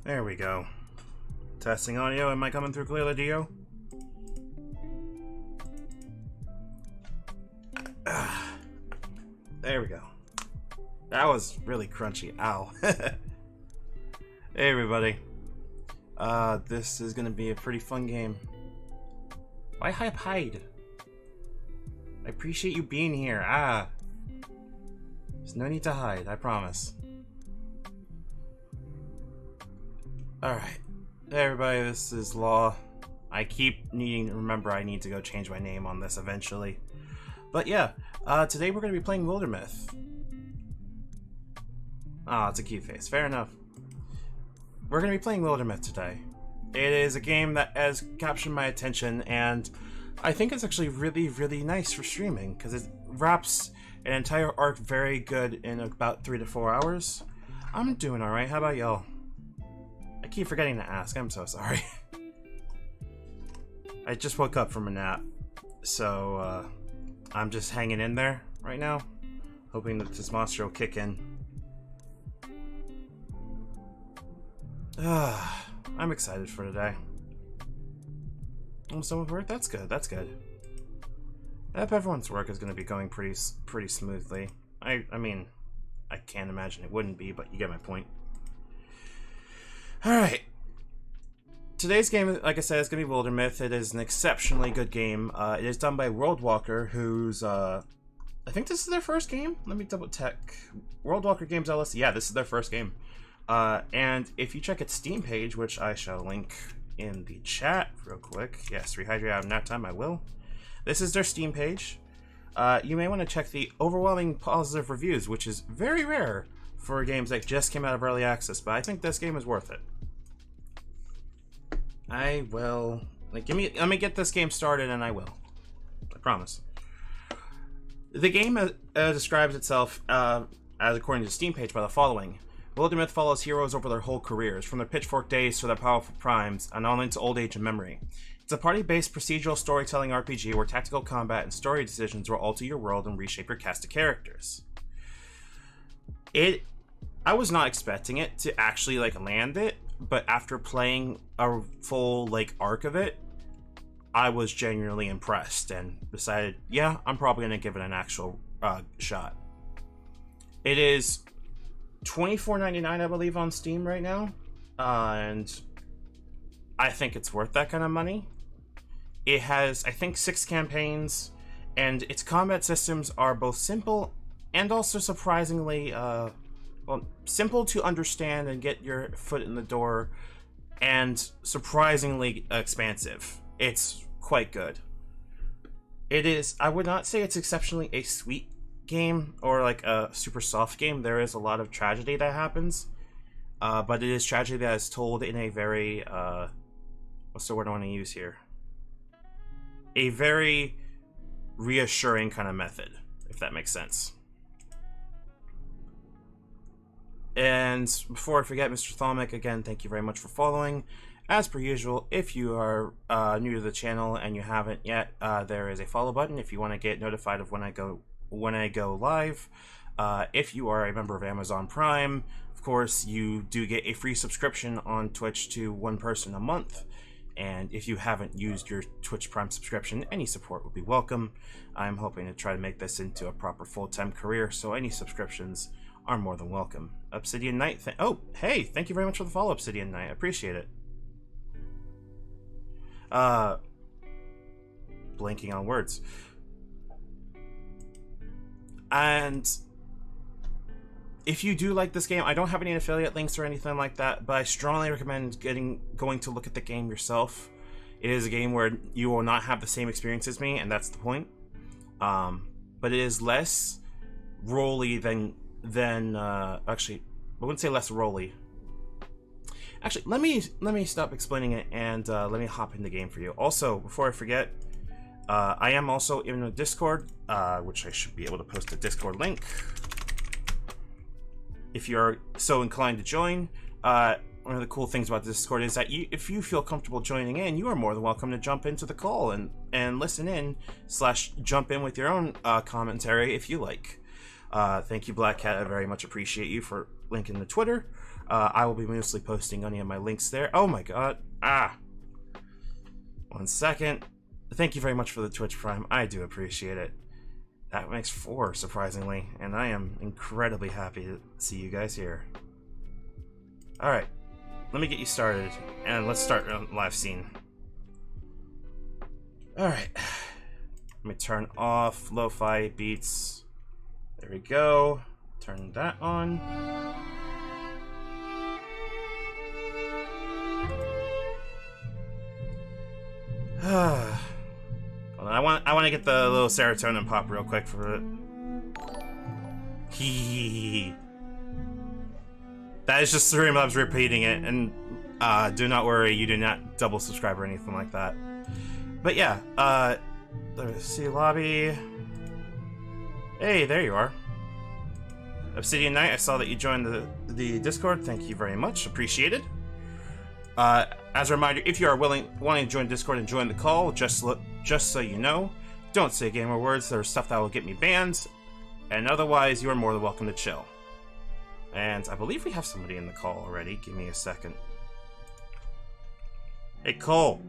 There we go. Testing audio. Am I coming through clearly, Dio? There we go. That was really crunchy. Ow. Hey, everybody. This is gonna be a pretty fun game. Why hide? I appreciate you being here. There's no need to hide, I promise. Alright. Hey everybody, this is Law. I keep needing to remember I need to go change my name on this eventually. But yeah, today we're going to be playing Wildermyth. Ah, it's a cute face. Fair enough. We're going to be playing Wildermyth today. It is a game that has captured my attention, and I think it's actually really, really nice for streaming, because it wraps an entire arc very good in about 3 to 4 hours. I'm doing alright. How about y'all? I keep forgetting to ask. I'm so sorry. I just woke up from a nap, so I'm just hanging in there right now, hoping that this monster will kick in. I'm excited for today. Almost done with work? That's good, that's good. I hope everyone's work is going to be going pretty smoothly. I mean, I can't imagine it wouldn't be, but you get my point. Alright. Today's game, like I said, is going to be Wildermyth. It is an exceptionally good game. It is done by Worldwalker, who's, I think this is their first game? Let me double check. Worldwalker Games LLC. Yeah, this is their first game. And if you check its Steam page, which I shall link in the chat real quick. Yes, rehydrate out of nap time, I will. This is their Steam page. You may want to check the overwhelming positive reviews, which is very rare for games that just came out of early access, but I think this game is worth it. I will, let me get this game started, and I will. I promise. The game describes itself, as according to the Steam page, by the following. Wildermyth follows heroes over their whole careers, from their pitchfork days to their powerful primes, and on into old age and memory. It's a party-based procedural storytelling RPG where tactical combat and story decisions will alter your world and reshape your cast of characters. I was not expecting it to actually, land it, but after playing a full, arc of it, I was genuinely impressed and decided, yeah, I'm probably going to give it an actual shot. It is $24.99, I believe, on Steam right now, and I think it's worth that kind of money. It has, I think, 6 campaigns, and its combat systems are both simple and also surprisingly, simple to understand and get your foot in the door, and surprisingly expansive. It's quite good. It is, I would not say it's exceptionally a sweet game or a super soft game. There is a lot of tragedy that happens, but it is tragedy that is told in a very what's the word I want to use here, a very reassuring kind of method, if that makes sense. And before I forget, Mr. Thalmic, again, thank you very much for following. As per usual, if you are new to the channel and you haven't yet, there is a follow button if you want to get notified of when I go live. If you are a member of Amazon Prime, of course, you do get a free subscription on Twitch to one person a month. And if you haven't used your Twitch Prime subscription, any support would be welcome. I'm hoping to try to make this into a proper full-time career, so any subscriptions are more than welcome. Obsidian Knight, oh, hey, thank you very much for the follow, Obsidian Knight. I appreciate it. Blanking on words. And if you do like this game, I don't have any affiliate links or anything like that, but I strongly recommend going to look at the game yourself. It is a game where you will not have the same experience as me, and that's the point. But it is less rolly than actually, I wouldn't say less rolly. Actually, let me stop explaining it and let me hop in the game for you. Also, before I forget, I am also in a Discord, which I should be able to post a Discord link if you're so inclined to join. One of the cool things about Discord is that if you feel comfortable joining in, you are more than welcome to jump into the call and listen in / jump in with your own commentary if you like. Thank you, Black Cat. I very much appreciate you for link in the Twitter. I will be mostly posting any of my links there. Oh my god. 1 second. Thank you very much for the Twitch Prime. I do appreciate it. That makes 4, surprisingly, and I am incredibly happy to see you guys here. Alright, let me get you started, and let's start a live scene. Alright, let me turn off lo-fi beats. There we go. Turn that on. Hold on, I want to get the little serotonin pop real quick for it. Hee. That is just Streamlabs repeating it, and do not worry, you do not double subscribe or anything like that. But yeah, let's see, lobby. Hey, there you are. Obsidian Knight, I saw that you joined the Discord. Thank you very much, appreciated. As a reminder, if you are wanting to join Discord and join the call, just so you know, don't say gamer words. There's stuff that will get me banned, and otherwise, you are more than welcome to chill. And I believe we have somebody in the call already. Give me a second. Hey, Cole.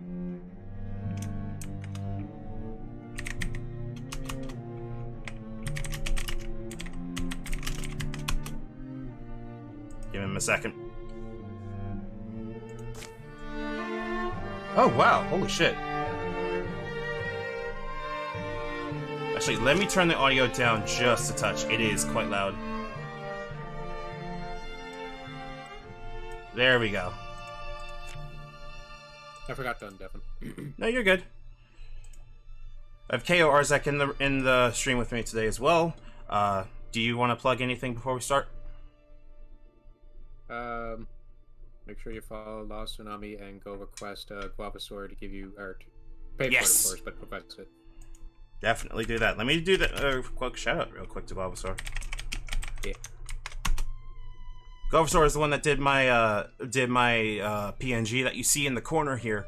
Give him a second. Oh, wow. Holy shit. Actually, let me turn the audio down just a touch. It is quite loud. There we go. I forgot to undeafen. No, you're good. I have KO Arzek in the stream with me today as well. Do you want to plug anything before we start? Make sure you follow Lost Tsunami and go request Guavasaur to give you art. Pay for it, of course, but request it. Definitely do that. Let me do that quick shout out real quick to Guavasaur. Yeah. Guavasaur is the one that did my PNG that you see in the corner here.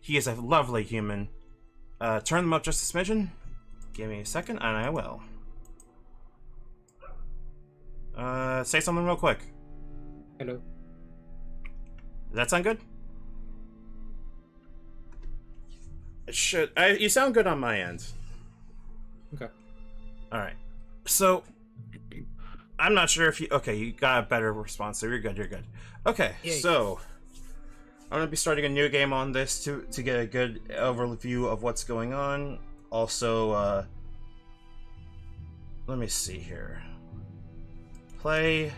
He is a lovely human. Turn them up just a smidgen. Give me a second, and I will. Say something real quick. Hello. Does that sound good? It should. You sound good on my end. Okay. Alright. So, I'm not sure if you... Okay, you got a better response, so you're good, you're good. Okay, yay. So... I'm going to be starting a new game on this to get a good overview of what's going on. Also, let me see here. Play...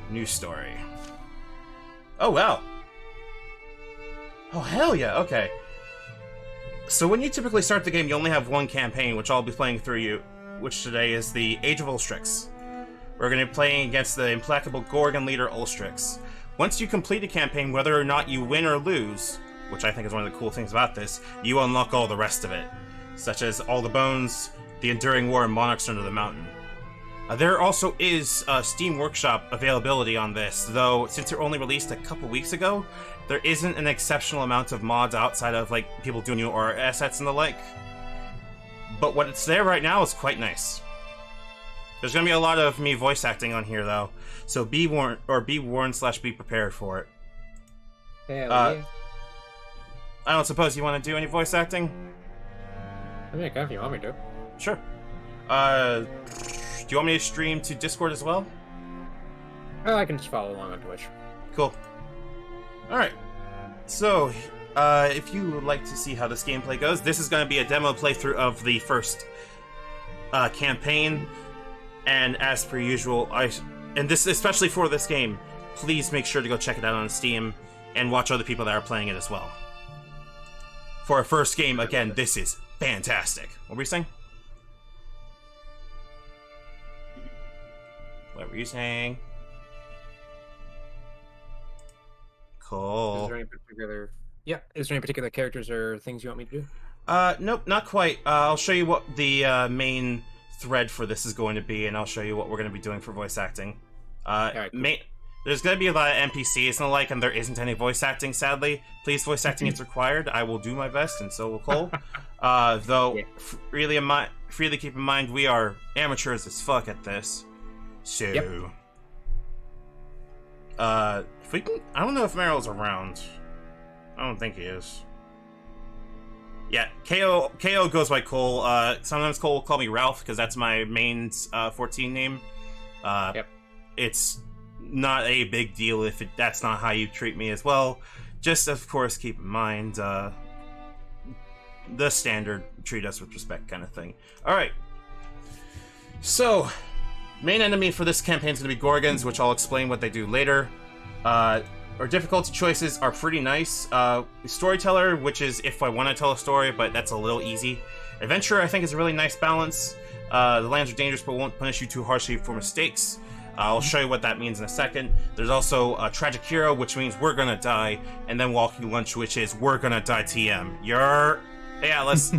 New story. Oh, wow. Oh, hell yeah, okay. So when you typically start the game, you only have one campaign, which I'll be playing through you, which today is the Age of Ulstryx. We're going to be playing against the implacable Gorgon leader Ulstryx. Once you complete a campaign, whether or not you win or lose, which I think is one of the cool things about this, you unlock all the rest of it, such as All the Bones, the Enduring War, and Monarchs Under the Mountain. There also is Steam Workshop availability on this, though since it only released a couple weeks ago, there isn't an exceptional amount of mods outside of like people doing new art assets and the like. But what's there right now is quite nice. There's gonna be a lot of me voice acting on here though, so be warned / be prepared for it. Hell yeah. I don't suppose you want to do any voice acting? I mean, I can if you want me to. Sure. Do you want me to stream to Discord as well? Oh, I can just follow along on Twitch. Cool. Alright. So, if you would like to see how this gameplay goes, this is going to be a demo playthrough of the first campaign. And as per usual, and this especially for this game, please make sure to go check it out on Steam and watch other people that are playing it as well. For a first game, again, this is fantastic. What were you saying? What were you saying? Cool. Is there any particular... Yeah, is there any particular characters or things you want me to do? Nope, not quite. I'll show you what the main thread for this is going to be, and I'll show you what we're going to be doing for voice acting. Right, cool. There's going to be a lot of NPCs and the like, and there isn't any voice acting, sadly. Please, voice acting is required. I will do my best, and so will Cole. Though, yeah. freely keep in mind, we are amateurs as fuck at this. So, If we can, I don't know if Meryl's around. I don't think he is. Yeah, KO goes by Cole. Sometimes Cole will call me Ralph because that's my main 14 name. Yep. It's not a big deal if that's not how you treat me as well. Just, of course, keep in mind the standard treat us with respect kind of thing. Alright. So, main enemy for this campaign is going to be Gorgons, which I'll explain what they do later. Our difficulty choices are pretty nice. Storyteller, which is if I want to tell a story, but that's a little easy. Adventurer, I think, is a really nice balance. The lands are dangerous, but won't punish you too harshly for mistakes. I'll show you what that means in a second. There's also Tragic Hero, which means we're gonna die, and then Walking Lunch, which is we're gonna die TM. Hey, Atlas.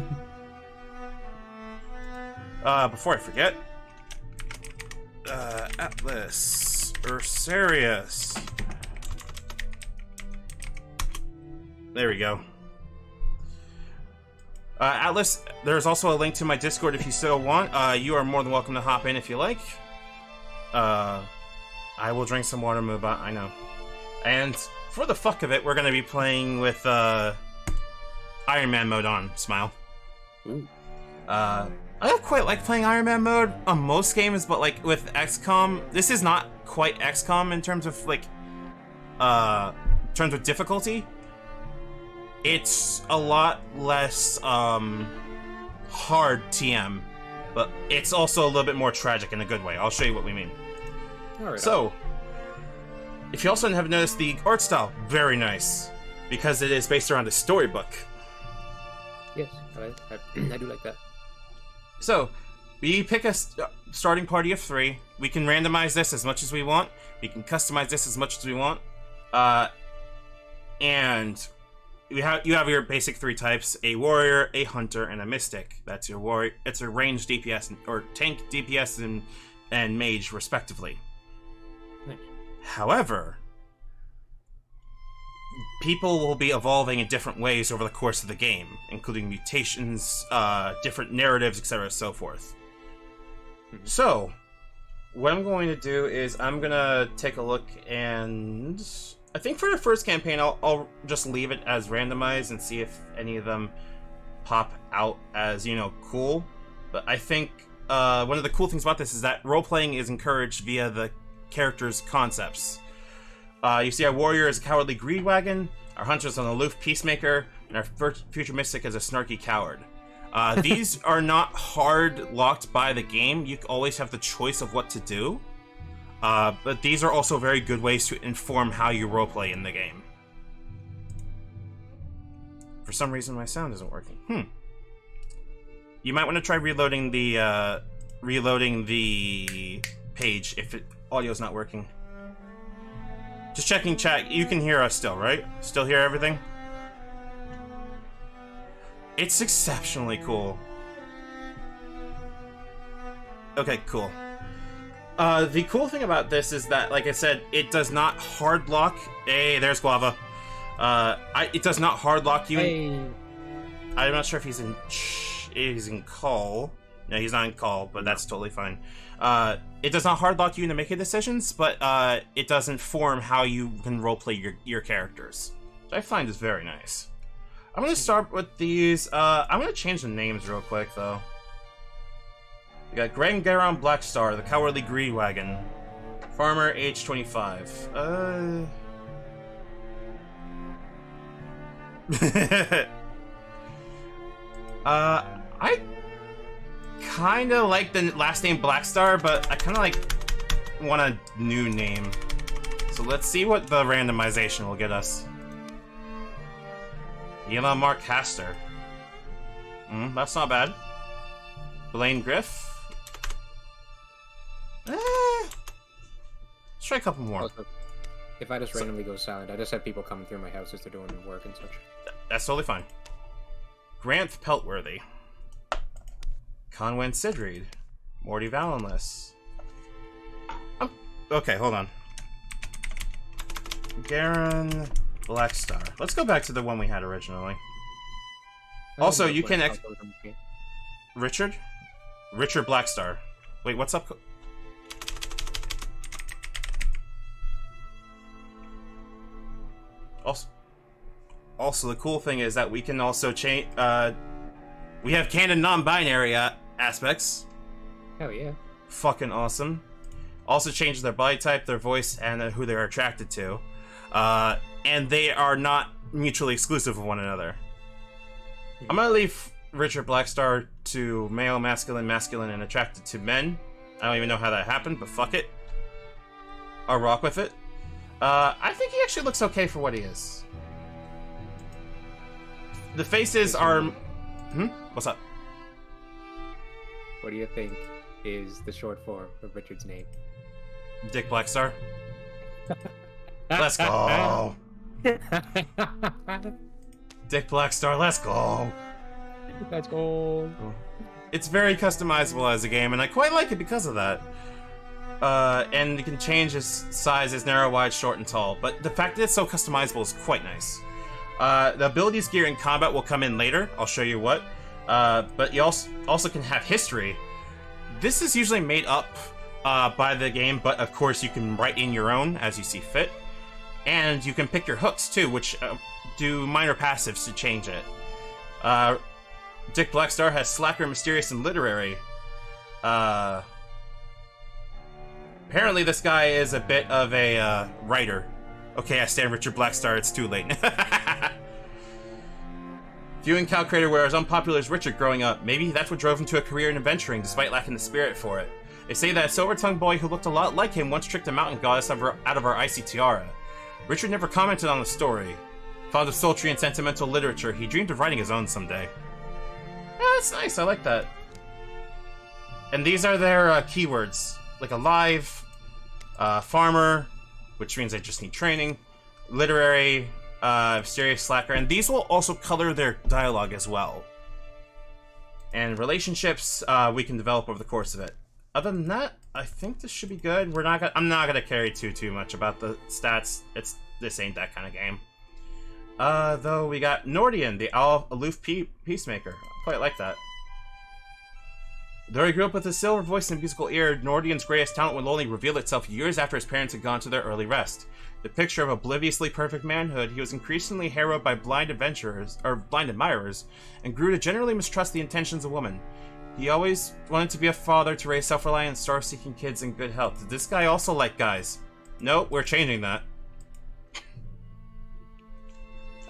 Before I forget, Atlas, Ursarius. There we go. Atlas, there's also a link to my Discord if you still want. You are more than welcome to hop in if you like. I will drink some water, Muba, I know. And for the fuck of it, we're gonna be playing with, Iron Man mode on. Smile. Ooh. I don't quite like playing Iron Man mode on most games, but, like, with XCOM, this is not quite XCOM in terms of, like, terms of difficulty. It's a lot less, hard TM, but it's also a little bit more tragic in a good way. I'll show you what we mean. Right, so, if you also haven't noticed, the art style, very nice, because it is based around a storybook. Yes, I do like that. So, we pick a starting party of 3. We can randomize this as much as we want. We can customize this as much as we want. And you have your basic 3 types: a warrior, a hunter, and a mystic. That's your warrior. It's a ranged DPS or tank DPS and mage, respectively. Nice. However, people will be evolving in different ways over the course of the game, including mutations, different narratives, etc., so forth. Mm-hmm. So, what I'm going to do is I'm gonna take a look, and I think for the first campaign, I'll just leave it as randomized and see if any of them pop out as, you know, cool. But I think one of the cool things about this is that role-playing is encouraged via the characters' concepts. You see our warrior is a cowardly greed wagon, our hunter is an aloof peacemaker, and our future mystic is a snarky coward. These are not hard locked by the game. You always have the choice of what to do. But these are also very good ways to inform how you roleplay in the game. For some reason, my sound isn't working. You might want to try reloading the page if audio's not working. Just checking chat. You can hear us still, right? Still hear everything? It's exceptionally cool. Okay, cool. The cool thing about this is that, like I said, it does not hard lock. Hey, there's Guava. It does not hard lock you. Hey. I'm not sure if he's in call. No, he's not in call, but that's totally fine. It does not hard lock you into making decisions, but it does inform how you can roleplay your characters, which I find is very nice. I'm gonna start with these. I'm gonna change the names real quick, though. We got Graham Garon Blackstar, the Cowardly Greed Wagon. Farmer, age 25. I kinda like the last name Blackstar, but I kinda want a new name. So let's see what the randomization will get us. Elon Mark Haster. That's not bad. Blaine Griff. Let's try a couple more. Also, if I just randomly go silent, I just have people coming through my house as they're doing work and such. That's totally fine. Grant Peltworthy. Conwen Sidreed. Morty Valenless. Oh, okay, hold on. Garen Blackstar. Let's go back to the one we had originally. Also, you can Richard? Richard Blackstar. Wait, what's up? Also, the cool thing is that we can also change. We have canon non-binary aspects. Hell yeah. Fucking awesome. Also changes their body type, their voice, and who they're attracted to. And they are not mutually exclusive of one another. I'm gonna leave Richard Blackstar to male, masculine, and attracted to men. I don't even know how that happened, but fuck it. I'll rock with it. I think he actually looks okay for what he is. The faces are... What's up? What do you think is the short form of Richard's name? Dick Blackstar. Let's go. Dick Blackstar, let's go. Let's go. It's very customizable as a game, and I quite like it because of that. And you can change his size as narrow, wide, short, and tall. But the fact that it's so customizable is quite nice. The abilities gear in combat will come in later. I'll show you what. But you also can have history. This is usually made up by the game, but of course you can write in your own as you see fit. And you can pick your hooks too, which do minor passives to change it. Dick Blackstar has Slacker, Mysterious, and Literary. Apparently this guy is a bit of a writer. Okay, I stand Richard Blackstar, it's too late. Viewing calculator were as unpopular as Richard growing up. Maybe that's what drove him to a career in adventuring, despite lacking the spirit for it. They say that a silver-tongued boy who looked a lot like him once tricked a mountain goddess out of our icy tiara. Richard never commented on the story. Fond of sultry and sentimental literature, he dreamed of writing his own someday. Yeah, that's nice, I like that. And these are their keywords. Like alive, farmer, which means I just need training, literary, mysterious, slacker, and these will also color their dialogue as well. And relationships, we can develop over the course of it. Other than that, I think this should be good. I'm not gonna carry too much about the stats. This ain't that kind of game. Though we got Nordian, the aloof peacemaker. I quite like that. Though he grew up with a silver voice and musical ear, Nordian's greatest talent would only reveal itself years after his parents had gone to their early rest. The picture of obliviously perfect manhood, he was increasingly harrowed by blind admirers, and grew to generally mistrust the intentions of women. He always wanted to be a father to raise self-reliant, star-seeking kids in good health. Did this guy also like guys? Nope, we're changing that.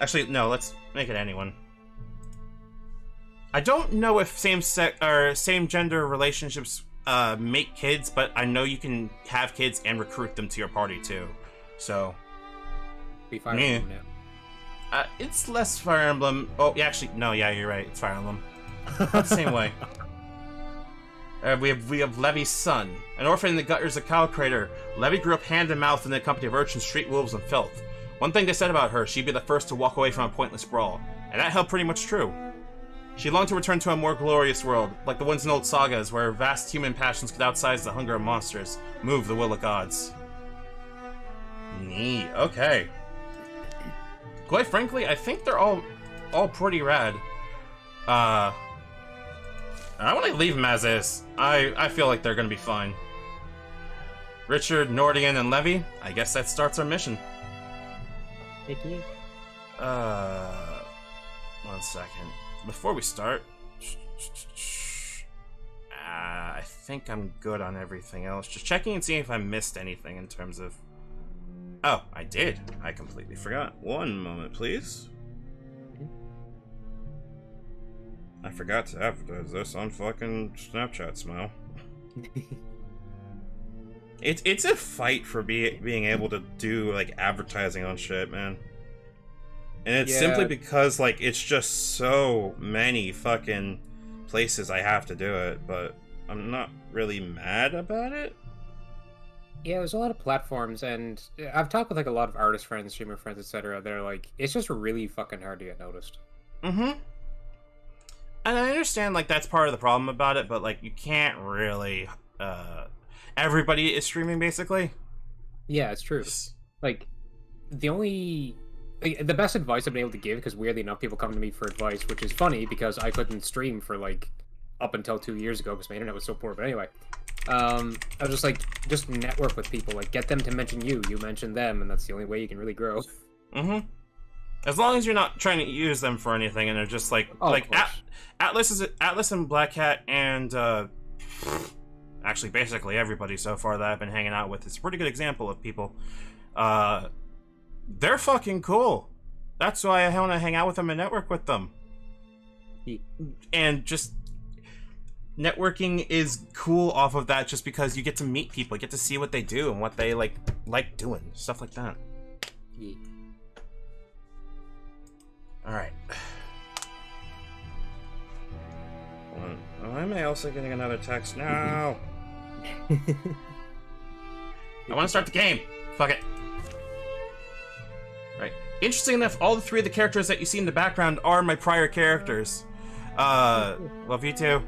Actually, no, let's make it anyone. I don't know if same-gender relationships make kids, but I know you can have kids and recruit them to your party too. So, be Fire Emblem now. It's less Fire Emblem. Oh, yeah, actually, no, yeah, you're right. It's Fire Emblem. The same way. We have Levy's son, an orphan in the gutters of Cow Crater. Levy grew up hand to mouth in the company of urchins, street wolves, and filth. One thing they said about her: she'd be the first to walk away from a pointless brawl, and that held pretty much true. She longed to return to a more glorious world, like the ones in old sagas, where vast human passions could outsize the hunger of monsters, move the will of gods. Neat. Okay. Quite frankly, I think they're all pretty rad. I want to leave them as is. I feel like they're gonna be fine. Richard, Nordian, and Levy. I guess that starts our mission. Thank you. 1 second. Before we start, I think I'm good on everything else. Just checking and seeing if I missed anything in terms of... Oh, I did. I completely forgot. One moment, please. I forgot to advertise this on fucking Snapchat, Smile. It's a fight for being able to do, like, advertising on shit, man. And it's simply because, like, it's just so many fucking places I have to do it, but I'm not really mad about it. Yeah, there's a lot of platforms, and I've talked with, like, a lot of artist friends, streamer friends, etc. They're like, it's just really fucking hard to get noticed. Mm-hmm. And I understand, like, that's part of the problem about it, but, like, you can't really, everybody is streaming, basically. Yeah, it's true. Like, the best advice I've been able to give, because weirdly enough, people come to me for advice, which is funny, because I couldn't stream for, like, up until 2 years ago, because my internet was so poor, but anyway. I was just like, just network with people, like, get them to mention you mention them, and that's the only way you can really grow. Mm-hmm. As long as you're not trying to use them for anything, and they're just like Atlas and Black Hat and actually basically everybody so far that I've been hanging out with is a pretty good example of people. They're fucking cool. That's why I want to hang out with them and network with them. Yeah. And just networking is cool off of that, just because you get to meet people, you get to see what they do and what they like doing, stuff like that. Yeah. All right. Why am I also getting another text now? I want to start the game. Fuck it. Right. Interesting enough, all the 3 of the characters that you see in the background are my prior characters. Love you too.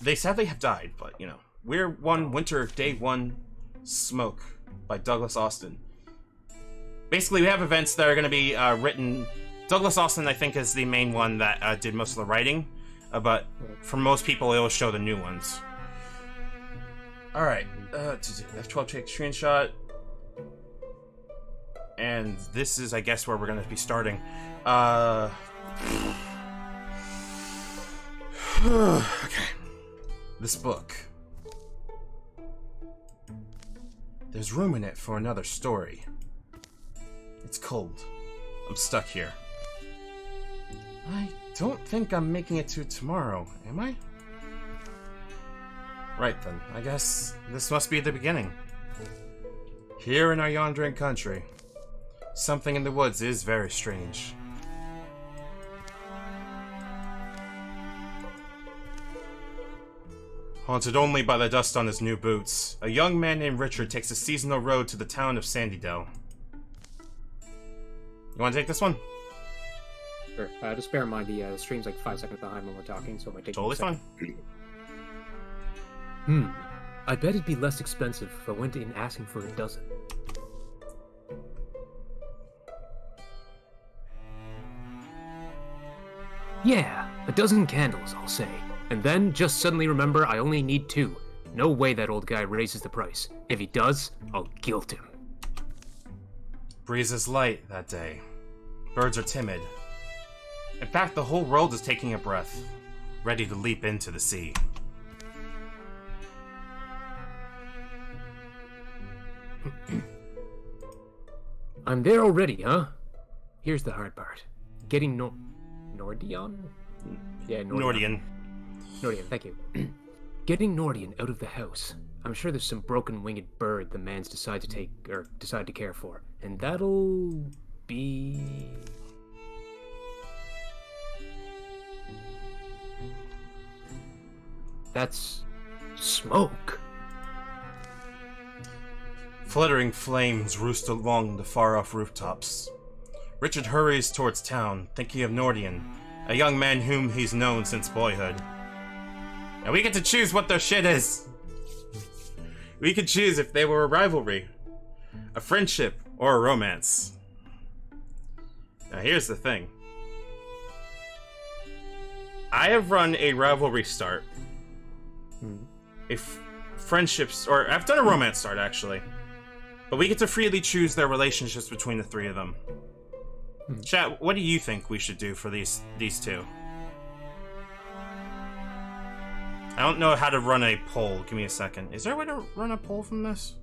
They sadly have died, but you know. We're One Winter, Day 1, Smoke by Douglas Austin. Basically, we have events that are going to be written. Douglas Austin, I think, is the main one that did most of the writing, but for most people, it will show the new ones. All right, F12 take screenshot, and this is, I guess, where we're going to be starting. Okay, this book. There's room in it for another story. It's cold. I'm stuck here. I don't think I'm making it to tomorrow, am I? Right then, I guess this must be the beginning. Here in our yondering country, something in the woods is very strange. Haunted only by the dust on his new boots, a young man named Richard takes a seasonal road to the town of Sandydale. You want to take this one? Sure. Just bear in mind the stream's like 5 seconds behind when we're talking, so it might take Totally fine. I bet it'd be less expensive if I went in asking for a dozen. Yeah, a dozen candles, I'll say. And then just suddenly remember I only need 2. No way that old guy raises the price. If he does, I'll guilt him. Breeze is light that day. Birds are timid. In fact, the whole world is taking a breath, ready to leap into the sea. I'm there already, huh? Here's the hard part. Getting Nordion? Yeah, Nordion. Nordion, thank you. Getting Nordion out of the house. I'm sure there's some broken winged bird the man's decide to care for. And that'll be... That's... smoke. Fluttering flames roost along the far-off rooftops. Richard hurries towards town, thinking of Nordion, a young man whom he's known since boyhood. And we get to choose what their shit is. We could choose if they were a rivalry, a friendship, or a romance. Now here's the thing. I have run a rivalry start. If friendships, or I've done a romance start actually. But we get to freely choose their relationships between the 3 of them. Chat, what do you think we should do for these 2? I don't know how to run a poll. Give me a second. Is there a way to run a poll from this?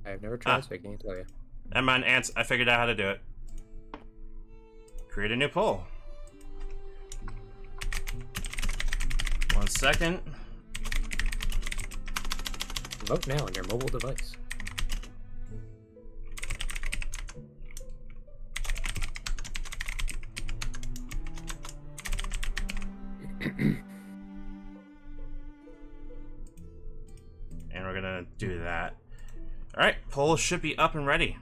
I've never tried, so I can't tell you. And man, ants, I figured out how to do it. Create a new poll. 1 second. Vote now on your mobile device. And we're gonna do that. Alright, poll should be up and ready.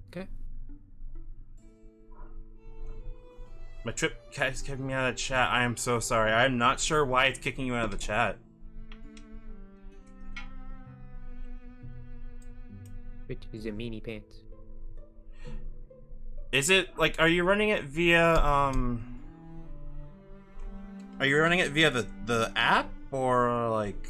Okay. My trip is kicking me out of the chat. I am so sorry. I'm not sure why it's kicking you out of the chat. Which is a mini pants. Is it like, are you running it via are you running it via the app or like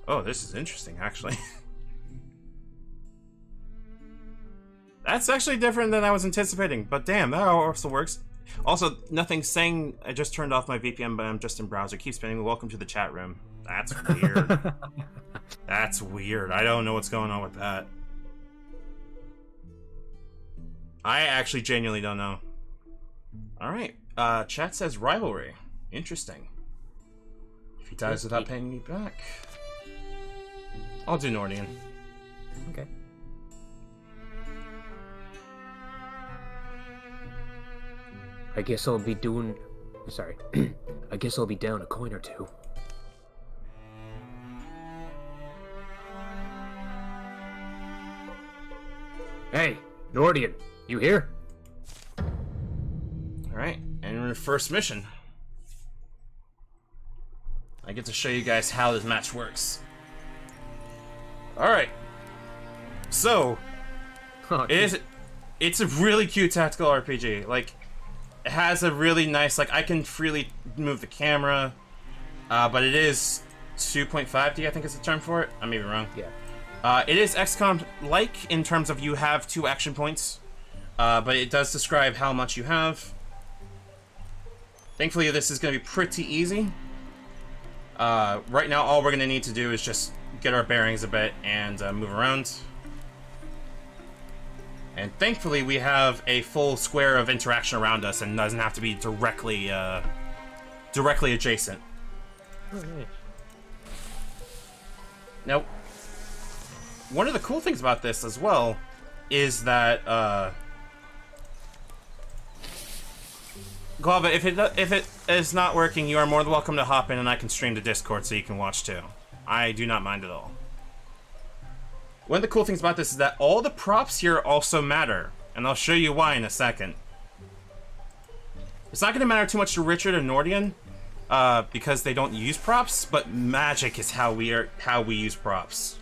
Oh, this is interesting, actually. That's actually different than I was anticipating, but damn, that also works. Also, nothing saying I just turned off my VPN, but I'm just in browser. Keep spinning. Welcome to the chat room. That's weird. That's weird. I don't know what's going on with that. I actually genuinely don't know. Alright. Chat says rivalry. Interesting. If he dies without paying me back, I'll do Nordian. Okay. I guess I'll be doing... Sorry. I guess I'll be down a coin or two. Hey, Nordian, you here? Alright, and we're in first mission. I get to show you guys how this match works. Alright. So, it's a really cute tactical RPG. Like, it has a really nice, like, I can freely move the camera, but it is 2.5D, I think is the term for it. I may be wrong. Yeah. It is XCOM-like in terms of you have 2 action points, but it does describe how much you have. Thankfully, this is going to be pretty easy. Right now, all we're going to need to do is just get our bearings a bit and move around. And thankfully, we have a full square of interaction around us and doesn't have to be directly adjacent. Oh, nice. Now, one of the cool things about this as well is that Guava, if it is not working, you are more than welcome to hop in and I can stream to Discord so you can watch too. I do not mind at all. One of the cool things about this is that all the props here also matter, and I'll show you why in a second. It's not going to matter too much to Richard and Nordian, because they don't use props, but magic is how we use props.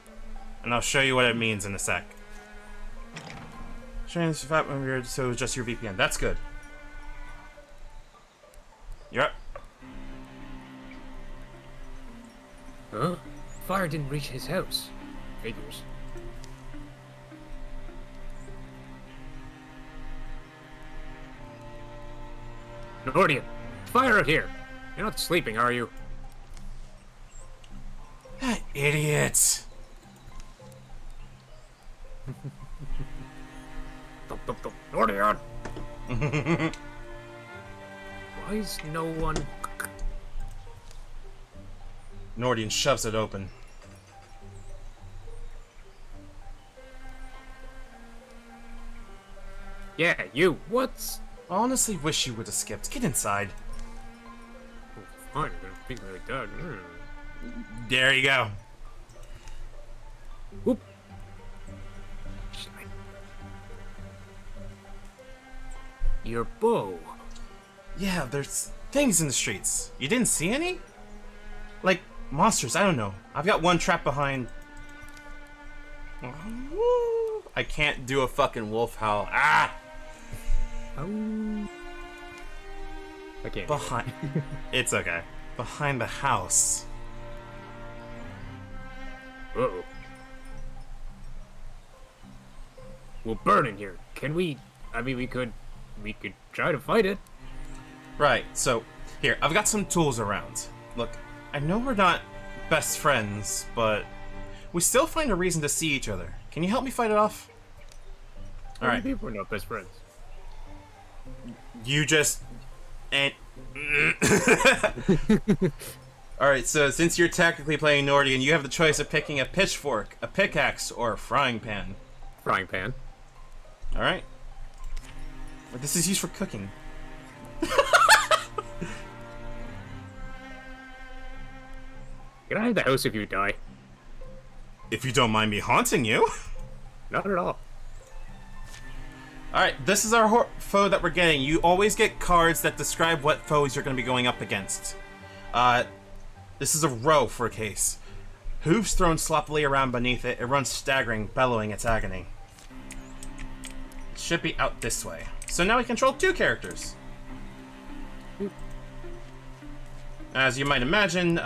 And I'll show you what it means in a sec. So it's just your VPN. That's good. You're up. Huh? Fire didn't reach his house. Figures. Nordian, fire out here. You're not sleeping, are you? That idiot. Nordian! Why is no one... Nordian shoves it open. Yeah, you. What's... I honestly wish you would have skipped. Get inside. Fine, I'm gonna think like that. There you go. Whoop. Your bow. Yeah, there's things in the streets. You didn't see any? Like, monsters, I don't know. I've got one trapped behind... I can't do a fucking wolf howl. Ah! Oh. I can't. Behind... It's okay. Behind the house. Uh-oh. We'll burn in here. Can we... I mean, we could try to fight it. Right, so... Here, I've got some tools around. Look, I know we're not best friends, but... we still find a reason to see each other. Can you help me fight it off? Alright. People are not best friends. You just... and... Alright, so since you're technically playing Nordian, you have the choice of picking a pitchfork, a pickaxe, or a frying pan. Frying pan. Alright. But this is used for cooking. Can I have the house if you die? If you don't mind me haunting you. Not at all. Alright, this is our foe that we're getting. You always get cards that describe what foes you're going to be going up against. This is a row for a case. Hooves thrown sloppily around beneath it. It runs staggering, bellowing its agony. It should be out this way. So now we control 2 characters. As you might imagine,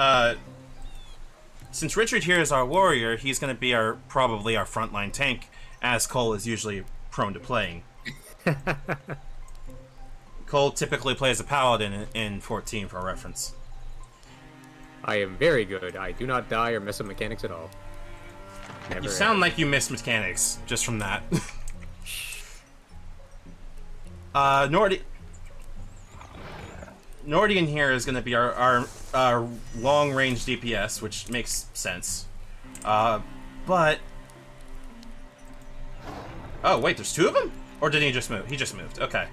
since Richard here is our warrior, he's going to be probably our frontline tank, as Cole is usually prone to playing. Cole typically plays a paladin in 14 for reference. I am very good. I do not die or mess up mechanics at all. Never You sound like you miss mechanics just from that. Nordian here is going to be our long-range DPS, which makes sense. But... Oh, wait, there's two of them? Or did he just move? He just moved. Okay.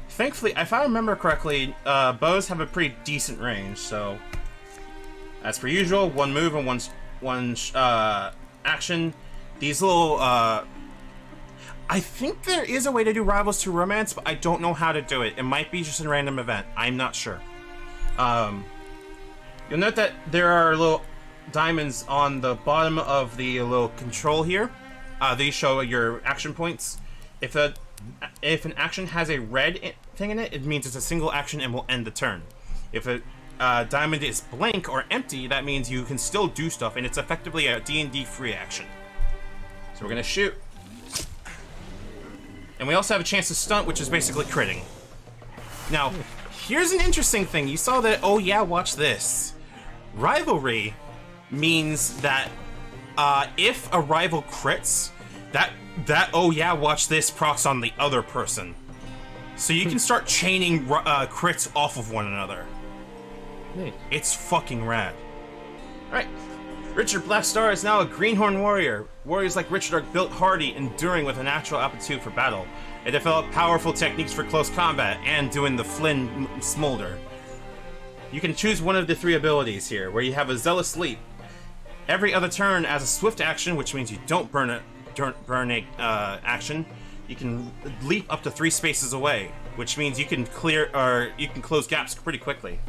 Thankfully, if I remember correctly, bows have a pretty decent range, so... As per usual, one move and one action. These little, I think there is a way to do Rivals to Romance, but I don't know how to do it. It might be just a random event. I'm not sure. You'll note that there are little diamonds on the bottom of the little control here. These show your action points. If an action has a red thing in it, it means it's a single action and will end the turn. If a diamond is blank or empty, that means you can still do stuff, and it's effectively a D&D free action. So we're gonna shoot. And we also have a chance to stunt, which is basically critting. Now, here's an interesting thing. You saw that, oh yeah, watch this. Rivalry means that if a rival crits, that oh yeah, watch this procs on the other person. So you can start chaining crits off of one another. Nice. It's fucking rad. Alright. Richard Blackstar is now a Greenhorn warrior. Warriors like Richard are built hardy, enduring with a natural aptitude for battle. They develop powerful techniques for close combat and doing the Flynn Smolder. You can choose one of the three abilities here, where you have a Zealous Leap. Every other turn as a swift action, which means you don't burn a action, you can leap up to 3 spaces away, which means you can close gaps pretty quickly.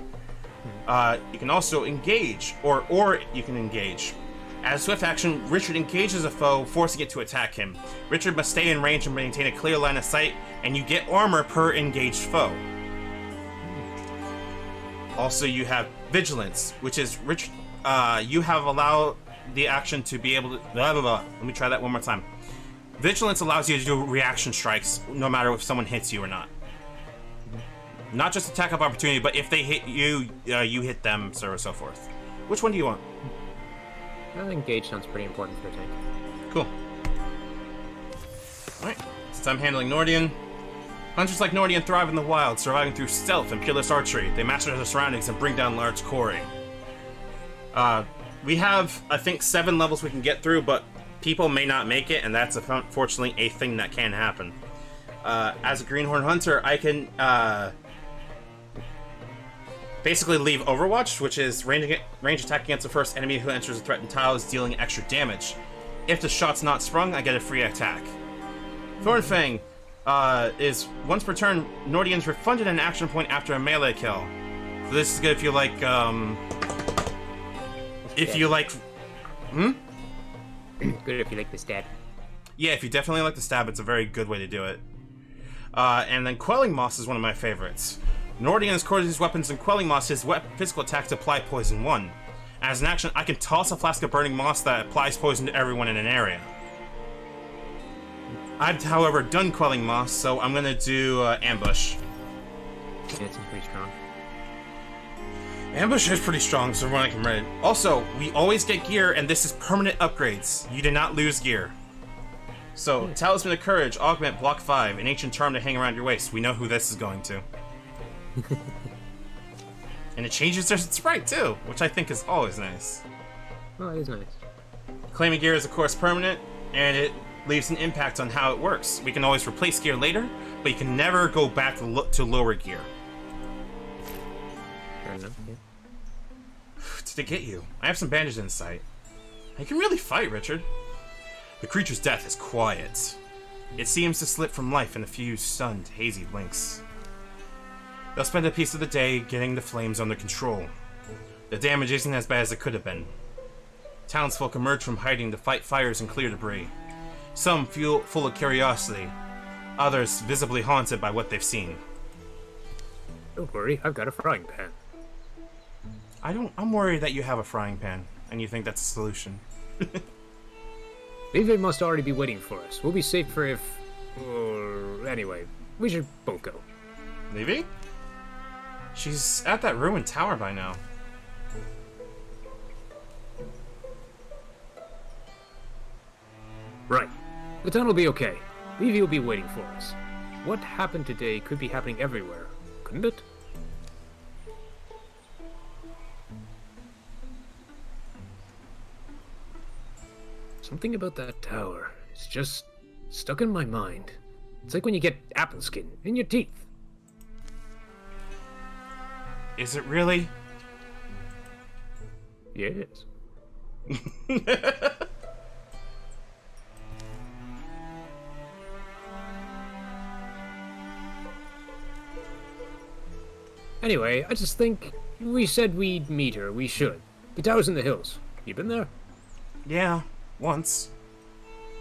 You can also engage, or you can engage. As a swift action, Richard engages a foe, forcing it to attack him. Richard must stay in range and maintain a clear line of sight, and you get armor per engaged foe. Also, you have Vigilance, which is you have allowed the action to be able to... Blah, blah, blah. Let me try that one more time. Vigilance allows you to do reaction strikes, no matter if someone hits you or not. Not just attack of opportunity, but if they hit you, you hit them, so on and so forth. Which one do you want? I think Engage sounds pretty important for a tank. Cool. Alright, since I'm handling Nordian. Hunters like Nordian thrive in the wild, surviving through stealth and peerless archery. They master their surroundings and bring down large quarry. We have, I think, 7 levels we can get through, but people may not make it, and that's unfortunately a thing that can happen. As a Greenhorn Hunter, I can basically leave Overwatch, which is range attack against the first enemy who enters the threatened tiles, dealing extra damage. If the shot's not sprung, I get a free attack. Thornfang is once per turn, Nordian's refunded an action point after a melee kill. So this is good if you like, Good if you like the stab. Yeah, if you definitely like the stab, it's a very good way to do it. And then Quelling Moss is one of my favorites. Nordian cores his weapons, and Quelling Moss, his physical attack to apply Poison 1. As an action, I can toss a flask of burning moss that applies poison to everyone in an area. I've, however, done Quelling Moss, so I'm gonna do Ambush. Yeah, it seems pretty strong. Ambush is pretty strong, so everyone can read it. Also, we always get gear, and this is permanent upgrades. You did not lose gear. So, Talisman of Courage, augment block 5, an ancient charm to hang around your waist. We know who this is going to. And it changes their sprite too, which I think is always nice. Oh, it is nice. Claiming gear is of course permanent, and it leaves an impact on how it works. We can always replace gear later, but you can never go back to lower gear. Fair enough, yeah. Did it get you? I have some bandages in sight. You can really fight, Richard. The creature's death is quiet. It seems to slip from life in a few stunned, hazy blinks. They'll spend a piece of the day getting the flames under control. The damage isn't as bad as it could have been. Townsfolk emerge from hiding to fight fires and clear debris. Some full of curiosity, others visibly haunted by what they've seen. Don't worry, I've got a frying pan. I'm worried that you have a frying pan, and you think that's a solution. Levy must already be waiting for us. We'll be safer if... anyway, we should both go. Levy? She's at that ruined tower by now. Right. The tunnel will be okay. Levy will be waiting for us. What happened today could be happening everywhere, couldn't it? Something about that tower is just stuck in my mind. It's like when you get apple skin in your teeth. Is it really? Yes. Anyway, I just think we said we'd meet her. We should. The tower's in the hills. You been there? Yeah, once.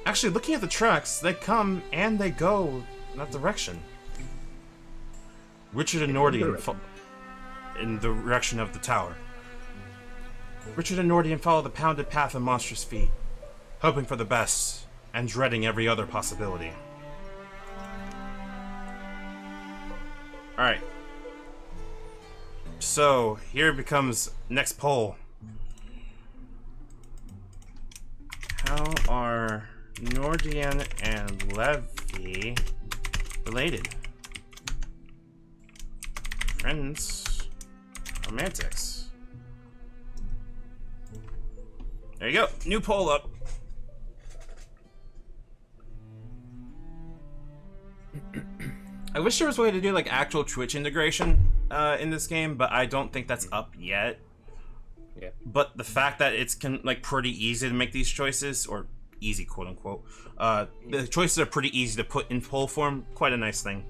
Actually, looking at the tracks, they come and they go in that direction. Richard and Nordian in the direction of the tower. Richard and Nordian follow the pounded path of monstrous feet, hoping for the best and dreading every other possibility. Alright. So, here becomes next poll. How are Nordian and Levy related? Friends? Romantics? There you go. New poll up. I wish there was a way to do like actual Twitch integration in this game, but I don't think that's up yet. Yeah. But the fact that it's like pretty easy to make these choices, or easy quote unquote, the choices are pretty easy to put in poll form. Quite a nice thing.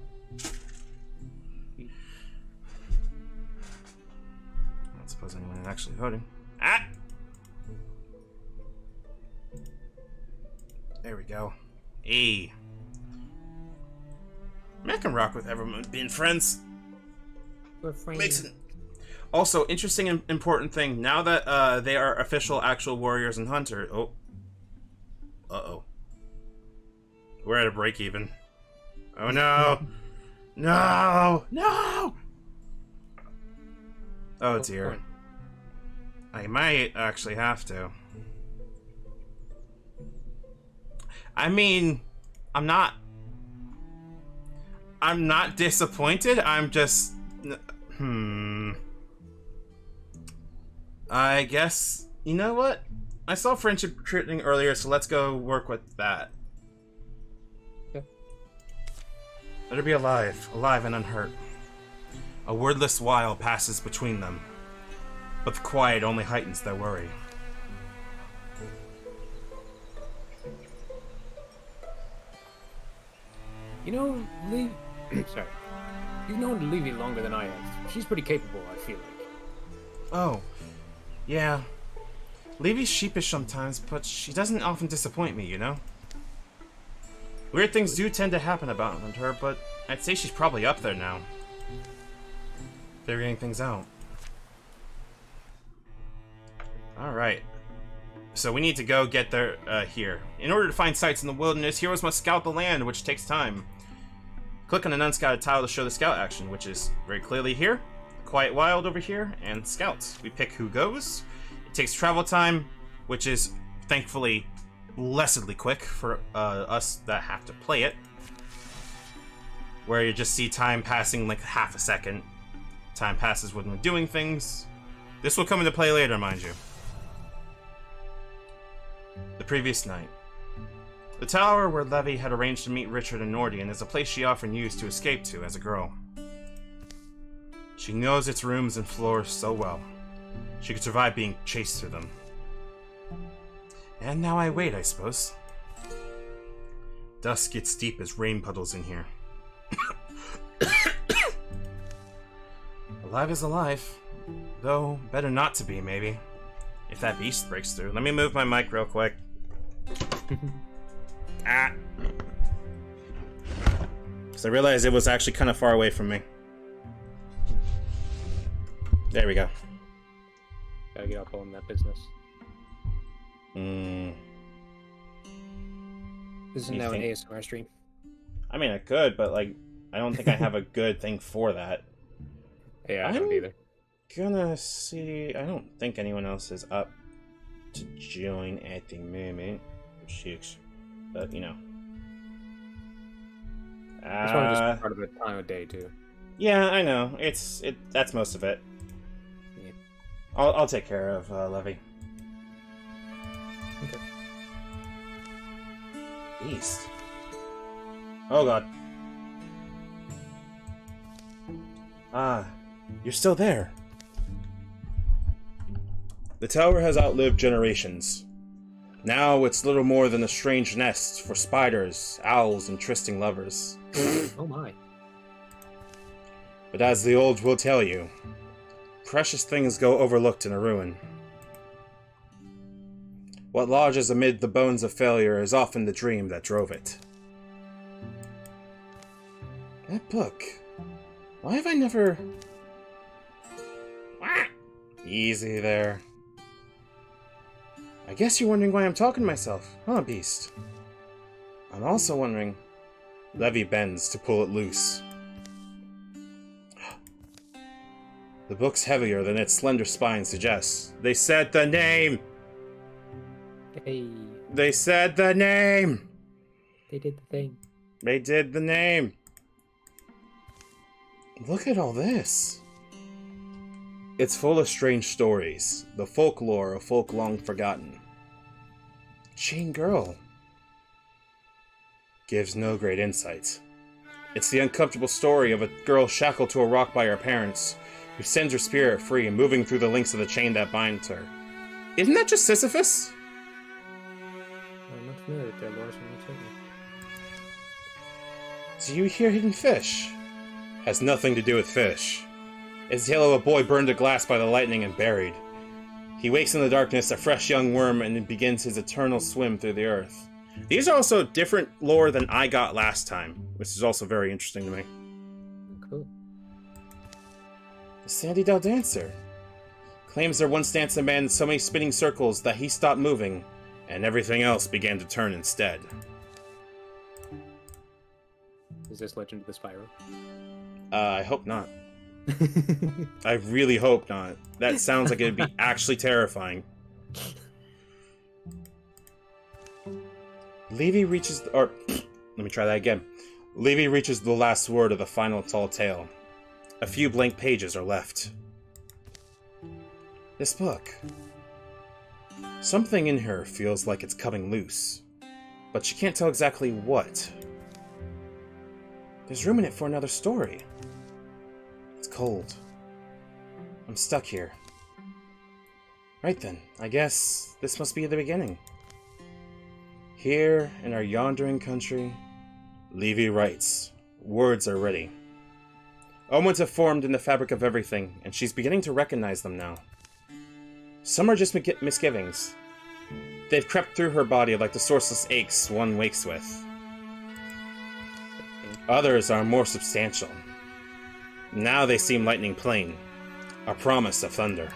Not suppose anyone is actually voting. Ah. There we go. Hey. I can rock with everyone being friends. We're friends. Makes it. Also, interesting and important thing. Now that they are official, actual warriors and hunters. Oh. Uh-oh. We're at a break even. Oh no. No. No. Oh dear. I might actually have to. I mean, I'm not disappointed. I'm just... I guess... You know what? I saw friendship recruiting earlier, so let's go work with that. Yeah. Let her be alive. Alive and unhurt. A wordless while passes between them, but the quiet only heightens their worry. You know, sorry. You've known Levy longer than I have. She's pretty capable, I feel like. Oh, yeah. Levy's sheepish sometimes, but she doesn't often disappoint me, you know? Weird things do tend to happen about her, but I'd say she's probably up there now. Figuring things out. Alright. So we need to go get there here. In order to find sites in the wilderness, heroes must scout the land, which takes time. Click on an unscouted tile to show the scout action, which is very clearly here. Quiet Wild over here, and scouts. We pick who goes. It takes travel time, which is thankfully blessedly quick for us that have to play it. Where you just see time passing like half a second. Time passes when we're doing things. This will come into play later, mind you. The previous night. The tower where Levy had arranged to meet Richard and Nordian is a place she often used to escape to as a girl. She knows its rooms and floors so well. She could survive being chased through them. And now I wait, I suppose. Dusk gets deep as rain puddles in here. Alive is alive. Though, better not to be, maybe. If that beast breaks through. Let me move my mic real quick. Ah! Because I realized it was actually kind of far away from me. There we go. Gotta get up on that business. This is now an ASMR stream. I mean, I could, but, like, I don't think I have a good thing for that. Yeah, I don't either. Gonna see... I don't think anyone else is up to join at the moment. Shooks. But, you know. That's probably just part of the time of day, too. Yeah, I know. That's most of it. Yeah. I'll take care of Levy. Okay. East. Oh god. Ah, you're still there. The tower has outlived generations. Now it's little more than a strange nest for spiders, owls, and trysting lovers. Oh my. But as the old will tell you, precious things go overlooked in a ruin. What lodges amid the bones of failure is often the dream that drove it. That book. Why have I never... Easy there. I guess you're wondering why I'm talking to myself, huh, Beast? I'm also wondering... Levy bends to pull it loose. The book's heavier than its slender spine suggests. They said the name! Hey. They said the name! They did the thing. They did the name! Look at all this. It's full of strange stories, the folklore of folk long forgotten. Chain Girl gives no great insight. It's the uncomfortable story of a girl shackled to a rock by her parents, who sends her spirit free, moving through the links of the chain that binds her. Isn't that just Sisyphus? I'm not familiar with that lore, so I'm not certain. Do you hear hidden fish? Has nothing to do with fish. It's the tale of a boy burned to glass by the lightning and buried. He wakes in the darkness, a fresh young worm, and begins his eternal swim through the earth. These are also different lore than I got last time, which is also very interesting to me. Cool. The Sandy Dell Dancer claims there once danced a man in so many spinning circles that he stopped moving, and everything else began to turn instead. Is this Legend of the Spiral? I hope not. I really hope not. That sounds like it'd be actually terrifying. Levy reaches the, or let me try that again. Levy reaches the last word of the final tall tale. A few blank pages are left. This book. Something in her feels like it's coming loose, but she can't tell exactly what. There's room in it for another story. It's cold. I'm stuck here. Right then, I guess this must be the beginning. Here, in our yondering country, Levy writes. Words are ready. Omens have formed in the fabric of everything, and she's beginning to recognize them now. Some are just misgivings. They've crept through her body like the sourceless aches one wakes with. Others are more substantial. Now they seem lightning plain, a promise of thunder.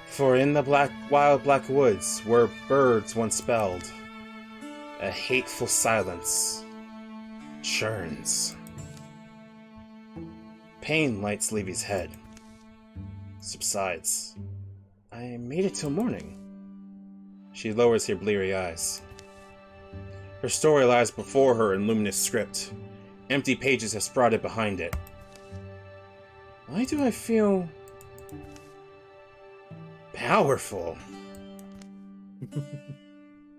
For in the wild black woods, where birds once spelled, a hateful silence churns. Pain lights Levy's head, subsides. I made it till morning. She lowers her bleary eyes. Her story lies before her in luminous script. Empty pages have sprouted behind it. Why do I feel powerful?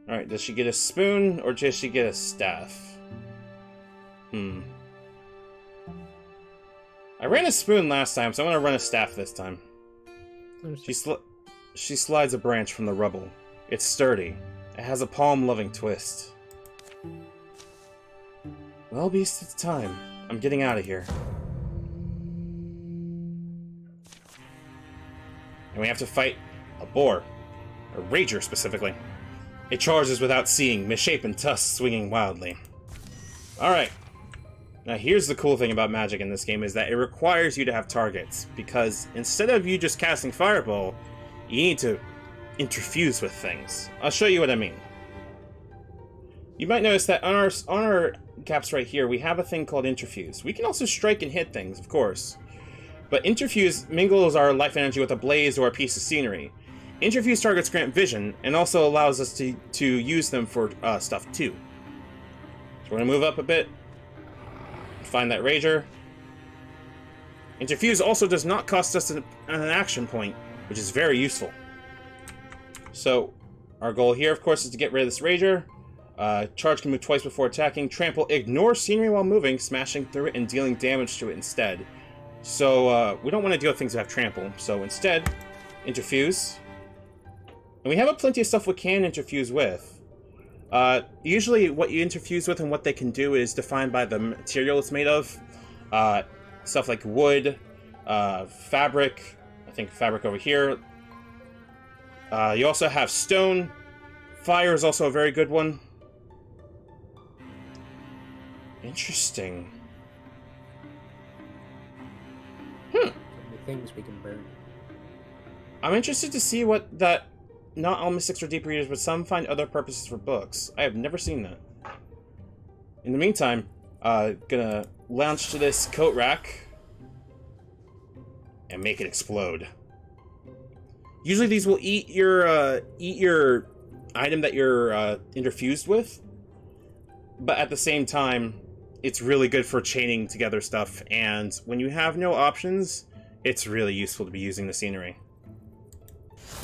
Alright, does she get a spoon or does she get a staff? I ran a spoon last time, so I'm gonna run a staff this time. She slides a branch from the rubble. It's sturdy. It has a palm-loving twist. Well, Beast, it's time. I'm getting out of here. And we have to fight a boar. A rager, specifically. It charges without seeing, misshapen tusks swinging wildly. Alright. Now here's the cool thing about magic in this game is that it requires you to have targets, because instead of you just casting Fireball, you need to interfuse with things. I'll show you what I mean. You might notice that on our caps right here, we have a thing called Interfuse. We can also strike and hit things, of course. But Interfuse mingles our life energy with a blaze or a piece of scenery. Interfuse targets grant vision, and also allows us to use them for stuff too. So we're going to move up a bit. Find that Rager. Interfuse also does not cost us an action point, which is very useful. So, our goal here, of course, is to get rid of this Rager. Charge can move twice before attacking. Trample ignores scenery while moving, smashing through it and dealing damage to it instead. So, we don't want to deal with things that have trample. So, instead, Interfuse. And we have plenty of stuff we can interfuse with. Usually what you interfuse with and what they can do is defined by the material it's made of. Stuff like wood, fabric, I think fabric over here. You also have stone. Fire is also a very good one. Interesting. So many things we can burn. I'm interested to see what that... Not all mystics are deep readers, but some find other purposes for books. I have never seen that. In the meantime, gonna launch to this coat rack and make it explode. Usually these will eat your item that you're interfused with, but at the same time, it's really good for chaining together stuff. And when you have no options, it's really useful to be using the scenery.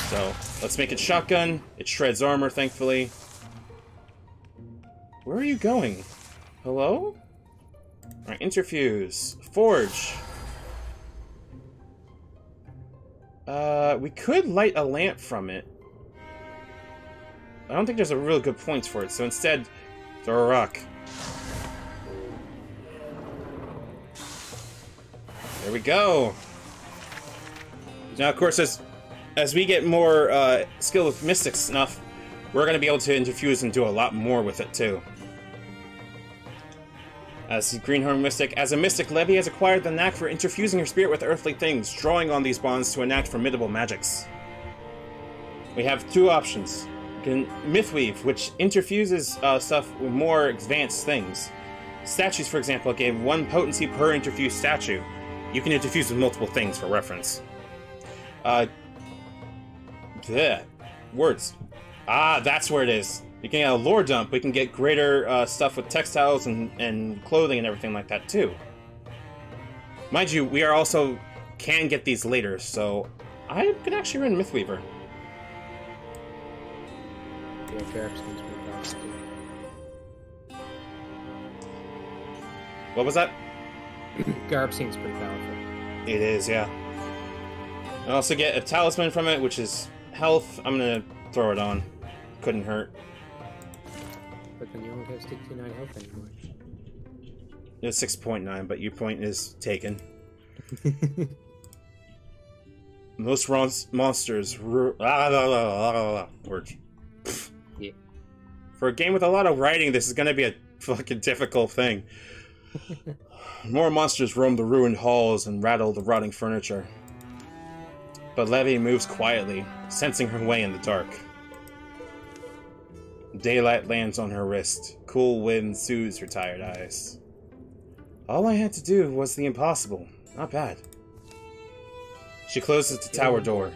So, let's make it shotgun. It shreds armor, thankfully. Where are you going? Hello? Alright, interfuse. Forge. We could light a lamp from it. I don't think there's a real good point for it, so instead, throw a rock. There we go. Now, of course, as we get more skill with mystic stuff, we're going to be able to interfuse and do a lot more with it, too. As Greenhorn Mystic, as a mystic, Levy has acquired the knack for interfusing her spirit with earthly things, drawing on these bonds to enact formidable magics. We have two options. You can Mythweave, which interfuses stuff with more advanced things. Statues, for example, gave 1 potency per interfused statue. You can interfuse with multiple things for reference. Words. Ah, that's where it is. You can get a lore dump. We can get greater stuff with textiles and clothing and everything like that too. Mind you, we are also can get these later, so I could actually run Mythweaver. Yeah, Garrett seems pretty powerful. What was that? Garb seems pretty powerful. It is, yeah. I also get a talisman from it, which is health. I'm gonna throw it on. Couldn't hurt. But then you only have 69 health anymore. It's 6.9, but your point is taken. Most monsters... Words. Yeah. For a game with a lot of writing, this is gonna be a fucking difficult thing. More monsters roam the ruined halls and rattle the rotting furniture. But Levy moves quietly, sensing her way in the dark. Daylight lands on her wrist. Cool wind soothes her tired eyes. All I had to do was the impossible. Not bad. She closes the tower door,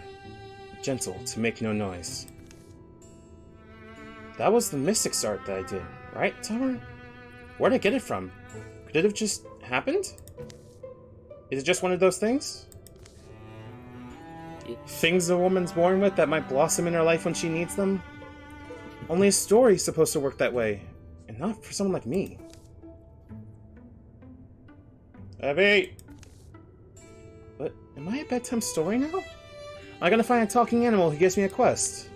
gentle to make no noise. That was the mystic's art that I did, right, Tower? Where'd I get it from? Could it have just happened? Is it just one of those things? Things a woman's born with that might blossom in her life when she needs them? Only a story's supposed to work that way, and not for someone like me. Abby! What? Am I a bedtime story now? I'm gonna find a talking animal who gives me a quest.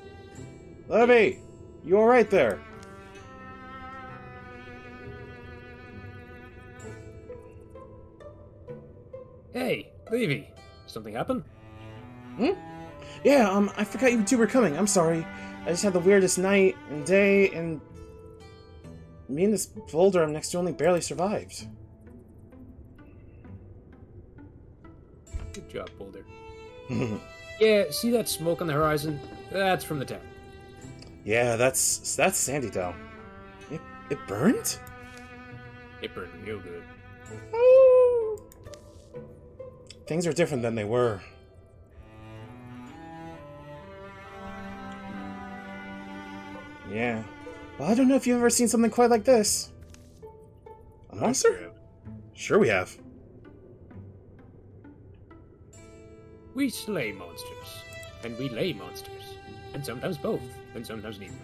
Abby! You alright there? Hey, Levy. Something happened? Hmm? Yeah, I forgot you two were coming. I'm sorry. I just had the weirdest night and day, and me and this boulder I'm next to only barely survived. Good job, Boulder. Yeah, see that smoke on the horizon? That's from the town. Yeah, that's Sandy Dell. It burned? It burned real good. Oh. Things are different than they were. Yeah. Well, I don't know if you've ever seen something quite like this. A monster? Sure we have. We slay monsters, and we lay monsters, and sometimes both, and sometimes neither.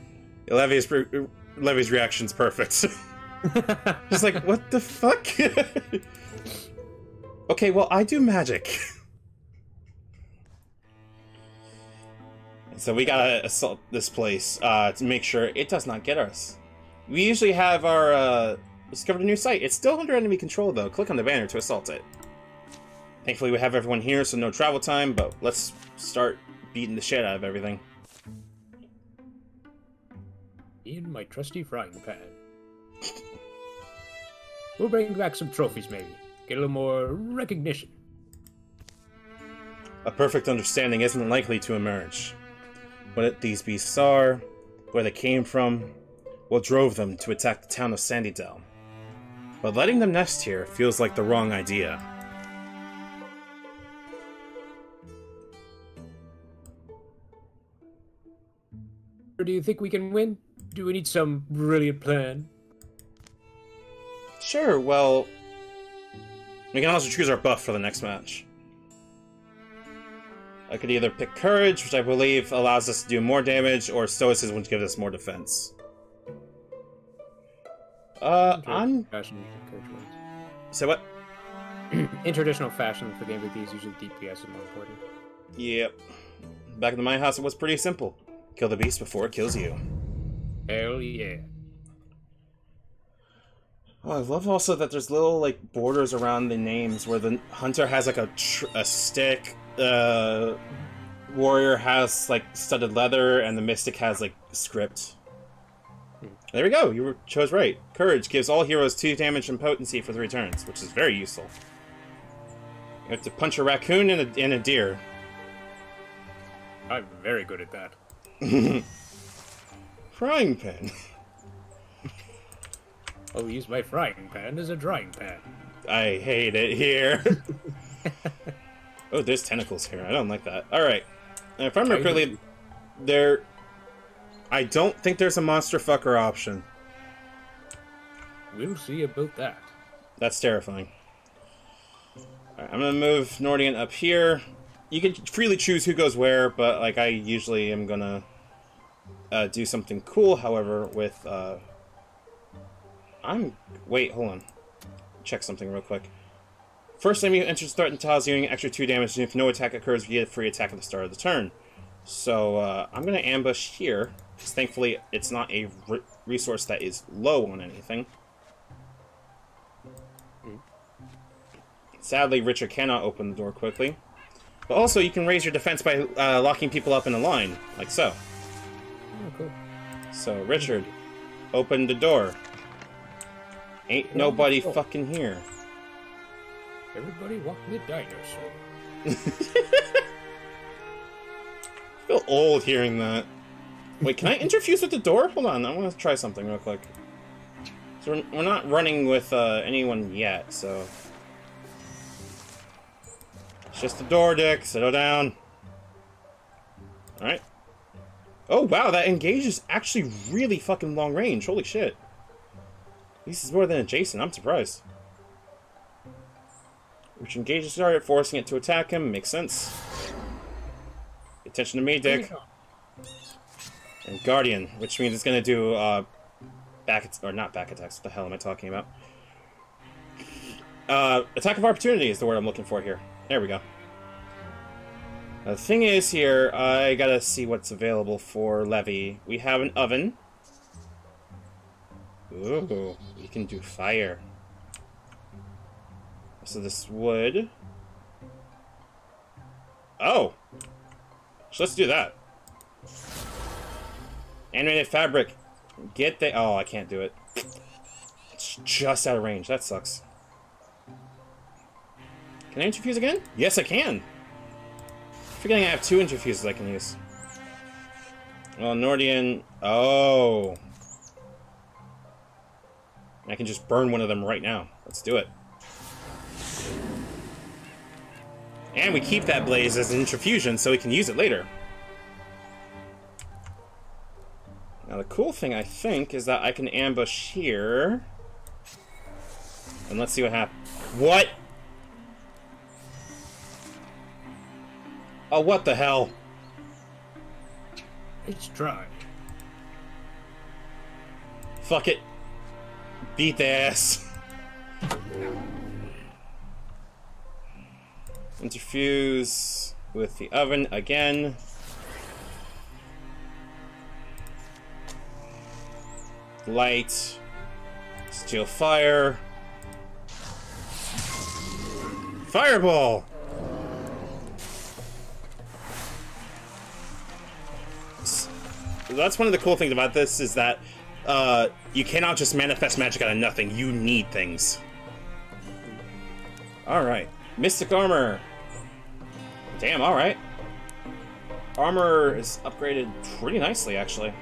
Levy's reaction's perfect. Just like, what the fuck? Okay, well, I do magic. So we gotta assault this place to make sure it does not get us. We usually have our discovered a new site. It's still under enemy control, though. Click on the banner to assault it. Thankfully, we have everyone here, so no travel time, but let's start beating the shit out of everything. In my trusty frying pan. We'll bring back some trophies, maybe. Get a little more recognition. A perfect understanding isn't likely to emerge. What these beasts are, where they came from, what drove them to attack the town of Sandydell. But letting them nest here feels like the wrong idea. Or do you think we can win? Do we need some brilliant plan? Sure, well... we can also choose our buff for the next match. I could either pick Courage, which I believe allows us to do more damage, or Stoicism, which gives us more defense. I'm... Say what? In traditional fashion, for games like these, usually DPS is more important. Yep. Back in my house, it was pretty simple. Kill the beast before it kills you. Hell yeah. Oh, I love also that there's little, like, borders around the names where the hunter has, like, a stick, warrior has, like, studded leather, and the mystic has, like, script. There we go, you chose right. Courage gives all heroes 2 damage and potency for 3 turns, which is very useful. You have to punch a raccoon and a deer. I'm very good at that. Frying pan. I'll use my frying pan as a drying pan. I hate it here. Oh, there's tentacles here. I don't like that. Alright. If I remember correctly, I don't think there's a monster fucker option. We'll see about that. That's terrifying. Alright, I'm gonna move Nordian up here. You can freely choose who goes where, but like I usually am gonna do something cool, however, with wait, hold on. Check something real quick. First time you enter threatened tiles, dealing extra 2 damage, and if no attack occurs, you get a free attack at the start of the turn. So, I'm gonna ambush here, because thankfully it's not a resource that is low on anything. Sadly, Richard cannot open the door quickly. But also, you can raise your defense by locking people up in a line, like so. Oh, cool. So, Richard, open the door. Ain't nobody fucking here. Everybody walk the dinosaur. I feel old hearing that. Wait, can I interfuse with the door? Hold on, I want to try something real quick. So we're not running with anyone yet, so... It's just the door, Dick. Settle down. Alright. Oh, wow, that engage is actually really fucking long range. Holy shit. This is more than adjacent. I'm surprised. Which engages target, forcing it to attack him. Makes sense. Pay attention to me, Dick. And Guardian, which means it's gonna do not back attacks. What the hell am I talking about? Attack of opportunity is the word I'm looking for here. There we go. The thing is here, I gotta see what's available for Levy. We have an oven. Ooh, you can do fire. So this wood. Oh! So let's do that. Animated fabric. Get the... Oh, I can't do it. It's just out of range. That sucks. Can I interfuse again? Yes, I can. Forgetting I have 2 interfuses I can use. Well, Nordian... Oh. I can just burn one of them right now. Let's do it. And we keep that blaze as an interfusion so we can use it later. Now the cool thing, I think, is that I can ambush here. And let's see what happens. What? Oh, what the hell? Let's try. Fuck it. Beat the ass. Interfuse with the oven again. Light. Steal fire. Fireball! That's one of the cool things about this is that you cannot just manifest magic out of nothing. You need things. Alright. Mystic armor. Damn, alright. Armor is upgraded pretty nicely, actually.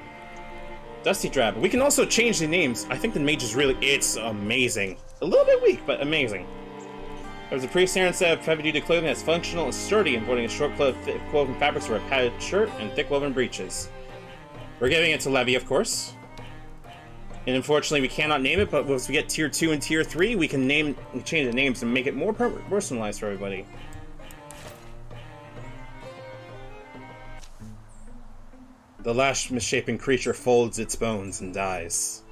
Dusty Drab. We can also change the names. I think the mage is really... It's amazing. A little bit weak, but amazing. There's a priest here instead of heavy-duty clothing that's functional and sturdy, avoiding a short thick woven fabrics or a padded shirt and thick woven breeches. We're giving it to Levy, of course. And unfortunately, we cannot name it, but once we get Tier 2 and Tier 3, we can change the names and make it more personalized for everybody. The last misshapen creature folds its bones and dies.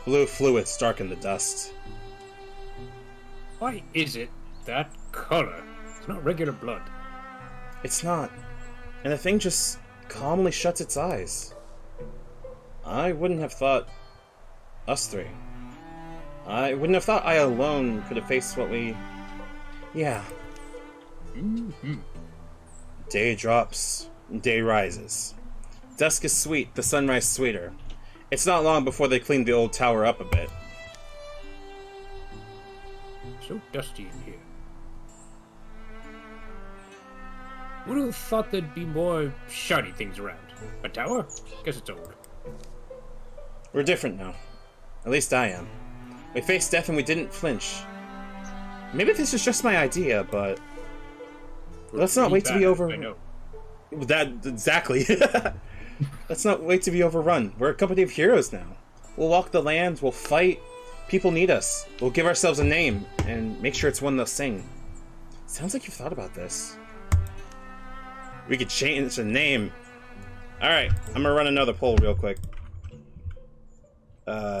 Blue fluids darken the dust. Why is it that color? It's not regular blood. It's not. And the thing just calmly shuts its eyes. I wouldn't have thought us three. I wouldn't have thought I alone could have faced what we... Yeah. Day drops, day rises. Dusk is sweet, the sunrise sweeter. It's not long before they clean the old tower up a bit. So dusty in here. Would have thought there'd be more shiny things around. A tower? Guess it's old. We're different now. At least I am. We faced death and we didn't flinch. Maybe this is just my idea, but... Let's not wait to be over... I know. That... Exactly. Let's not wait to be overrun. We're a company of heroes now. We'll walk the land, we'll fight. People need us. We'll give ourselves a name, and make sure it's one they'll sing. Sounds like you've thought about this. We could change the name. Alright, I'm gonna run another poll real quick.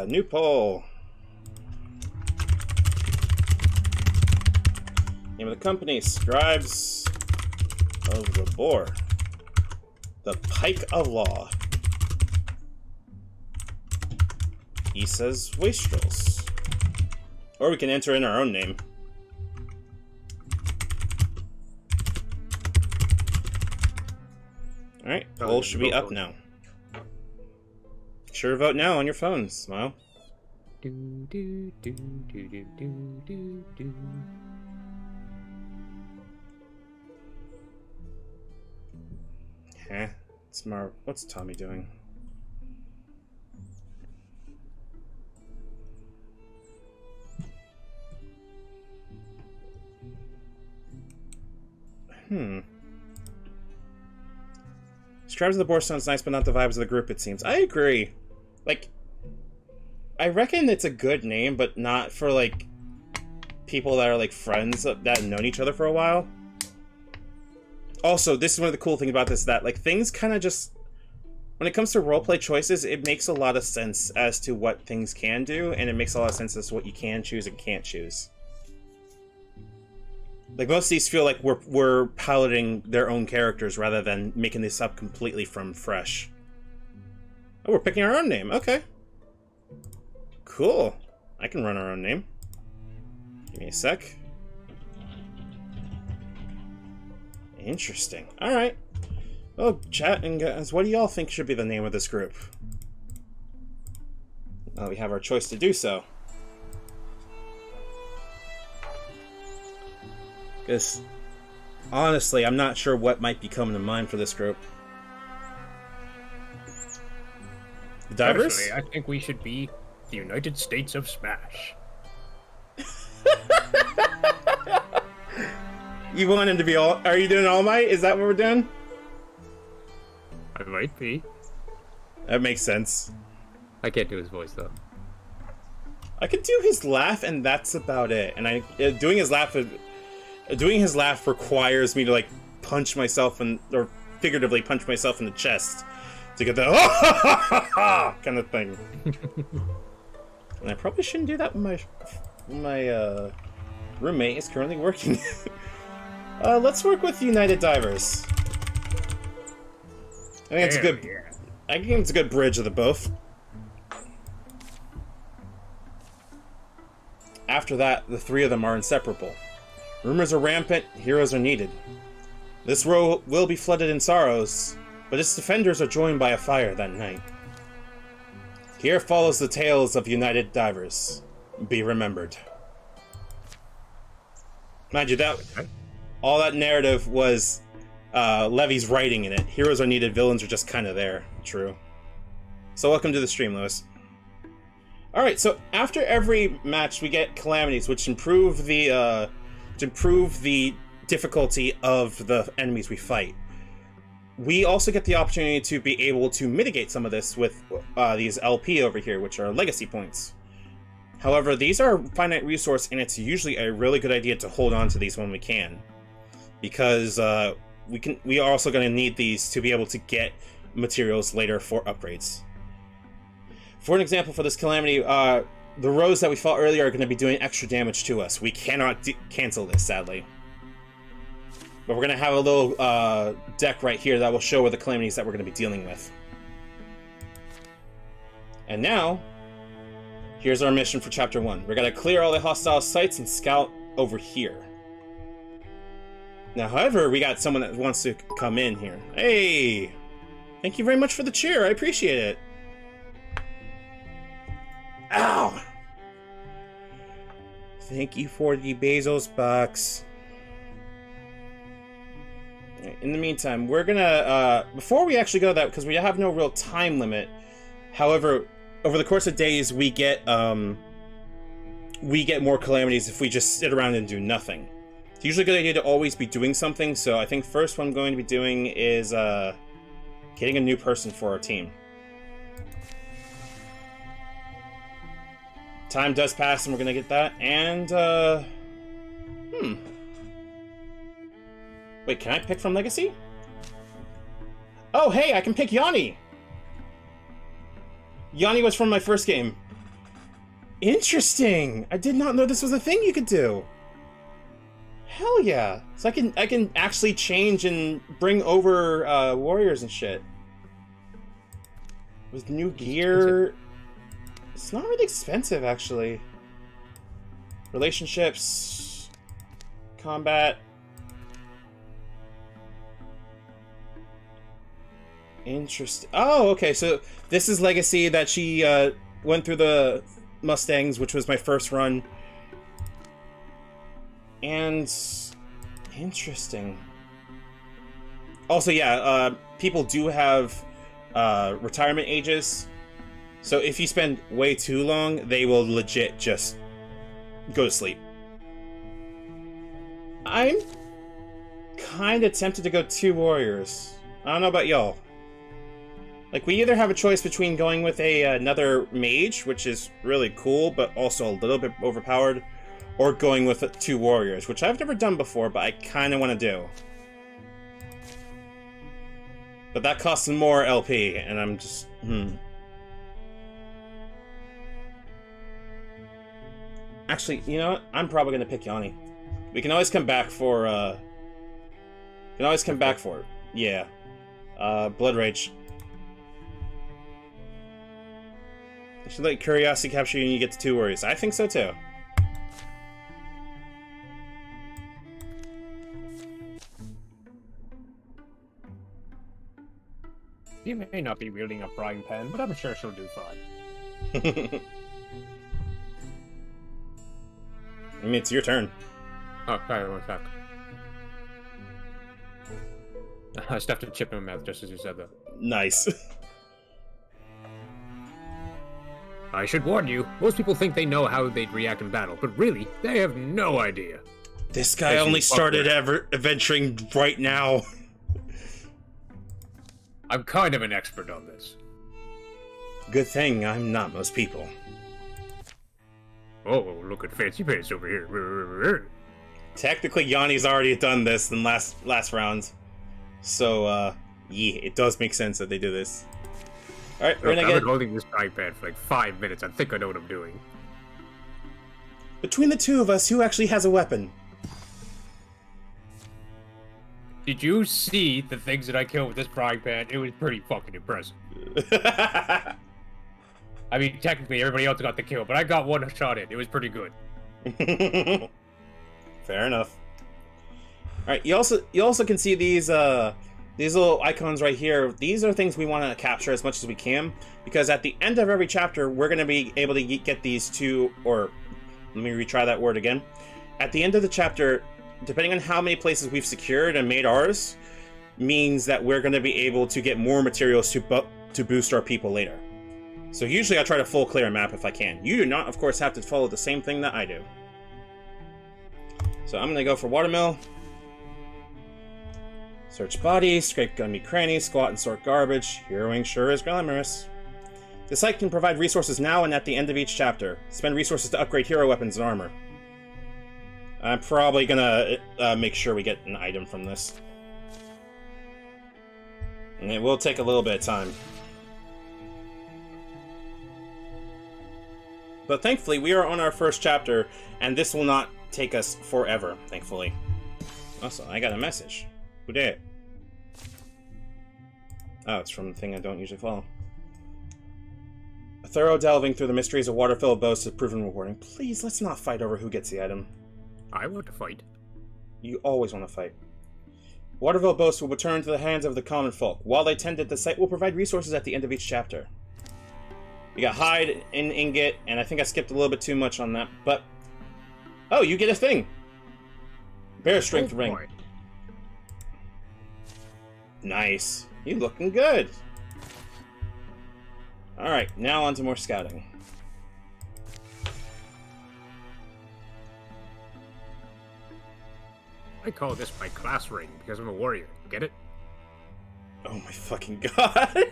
New poll. Name of the company, Scribes of the Boar. The Pike of Law. He says Wastrels. Or we can enter in our own name. Alright, poll should be up now. Sure vote now on your phones, Smile. Do, do, do, do, do, do, do, do. Huh? Smart. What's Tommy doing? Scribes of the Boar sounds nice, but not the vibes of the group, it seems. I agree. Like, I reckon it's a good name, but not for, like, people that are, like, friends that have known each other for a while. Also, this is one of the cool things about this, that, like, things kind of just... When it comes to roleplay choices, it makes a lot of sense as to what things can do, and it makes a lot of sense as to what you can choose and can't choose. Like, most of these feel like we're piloting their own characters rather than making this up completely from fresh. Oh, we're picking our own name. Okay. Cool. I can run our own name. Give me a sec. Interesting. Alright. Well, chat and guys, what do y'all think should be the name of this group? Well, we have our choice to do so. Because, honestly, I'm not sure what might be coming to mind for this group. The Divers? Personally, I think we should be the United States of Smash. You want him to be all... Are you doing All Might? Is that what we're doing? I might be. That makes sense. I can't do his voice, though. I could do his laugh, and that's about it. And doing his laugh requires me to, like, punch myself in... Or figuratively punch myself in the chest to get the kind of thing. And I probably shouldn't do that when my roommate is currently working. Let's work with United Divers. I think it's a good. Yeah. I think it's a good bridge of the both. After that, the three of them are inseparable. Rumors are rampant, heroes are needed. This world will be flooded in sorrows, but its defenders are joined by a fire that night. Here follows the tales of United Divers. Be remembered. Mind you, all that narrative was Levy's writing in it. Heroes are needed, villains are just kind of there. True. So welcome to the stream, Lewis. Alright, so after every match we get calamities, which improve the difficulty of the enemies we fight. We also get the opportunity to be able to mitigate some of this with these LP over here, which are legacy points. However, these are a finite resource, and it's usually a really good idea to hold on to these when we can. Because we are also going to need these to be able to get materials later for upgrades. For an example for this calamity, the rows that we fought earlier are going to be doing extra damage to us. We cannot cancel this, sadly. But we're going to have a little deck right here that will show where the calamities that we're going to be dealing with. And now, here's our mission for Chapter 1. We're going to clear all the hostile sites and scout over here. Now, however, we got someone that wants to come in here. Hey! Thank you very much for the cheer, I appreciate it. Ow! Thank you for the Bezos box. In the meantime, we're gonna, before we actually go that, because we have no real time limit, however, over the course of days, we get more calamities if we just sit around and do nothing. It's usually a good idea to always be doing something, so I think first what I'm going to be doing is, getting a new person for our team. Time does pass, and we're gonna get that, and, Wait, can I pick from Legacy? Oh, hey, I can pick Yanni! Yanni was from my first game. Interesting! I did not know this was a thing you could do. Hell yeah! So I can actually change and bring over warriors and shit. With new gear... It's not really expensive, actually. Relationships... Combat... Interesting. Oh, okay, so this is Legacy that she went through the Mustangs, which was my first run. And... Interesting. Also, yeah, people do have retirement ages. So if you spend way too long, they will legit just go to sleep. I'm kind of tempted to go 2 warriors. I don't know about y'all. Like, we either have a choice between going with another mage, which is really cool, but also a little bit overpowered, or going with 2 warriors, which I've never done before, but I kind of want to do. But that costs more LP, and I'm just... Actually, you know what? I'm probably going to pick Yanni. We can always come back for, We can always come back for it. Yeah. Blood Rage. I should let Curiosity capture you and you get to 2 warriors. I think so too. She may not be wielding a frying pan, but I'm sure she'll do fine. I mean, it's your turn. Oh, sorry, one sec. I stuffed a chip in my mouth just as you said that. Nice. I should warn you, most people think they know how they'd react in battle, but really, they have no idea. This guy only started adventuring right now. I'm kind of an expert on this. Good thing I'm not most people. Oh, look at fancy pants over here. Technically, Yanni's already done this in last round. So, yeah, it does make sense that they do this. Alright, we're gonna I've been holding this iPad for like 5 minutes. I think I know what I'm doing. Between the two of us, who actually has a weapon? Did you see the things that I killed with this frying pan? It was pretty fucking impressive. I mean, technically, everybody else got the kill, but I got one shot in. It was pretty good. Fair enough. Alright, you also can see these little icons right here. These are things we want to capture as much as we can, because at the end of every chapter, we're going to be able to get these two, or let me retry that word again. At the end of the chapter, depending on how many places we've secured and made ours, means that we're going to be able to get more materials to boost our people later. So usually I try to full clear a map if I can. You do not, of course, have to follow the same thing that I do. So I'm going to go for watermill. Search bodies, scrape gummy crannies, squat and sort garbage. Heroing sure is glamorous. The site can provide resources now and at the end of each chapter. Spend resources to upgrade hero weapons and armor. I'm probably gonna make sure we get an item from this. And it will take a little bit of time. But thankfully, we are on our first chapter, and this will not take us forever, thankfully. Also, I got a message. Who did? Oh, it's from the thing I don't usually follow. A thorough delving through the mysteries of water-filled boats has proven rewarding. Please, let's not fight over who gets the item. I want to fight. You always want to fight. Waterville boats will return to the hands of the common folk. While they tend it, the site will provide resources at the end of each chapter. We got hide and ingot, and I think I skipped a little bit too much on that, but... Oh, you get a thing! Bear strength ring. Boy. Nice. You looking good. Alright, now on to more scouting. I call this my class ring because I'm a warrior. Get it? Oh my fucking god.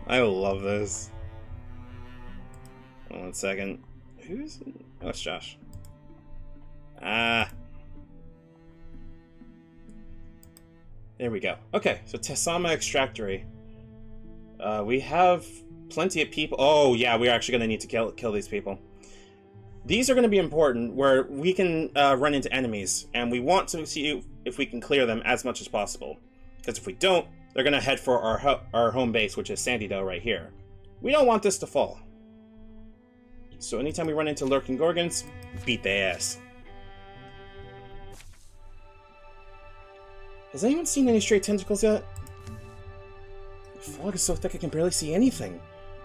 I love this. Hold on 1 second. Who's... Oh, it's Josh. Ah. There we go. Okay, so Tsunami Extractory. We have plenty of people. Oh, yeah, we're actually going to need to kill these people. These are going to be important, where we can run into enemies, and we want to see if we can clear them as much as possible. Because if we don't, they're going to head for our home base, which is Sandydoe right here. We don't want this to fall. So anytime we run into lurking Gorgons, beat their ass. Has anyone seen any straight tentacles yet? The fog is so thick I can barely see anything.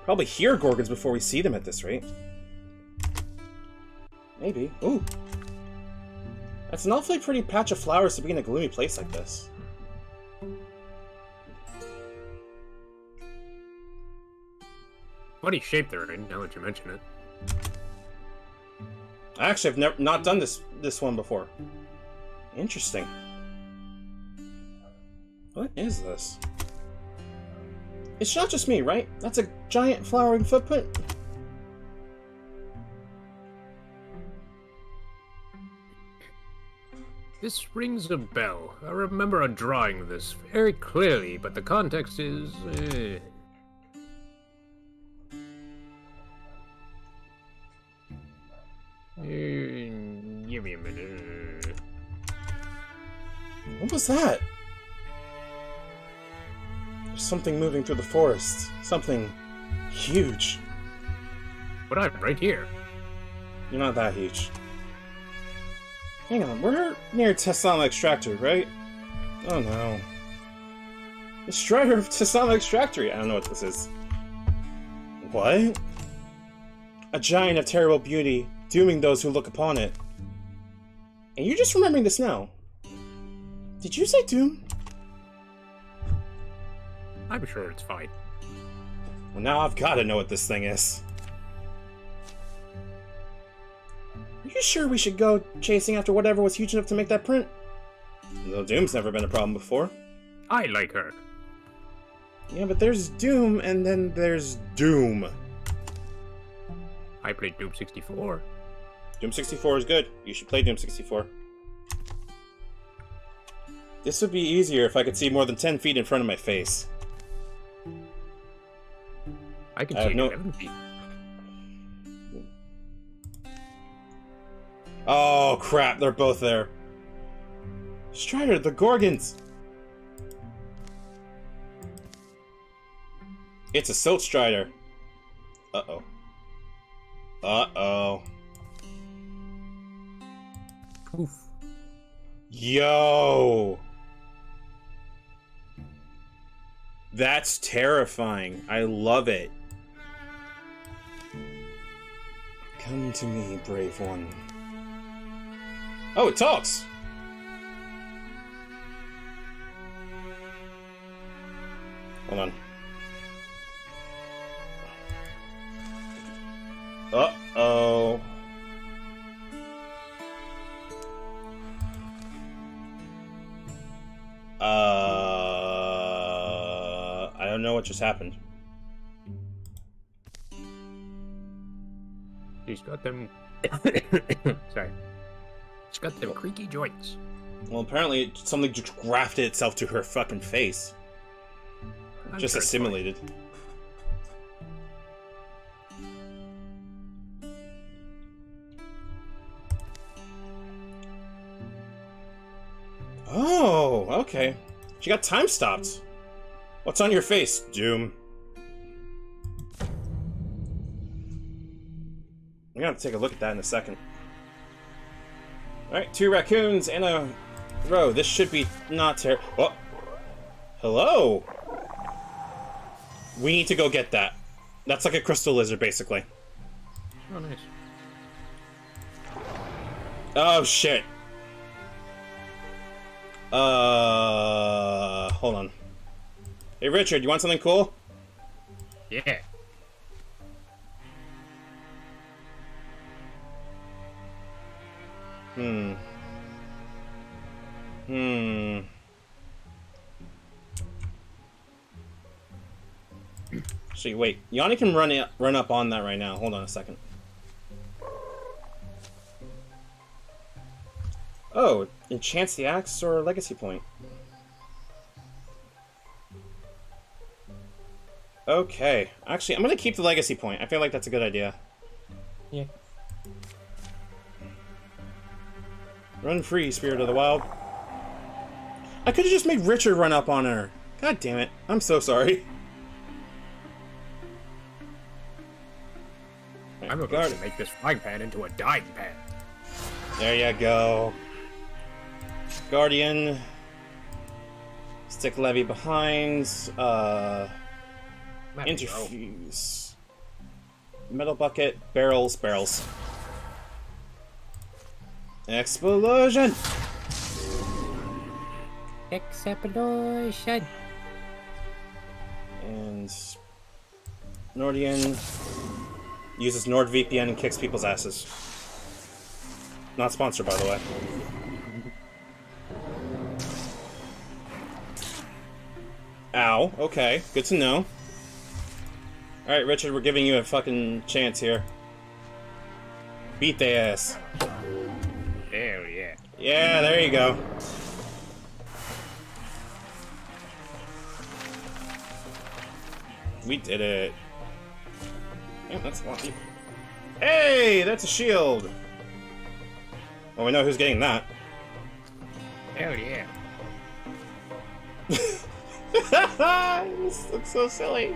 Probably hear Gorgons before we see them at this rate. Maybe. Ooh. That's an awfully pretty patch of flowers to be in a gloomy place like this. Funny shape they're in, now that you mention it. Actually, I've not done this one before. Interesting. What is this? It's not just me, right? That's a giant flowering footprint. This rings a bell. I remember a drawing of this very clearly, but the context is... Give me a minute. What was that? There's something moving through the forest. Something huge. But I'm right here. You're not that huge. Hang on, we're near Tsunami Extractor, right? Oh no. The Strider of Tsunami Extractory! I don't know what this is. What? A giant of terrible beauty, dooming those who look upon it. And you're just remembering this now? Did you say Doom? I'm sure it's fine. Well, now I've got to know what this thing is. Are you sure we should go chasing after whatever was huge enough to make that print? Though Doom's never been a problem before. I like her. Yeah, but there's Doom, and then there's Doom. I played Doom 64. Doom 64 is good. You should play Doom 64. This would be easier if I could see more than 10 feet in front of my face. I can see 11 feet. Oh, crap. They're both there. Strider, the Gorgons! It's a Silt Strider. Uh-oh. Uh-oh. Oof. Yo! That's terrifying. I love it. Come to me, brave one. Oh, it talks! Hold on. Uh-oh. I don't know what just happened. She's got them... Sorry. She's got them creaky joints. Well, apparently something just grafted itself to her fucking face. Just assimilated. Oh, okay. She got time stopped. What's on your face, Doom? I'm gonna take a look at that in a second. Alright, 2 raccoons in a row. This should be not terrible. Oh. Hello? We need to go get that. That's like a crystal lizard, basically. Oh, nice. Oh, shit. Hold on. Hey, Richard, you want something cool? Yeah. Actually, wait. Yanni can run up on that right now. Hold on a second. Oh, enchants the axe or legacy point. Okay. Actually, I'm gonna keep the legacy point. I feel like that's a good idea. Yeah. Run free, Spirit of the Wild. I could have just made Richard run up on her. God damn it. I'm so sorry. I'm about to make this frying pan into a dying pan. There you go. Guardian. Stick Levy behind. Interfuse. Metal bucket. Barrels. Explosion! Explosion! And Nordian uses NordVPN and kicks people's asses. Not sponsored, by the way. Ow. Okay. Good to know. Alright, Richard, we're giving you a fucking chance here. Beat their ass. Hell yeah. Yeah, there you go. We did it. Damn, that's a lot of people. Hey, that's a shield! Well, we know who's getting that. Hell yeah. This looks so silly.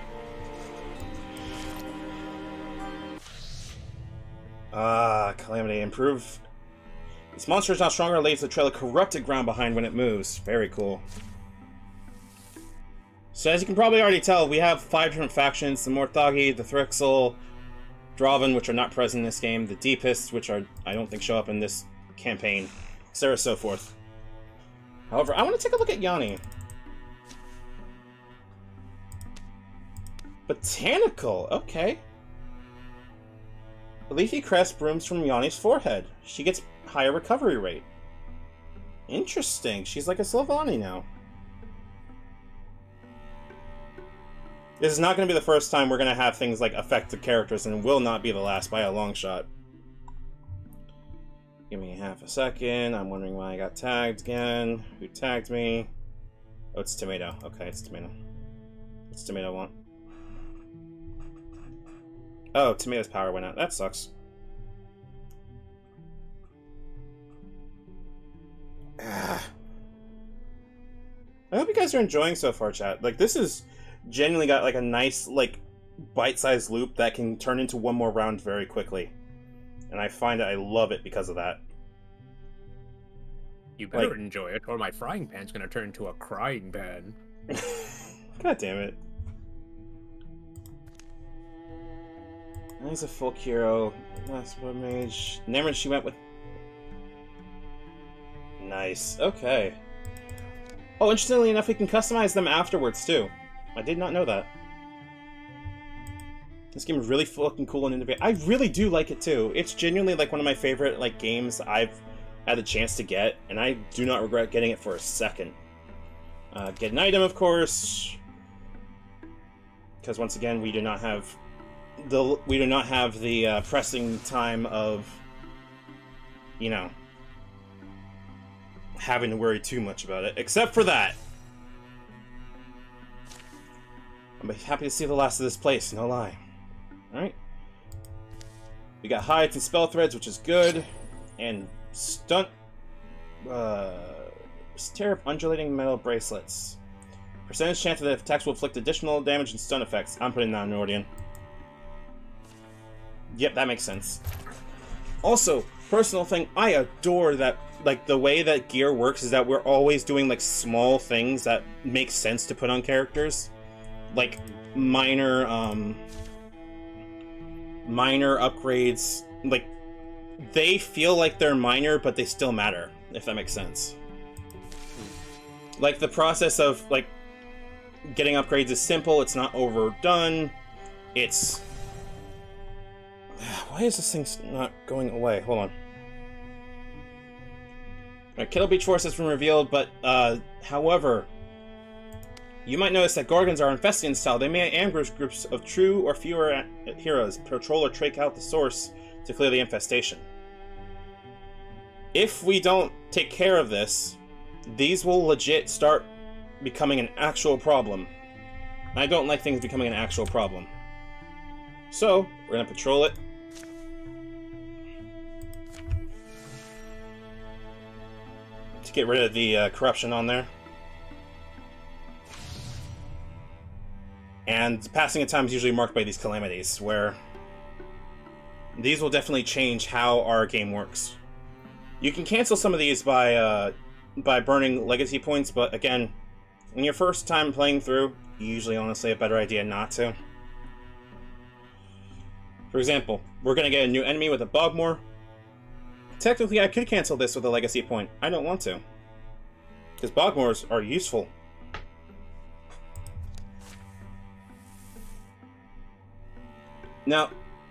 Calamity. Improve. This monster is now stronger and leaves a trail of corrupted ground behind when it moves. Very cool. So as you can probably already tell, we have 5 different factions. The Morthagi, the Thrixel, Draven, which are not present in this game, the Deepists, which are I don't think show up in this campaign, etc. so forth. However, I want to take a look at Yanni. Botanical, okay. A leafy crest brooms from Yanni's forehead. She gets higher recovery rate. Interesting. She's like a Sylvani now. This is not going to be the first time we're going to have things like affect the characters, and will not be the last by a long shot. Give me half a second. I'm wondering why I got tagged again. Who tagged me? Oh, it's Tomato. Okay, it's Tomato. What's Tomato want? Oh, Tomato's power went out. That sucks. I hope you guys are enjoying so far, chat. Like, this is genuinely got like a nice, like, bite-sized loop that can turn into one more round very quickly. And I find that I love it because of that. You better enjoy it, or my frying pan's gonna turn into a crying pan. God damn it. He's a full hero. Last one mage. Never she went with. Nice. Okay. Oh, interestingly enough, we can customize them afterwards too. I did not know that. This game is really fucking cool and innovative. I really do like it too. It's genuinely like one of my favorite like games I've had the chance to get, and I do not regret getting it for a second. Get an item, of course, because once again, we do not have the pressing time of, you know, having to worry too much about it. Except for that, I'm happy to see the last of this place. No lie. All right, we got hides and spell threads, which is good, and stunt. Tear of undulating metal bracelets. Percentage chance that attacks will inflict additional damage and stun effects. I'm putting that on Nordian. Yep, that makes sense. Also, personal thing, I adore that, like, the way that gear works is that we're always doing, like, small things that make sense to put on characters. Like, minor upgrades. Like, they feel like they're minor, but they still matter, if that makes sense. Like, the process of, like, getting upgrades is simple, it's not overdone, it's... Why is this thing not going away? Hold on. Alright, Kettle Beach Force has been revealed, but, however, you might notice that Gorgons are infested in style. They may ambush groups of 2 or fewer heroes, patrol or trake out the source to clear the infestation. If we don't take care of this, these will legit start becoming an actual problem. I don't like things becoming an actual problem. So, we're gonna patrol it. To get rid of the corruption on there. And passing of time is usually marked by these calamities, where these will definitely change how our game works. You can cancel some of these by burning legacy points, but again, when your first time playing through, usually honestly a better idea not to. For example, we're going to get a new enemy with a Bogmore. Technically, I could cancel this with a legacy point. I don't want to, because Bogmores are useful. Now,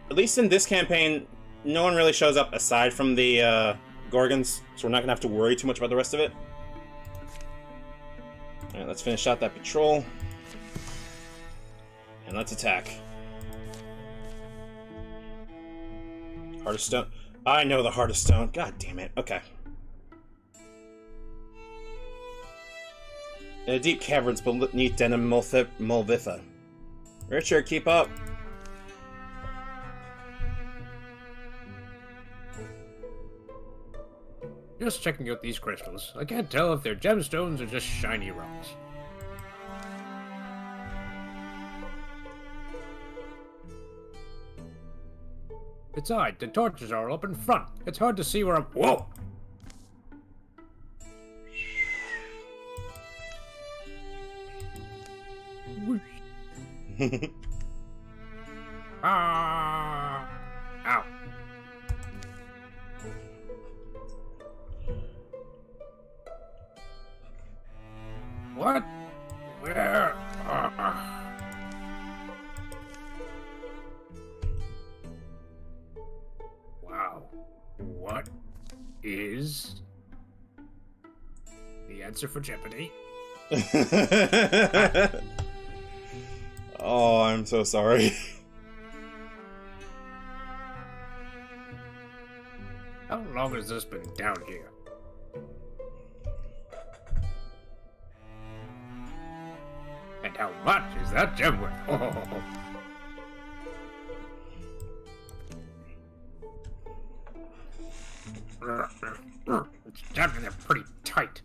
at least in this campaign, no one really shows up aside from the Gorgons, so we're not going to have to worry too much about the rest of it. Alright, let's finish out that patrol. And let's attack. Heart of Stone. I know the Heart of Stone. God damn it. Okay. In the deep caverns beneath Denim Mulvitha. Richard, keep up. Just checking out these crystals. I can't tell if they're gemstones or just shiny rocks. Besides, the torches are all up in front. It's hard to see where I'm... Whoa! Ah! Ow. What? Where? Wow. What is the answer for Jeopardy? Oh, I'm so sorry. How long has this been down here? And how much is that gem worth? Oh. It's jammed in there pretty tight.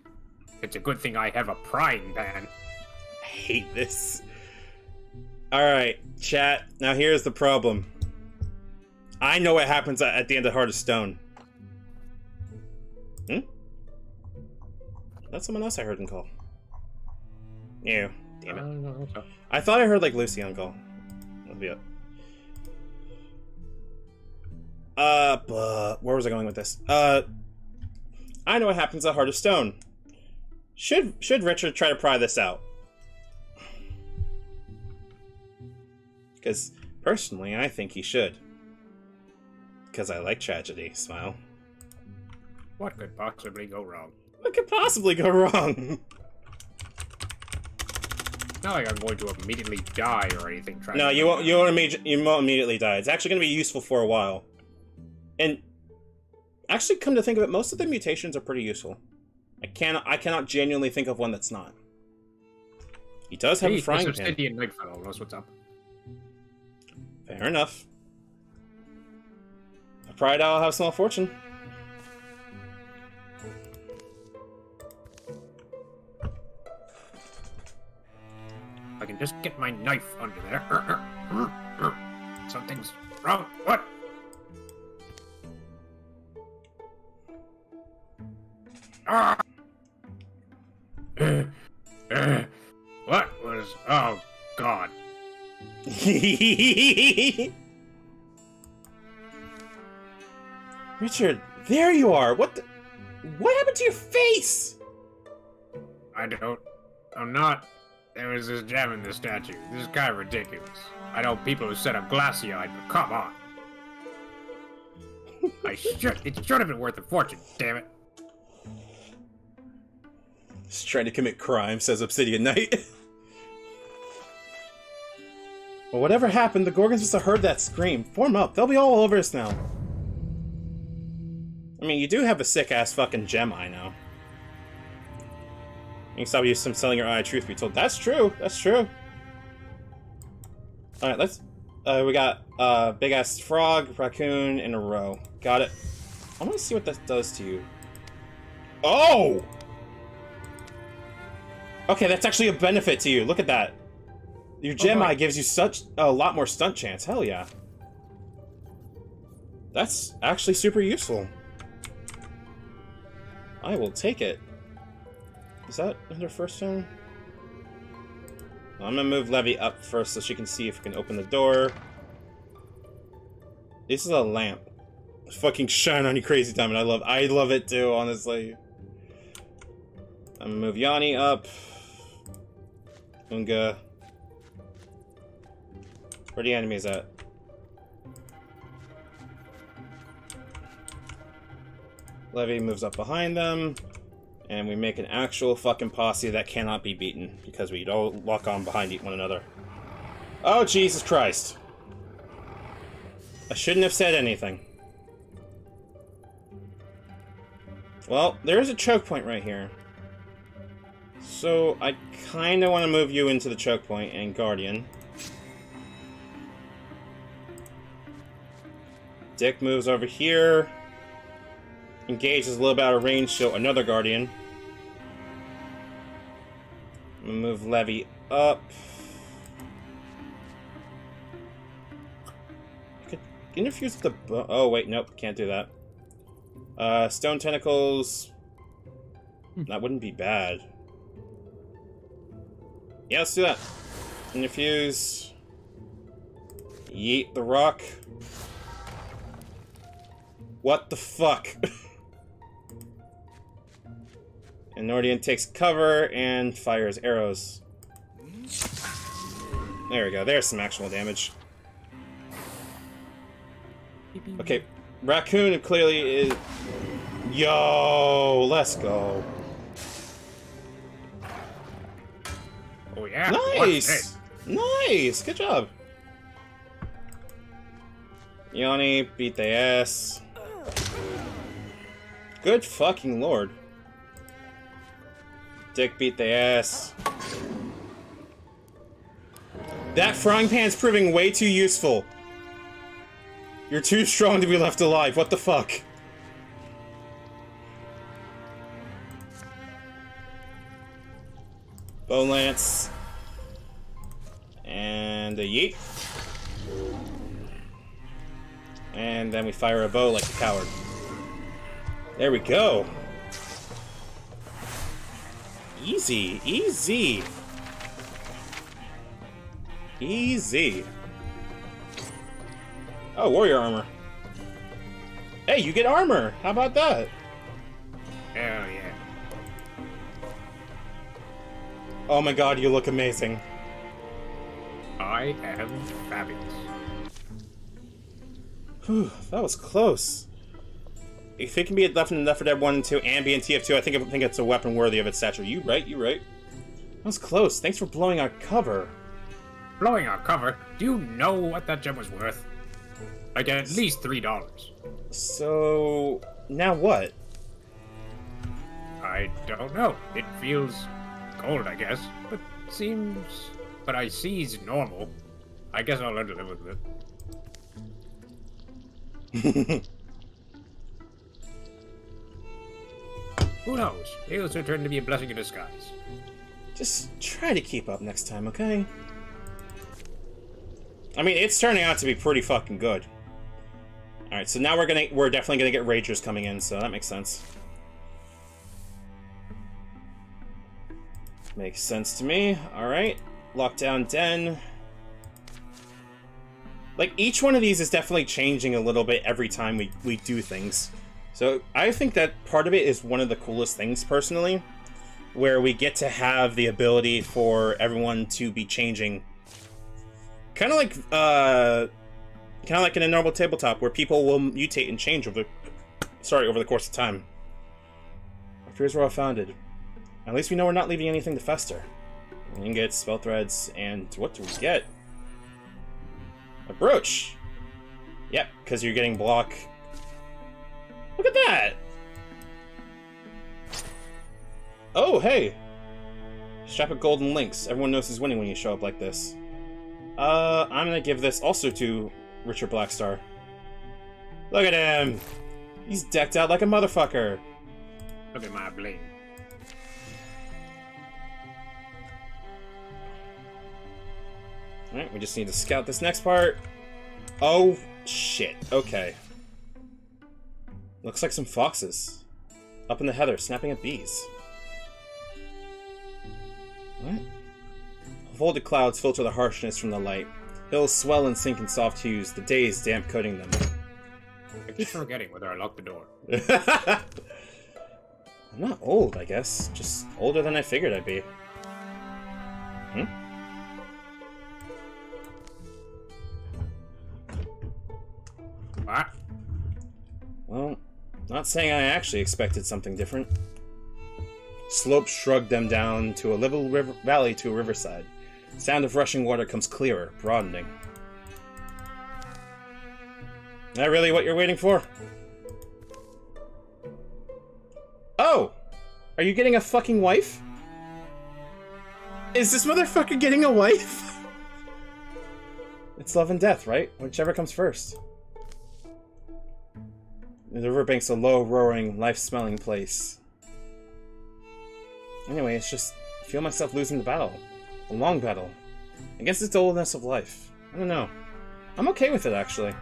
It's a good thing I have a prying pan. I hate this. Alright, chat. Now here's the problem. I know what happens at the end of Heart of Stone. Hmm? That's someone else I heard him call. Ew. Damn it. No. I thought I heard, like, Lucy on call. That'll be it. But where was I going with this? I know what happens at Heart of Stone. Should Richard try to pry this out? Because, personally, I think he should. Because I like tragedy. Smile. What could possibly go wrong? What could possibly go wrong? Not like I'm going to immediately die or anything. No, you won't immediately die. It's actually going to be useful for a while. And actually, come to think of it, most of the mutations are pretty useful. I cannot genuinely think of one that's not. He does have a frying pan. Obsidian Nightfellow knows what's up. Fair enough. I pride I'll have small fortune. I can just get my knife under there. Something's wrong. What? Ah! What was... Oh, God. Richard, there you are! What happened to your face? I'm not... There was this gem in this statue. This is kind of ridiculous. I know people who said I'm glassy-eyed, but come on. It should have been worth a fortune, damn it. Just trying to commit crime, says Obsidian Knight. Well, whatever happened, the Gorgons must have heard that scream. Form up, they'll be all over us now. I mean, you do have a sick-ass fucking gem eye now. You can stop you from selling your eye, truth be told. That's true, that's true. Alright, let's... we got, big-ass frog, raccoon, and a row. Got it. I want to see what that does to you. Oh! Okay, that's actually a benefit to you. Look at that. Your gem eye gives you such a lot more stunt chance. Hell yeah. That's actually super useful. I will take it. Is that under first zone? I'm gonna move Levy up first so she can see if we can open the door. This is a lamp. Fucking shine on you, Crazy Diamond. I love it too, honestly. I'm gonna move Yanni up. Unga. Where are the enemies at? Levy moves up behind them. And we make an actual fucking posse that cannot be beaten. Because we don't lock on behind one another. Oh, Jesus Christ. I shouldn't have said anything. Well, there is a choke point right here. So, I kind of want to move you into the choke point and Guardian. Dick moves over here. Engage is a little bit out of range, so another Guardian. I'm gonna move Levy up. I could interfuse with the... Oh, wait, nope, can't do that. Stone Tentacles... That wouldn't be bad. Yeah, let's do that. Interfuse. Yeet the rock. What the fuck? And Nordian takes cover and fires arrows. There we go. There's some actual damage. Okay, Raccoon clearly is... Yo, let's go. Oh yeah. Nice! Nice! Good job. Yanni beat the ass. Good fucking lord. Dick beat the ass. That frying pan's proving way too useful. You're too strong to be left alive. What the fuck? Bow lance. And a yeet. And then we fire a bow like a coward. There we go. Easy, easy. Easy. Oh, warrior armor. Hey, you get armor. How about that? Hell yeah. Oh my god, you look amazing. I am fabulous. Whew, that was close. If it can be left in Left 4 Dead 1 and 2 and be in TF2, I think it's a weapon worthy of its stature. You right, you right. That was close. Thanks for blowing our cover. Blowing our cover? Do you know what that gem was worth? Like at least $3. So now what? I don't know. It feels cold, I guess, but I see's normal. I guess I'll learn to live with it. Who knows? It'll also turn to be a blessing in disguise. Just try to keep up next time, okay? I mean, it's turning out to be pretty fucking good. Alright, so now we're definitely gonna get Ragers coming in, so that makes sense. Makes sense to me. Alright. Lockdown Den. Like, each one of these is definitely changing a little bit every time we do things. So, I think that part of it is one of the coolest things, personally. Where we get to have the ability for everyone to be changing. Kind of like in a normal tabletop, where people will mutate and change over the course of time. Our fears were all founded. At least we know we're not leaving anything to fester. Ingots, spell threads, and what do we get? A brooch! Yep, because you're getting block. Look at that! Oh, hey! Strap of golden links. Everyone knows who's winning when you show up like this. I'm gonna give this also to Richard Blackstar. Look at him! He's decked out like a motherfucker! Look at my bling. Alright, we just need to scout this next part. Oh, shit. Okay. Looks like some foxes. Up in the heather, snapping at bees. What? Folded clouds filter the harshness from the light. Hills swell and sink in soft hues, the days damp coating them. I keep forgetting whether I locked the door. I'm not old, I guess. Just older than I figured I'd be. Hmm? What? Well, not saying I actually expected something different. Slopes shrugged them down to a level valley to a riverside. Sound of rushing water comes clearer, broadening. Is that really what you're waiting for? Oh! Are you getting a fucking wife? Is this motherfucker getting a wife? It's love and death, right? Whichever comes first. The riverbank's a low, roaring, life-smelling place. Anyway, it's just... I feel myself losing the battle. A long battle. Against the dullness of life. I don't know. I'm okay with it, actually.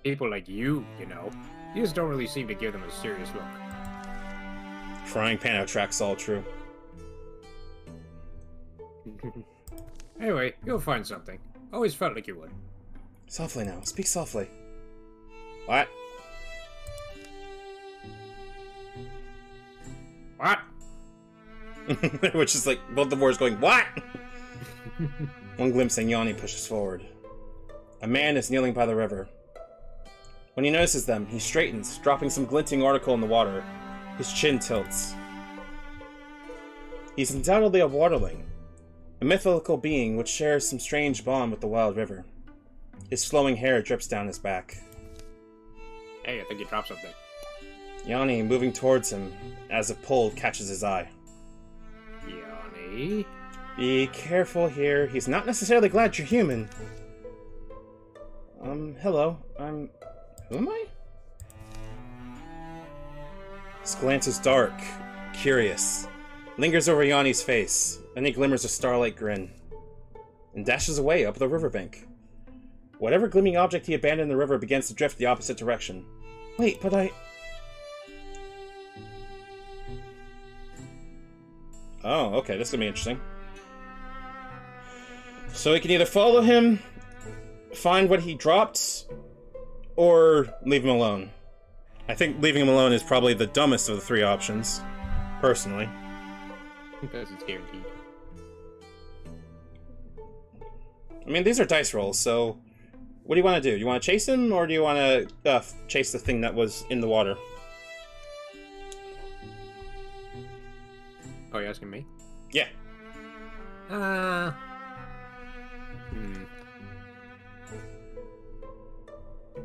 People like you know. You just don't really seem to give them a serious look. Frying pan attracts all true. Anyway, you'll find something. Always felt like you would. Softly now. Speak softly. What? What? Which is like both the boys going, what? One glimpse and Yanni pushes forward. A man is kneeling by the river. When he notices them, he straightens, dropping some glinting article in the water. His chin tilts. He's undoubtedly a waterling, a mythical being which shares some strange bond with the wild river. His flowing hair drips down his back. Hey, I think you dropped something. Yanni, moving towards him, as if pulled, catches his eye. Yanni? Be careful here. He's not necessarily glad you're human. Hello. Who am I? His glance is dark, curious, lingers over Yanni's face, then he glimmers a starlight grin, and dashes away up the riverbank. Whatever gleaming object he abandoned in the river begins to drift the opposite direction. Wait, but I... Oh, okay, this is gonna be interesting. So we can either follow him, find what he dropped, or leave him alone. I think leaving him alone is probably the dumbest of the three options, personally. Because it's guaranteed. I mean, these are dice rolls, so what do you want to do? Do you want to chase him, or do you want to chase the thing that was in the water? Oh, you're asking me? Yeah.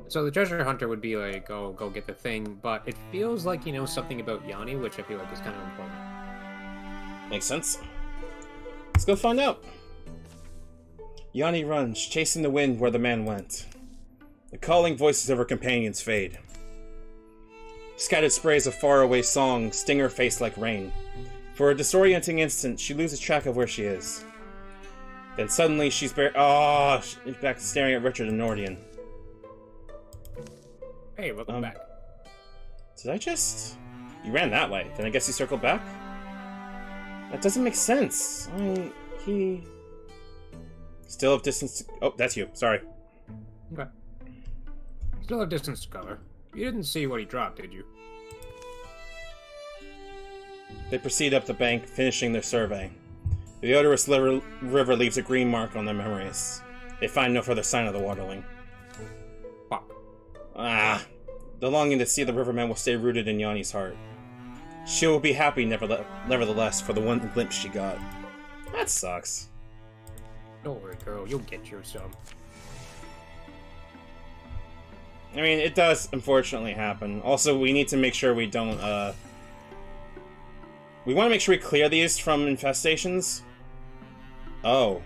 So the treasure hunter would be like, oh, go get the thing, but it feels like he knows something about Yanni, which I feel like is kind of important. Makes sense. Let's go find out. Yanni runs, chasing the wind where the man went. The calling voices of her companions fade. Scattered sprays of faraway song sting her face like rain. For a disorienting instant, she loses track of where she is. Then suddenly she's back to staring at Richard and Nordian. Hey, welcome back. Did I just... You ran that way, then I guess you circled back? That doesn't make sense. He... Still have distance to... Oh, that's you. Sorry. Okay. Still have distance to cover. You didn't see what he dropped, did you? They proceed up the bank, finishing their survey. The odorous river leaves a green mark on their memories. They find no further sign of the waterling. Fuck. The longing to see the riverman will stay rooted in Yanni's heart. She will be happy nevertheless for the one glimpse she got. That sucks. Don't worry, girl. You'll get your some. I mean, it does unfortunately happen. Also, we need to make sure we don't, we want to make sure we clear these from infestations. Oh.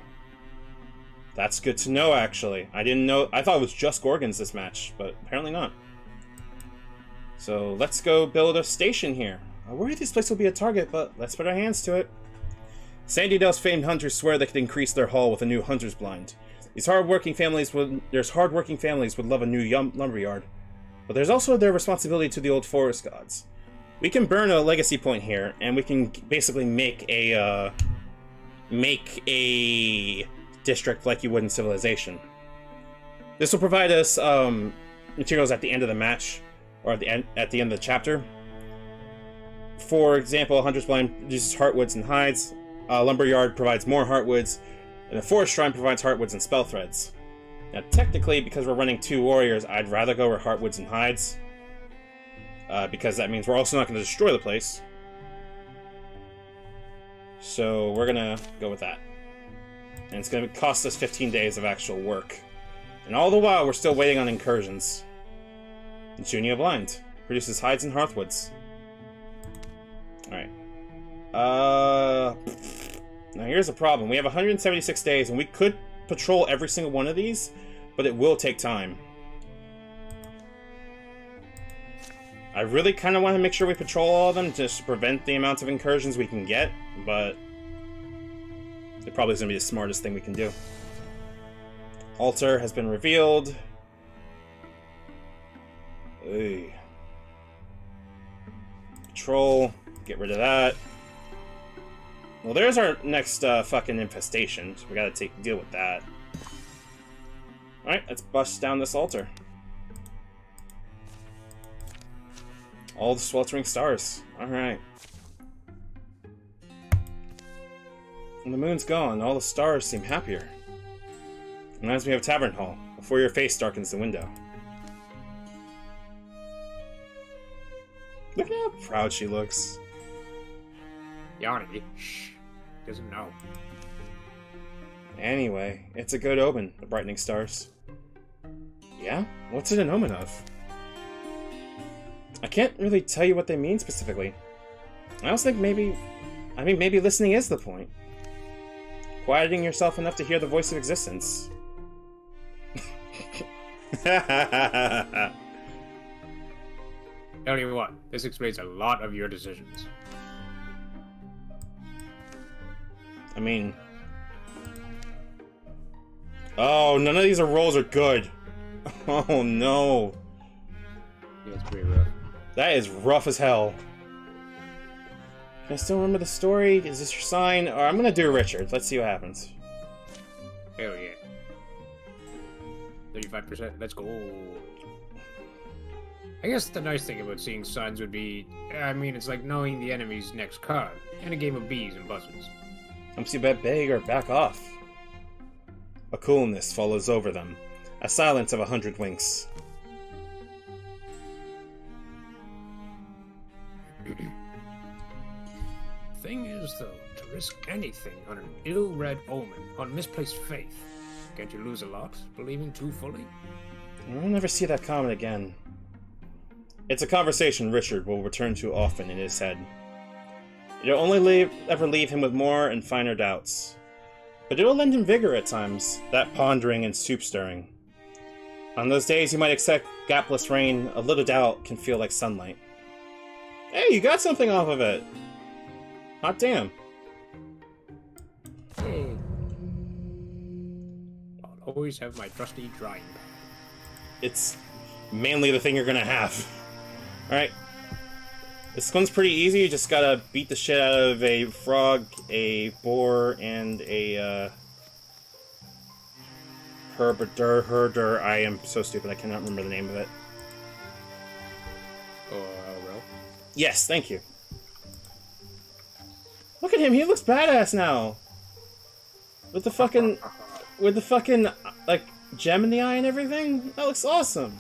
That's good to know, actually. I didn't know... I thought it was just Gorgons this match, but apparently not. So, let's go build a station here. I worry this place will be a target, but let's put our hands to it. Sandydale's famed hunters swear they could increase their haul with a new hunter's blind. There's hard-working families would love a new lumberyard. But there's also their responsibility to the old forest gods. We can burn a legacy point here, and we can basically make a district like you would in Civilization. This will provide us materials at the end of the match, or at the end of the chapter. For example, Hunter's Blind uses heartwoods and hides. Lumberyard provides more heartwoods, and the Forest Shrine provides heartwoods and spell threads. Now, technically, because we're running 2 warriors, I'd rather go with heartwoods and hides. Because that means we're also not going to destroy the place. So we're going to go with that. And it's going to cost us 15 days of actual work. And all the while, we're still waiting on incursions. Junia Blind produces hides and hearthwoods. Alright. Now here's the problem. We have 176 days, and we could patrol every single one of these, but it will take time. I really kind of want to make sure we patrol all of them just to prevent the amount of incursions we can get, but it probably isn't going to be the smartest thing we can do. Altar has been revealed. Ugh. Patrol. Get rid of that. Well, there's our next fucking infestation, so we gotta deal with that. Alright, let's bust down this altar. All the sweltering stars. Alright. When the moon's gone, all the stars seem happier. Reminds me of a tavern hall, before your face darkens the window. Look at how proud she looks. Yanni, shh. Doesn't know. Anyway, it's a good omen, the brightening stars. Yeah? What's it an omen of? I can't really tell you what they mean specifically. I also think maybe listening is the point. Quieting yourself enough to hear the voice of existence. Tell you what, this explains a lot of your decisions. I mean... Oh, none of these rolls are good. Oh no. Yeah, it's pretty rough. That is rough as hell. Can I still remember the story? Is this your sign? Or I'm gonna do Richard. Let's see what happens. Hell yeah. 35%, let's go. I guess the nice thing about seeing signs would be, I mean, it's like knowing the enemy's next card, in a game of bees and buzzards. You bet big or back off. A coolness follows over them, a silence of 100 winks. Thing is, though, to risk anything on an ill-read omen, on misplaced faith, can't you lose a lot, believing too fully? I'll never see that comment again. It's a conversation Richard will return to often in his head. It'll only ever leave him with more and finer doubts. But it'll lend him vigor at times, that pondering and soup-stirring. On those days you might expect gapless rain, a little doubt can feel like sunlight. Hey, you got something off of it! Hot damn. Hey. I'll always have my trusty drying pan. It's mainly the thing you're gonna have. Alright. This one's pretty easy, you just gotta beat the shit out of a frog, a boar, and a, herder. I am so stupid, I cannot remember the name of it. Well? Yes, thank you. Look at him, he looks badass now! With the fucking, like, gem in the eye and everything? That looks awesome!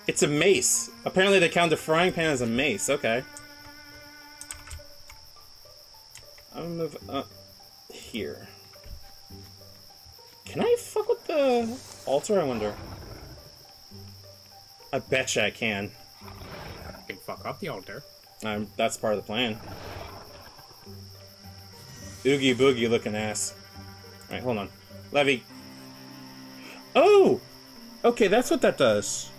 It's a mace. Apparently they count the frying pan as a mace. Okay. I'm gonna move up here. Can I fuck with the altar, I wonder? I betcha I can. You can fuck up the altar. That's part of the plan. Oogie boogie looking ass. Alright, hold on. Levy. Oh! Okay, that's what that does.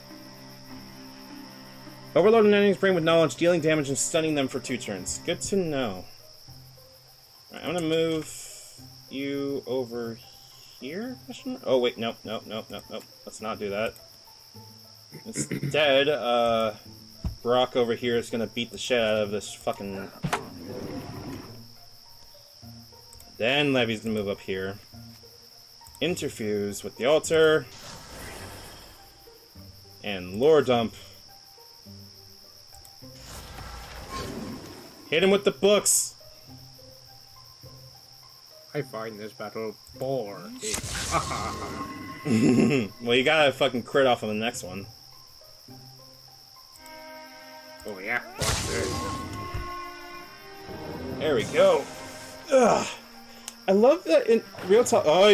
Overload an enemy's brain with knowledge, dealing damage and stunning them for 2 turns. Good to know. Alright, I'm gonna move you over here? Oh, wait, nope. Let's not do that. Instead, Brock over here is gonna beat the shit out of this fucking... Then Levy's gonna move up here. Interfuse with the altar. And lore dump. Hit him with the books! I find this battle boring. Well, you gotta fucking crit off on the next one. Oh yeah? There we go. Ugh. I love that in real talk. Oh,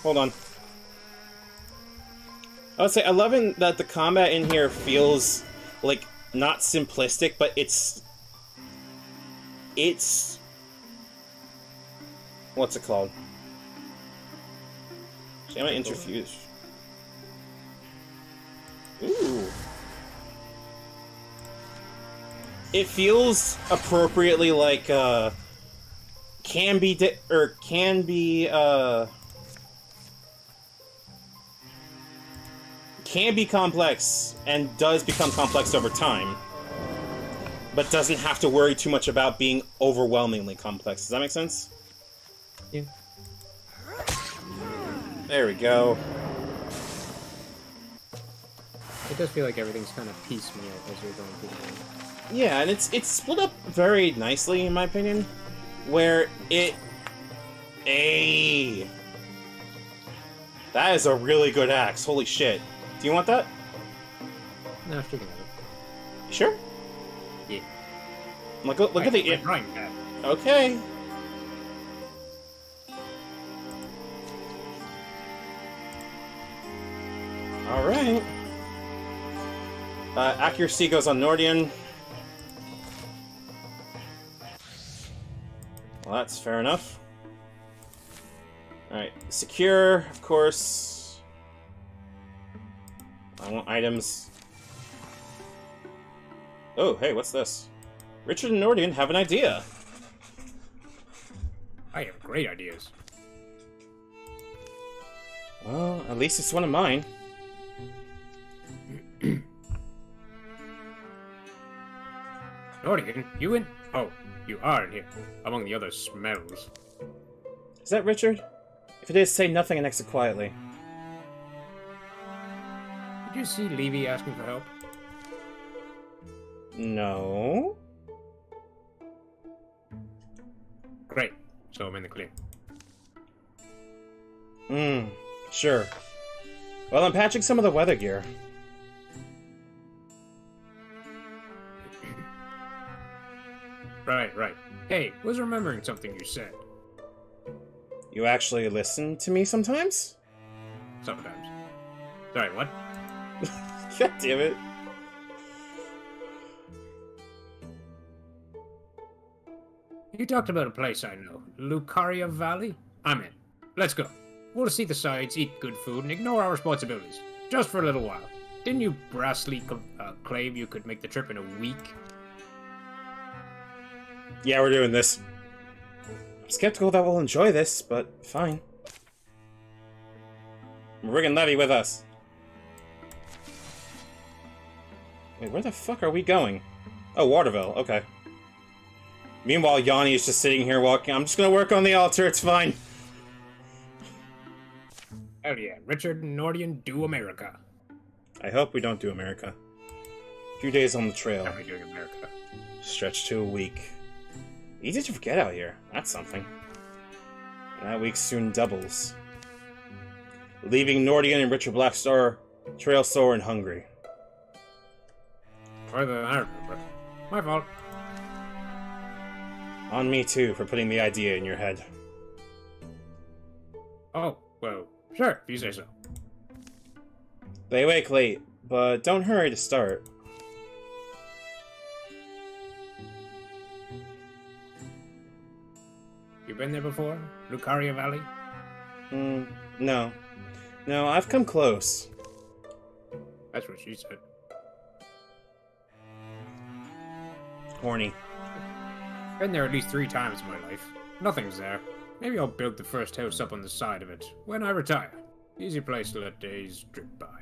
hold on. I would say I love that the combat in here feels like not simplistic, but it's what's it called? See, I'm gonna interfuse. Ooh. It feels appropriately like can be complex and does become complex over time, but doesn't have to worry too much about being overwhelmingly complex. Does that make sense? Yeah. There we go. It does feel like everything's kind of piecemeal as you're going through the game. Yeah, and it's split up very nicely, in my opinion, where it... Hey! That is a really good axe, holy shit. Do you want that? No, sure can have it. You sure? Yeah. Look at the... Right. Okay. Alright. Accuracy goes on Nordian. Well, that's fair enough. Alright, secure, of course. I want items. Oh, hey, what's this? Richard and Nordian have an idea. I have great ideas. Well, at least it's one of mine. Nordian, you in? Oh, you are in here, among the other smells. Is that Richard? If it is, say nothing and exit quietly. Did you see Levy asking for help? No. Great, so I'm in the clear. Sure. Well, I'm patching some of the weather gear. Right. Hey, was remembering something you said. You actually listen to me sometimes? Sometimes. Sorry, what? God damn it. You talked about a place I know, Lucaria Valley? I'm in. Let's go. We'll see the sights, eat good food, and ignore our responsibilities. Just for a little while. Didn't you brassly claim you could make the trip in a week? Yeah, we're doing this. I'm skeptical that we'll enjoy this, but fine. We're bringing Levy with us. Wait, where the fuck are we going? Oh, Waterville, okay. Meanwhile, Yanni is just sitting here walking. I'm just gonna work on the altar, it's fine. Hell yeah, Richard and Nordian do America. I hope we don't do America. A few days on the trail. Are we doing America? Stretch to a week. Easy to forget out here. That's something. And that week soon doubles. Leaving Nordian and Richard Blackstar trail sore and hungry. Further than I remember. My fault. On me too, for putting the idea in your head. Oh, well, sure, if you say so. They wake late, but don't hurry to start. You been there before? Lucaria Valley? No. No, I've come close. That's what she said. Horny. Been there at least 3 times in my life. Nothing's there. Maybe I'll build the first house up on the side of it when I retire. Easy place to let days drip by.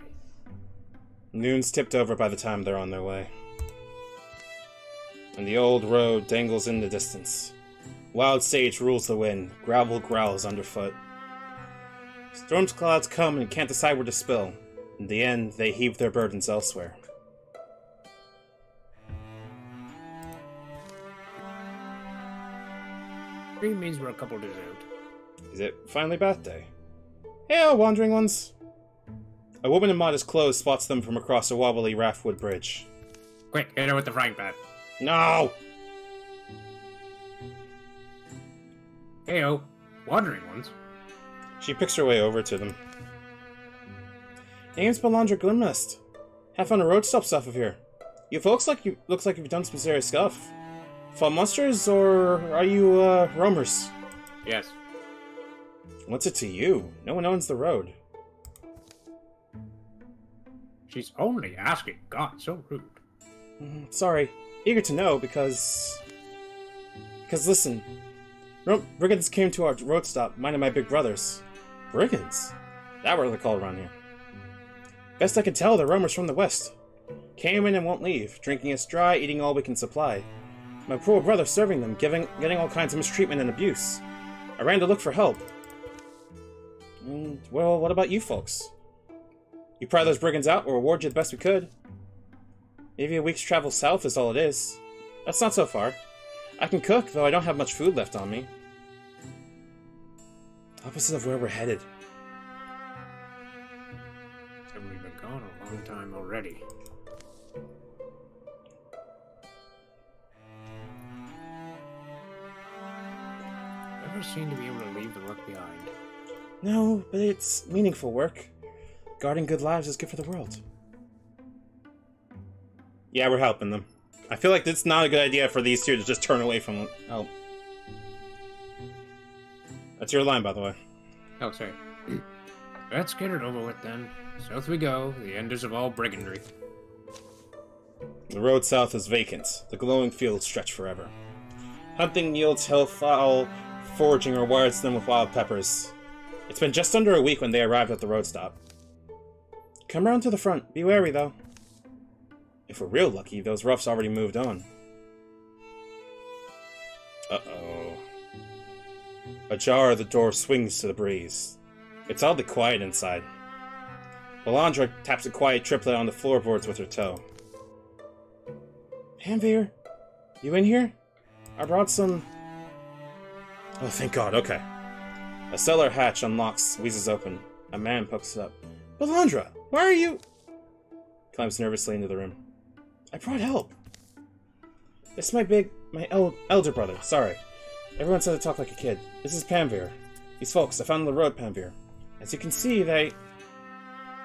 Noon's tipped over by the time they're on their way. And the old road dangles in the distance. Wild sage rules the wind, gravel growls underfoot. Storm clouds come and can't decide where to spill. In the end, they heave their burdens elsewhere. Green means we're a couple days out. Is it finally bath day? Hey, wandering ones! A woman in modest clothes spots them from across a wobbly raftwood bridge. Quick, hit her with the frying pan. No! Heyo, wandering ones. She picks her way over to them. Name's Belandra Glimnest. Have fun a road stop stuff of here. You folks looks like you've done some serious stuff. Fall monsters, or are you, roamers? Yes. What's it to you? No one owns the road. She's only asking. God, so rude. Sorry. Eager to know, because listen. Brigands came to our road stop, mine and my big brothers. Brigands? That what they're called around here. Best I can tell, they're roamers from the west. Came in and won't leave, drinking us dry, eating all we can supply. My poor brother serving them, getting all kinds of mistreatment and abuse. I ran to look for help. Well, what about you folks? You pry those brigands out, we'll reward you the best we could. Maybe a week's travel south is all it is. That's not so far. I can cook, though I don't have much food left on me. Opposite of where we're headed. So we've been gone a long time already. Never seem to be able to leave the work behind. No, but it's meaningful work. Guarding good lives is good for the world. Yeah, we're helping them. I feel like it's not a good idea for these two to just turn away from help. That's your line, by the way. Oh, sorry. Let's get it over with then. South we go, the enders of all brigandry. The road south is vacant. The glowing fields stretch forever. Hunting yields hellfowl, foraging rewards them with wild peppers. It's been just under a week when they arrived at the road stop. Come round to the front. Be wary, though. If we're real lucky, those roughs already moved on. Uh-oh. Ajar, the door swings to the breeze. It's oddly quiet inside. Balandra taps a quiet triplet on the floorboards with her toe. Panveer, you in here? I brought some... Oh, thank God, okay. A cellar hatch unlocks, squeezes open. A man pokes up. Balandra, why are you... Climbs nervously into the room. I brought help. This is my elder brother, sorry. Everyone said to talk like a kid. This is Panveer. These folks, I found on the road, Panveer. As you can see, they...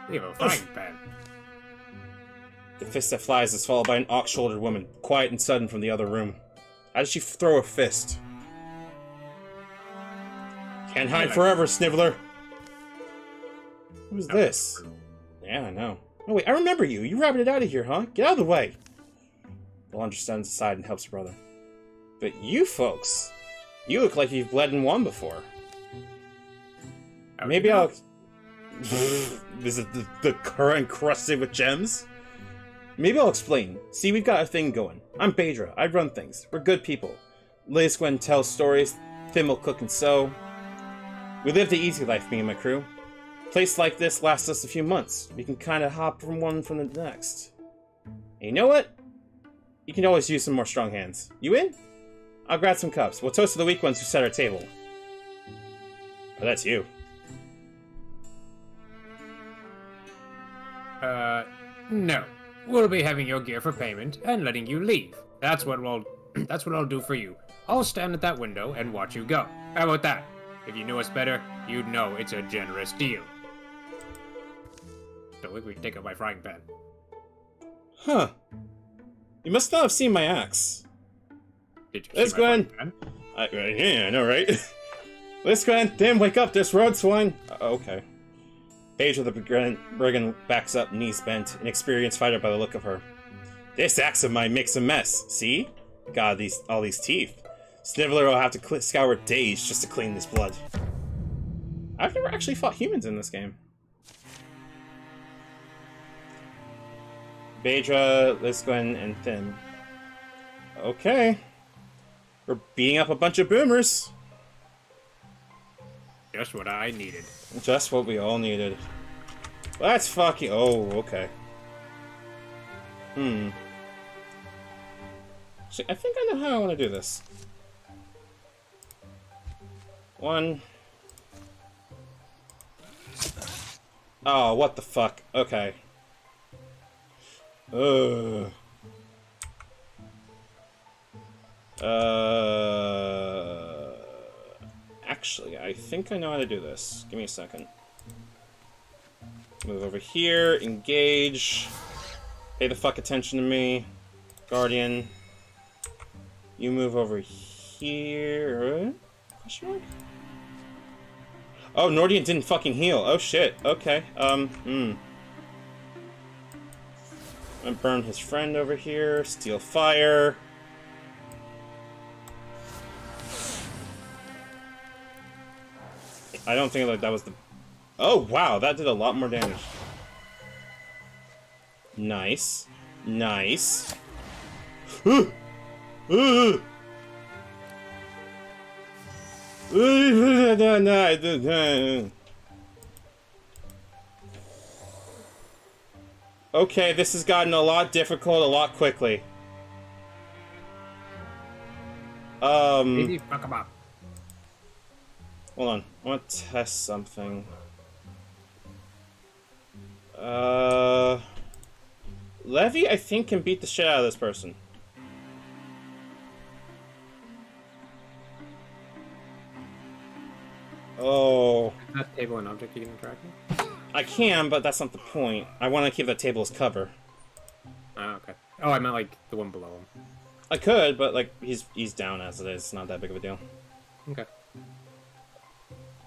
We have a frying pan. The fist that flies is followed by an ox-shouldered woman, quiet and sudden from the other room. How does she throw a fist? Can't hide forever, Sniveler! Who's this? Yeah, I know. Oh wait, I remember you! You rabbited out of here, huh? Get out of the way! Balandra stands aside and helps her brother. But you folks... You look like you've bled and won before. Maybe I'll... Is it the current encrusted with gems? Maybe I'll explain. See, we've got a thing going. I'm Baedra. I run things. We're good people. Lisgwen tells stories. Tim will cook and sew. We live the easy life, me and my crew. A place like this lasts us a few months. We can kind of hop from one from the next. And you know what? You can always use some more strong hands. You in? I'll grab some cups. We'll toast to the weak ones who set our table. Oh, that's you. No. We'll be having your gear for payment and letting you leave. That's what I'll do for you. I'll stand at that window and watch you go. How about that? If you knew us better, you'd know it's a generous deal. So we can take up my frying pan. Huh. You must not have seen my axe. Did you see my frying pan? Yeah, I know, right? Lisgwen, Tim, wake up, there's road swine! Okay. Baedra the brigand backs up, knees bent, an experienced fighter by the look of her. This axe of mine makes a mess, see? God, all these teeth. Sniveler will have to scour days just to clean this blood. I've never actually fought humans in this game. Baedra, Lisgwen, and Tim. Okay. We're beating up a bunch of boomers. Just what I needed. Just what we all needed. That's fucking... Oh, okay. Actually, I think I know how I want to do this. One. Oh, what the fuck? Okay. Actually, I think I know how to do this. Give me a second. Move over here, engage. Pay the fuck attention to me. Guardian. You move over here. Question mark? Oh, Nordian didn't fucking heal. Oh shit. Okay. And burn his friend over here. Steal fire. I don't think like that was the... Oh, wow, that did a lot more damage. Nice. Nice. Okay, this has gotten a lot difficult a lot quickly. Maybe fuck him up. Hold on. I want to test something. Levy, I think, can beat the shit out of this person. Oh. Is that table an object you can interact with? I can, but that's not the point. I want to keep that table as cover. Oh, okay. Oh, I meant like the one below him. I could, but like he's down as it is. It's not that big of a deal. Okay.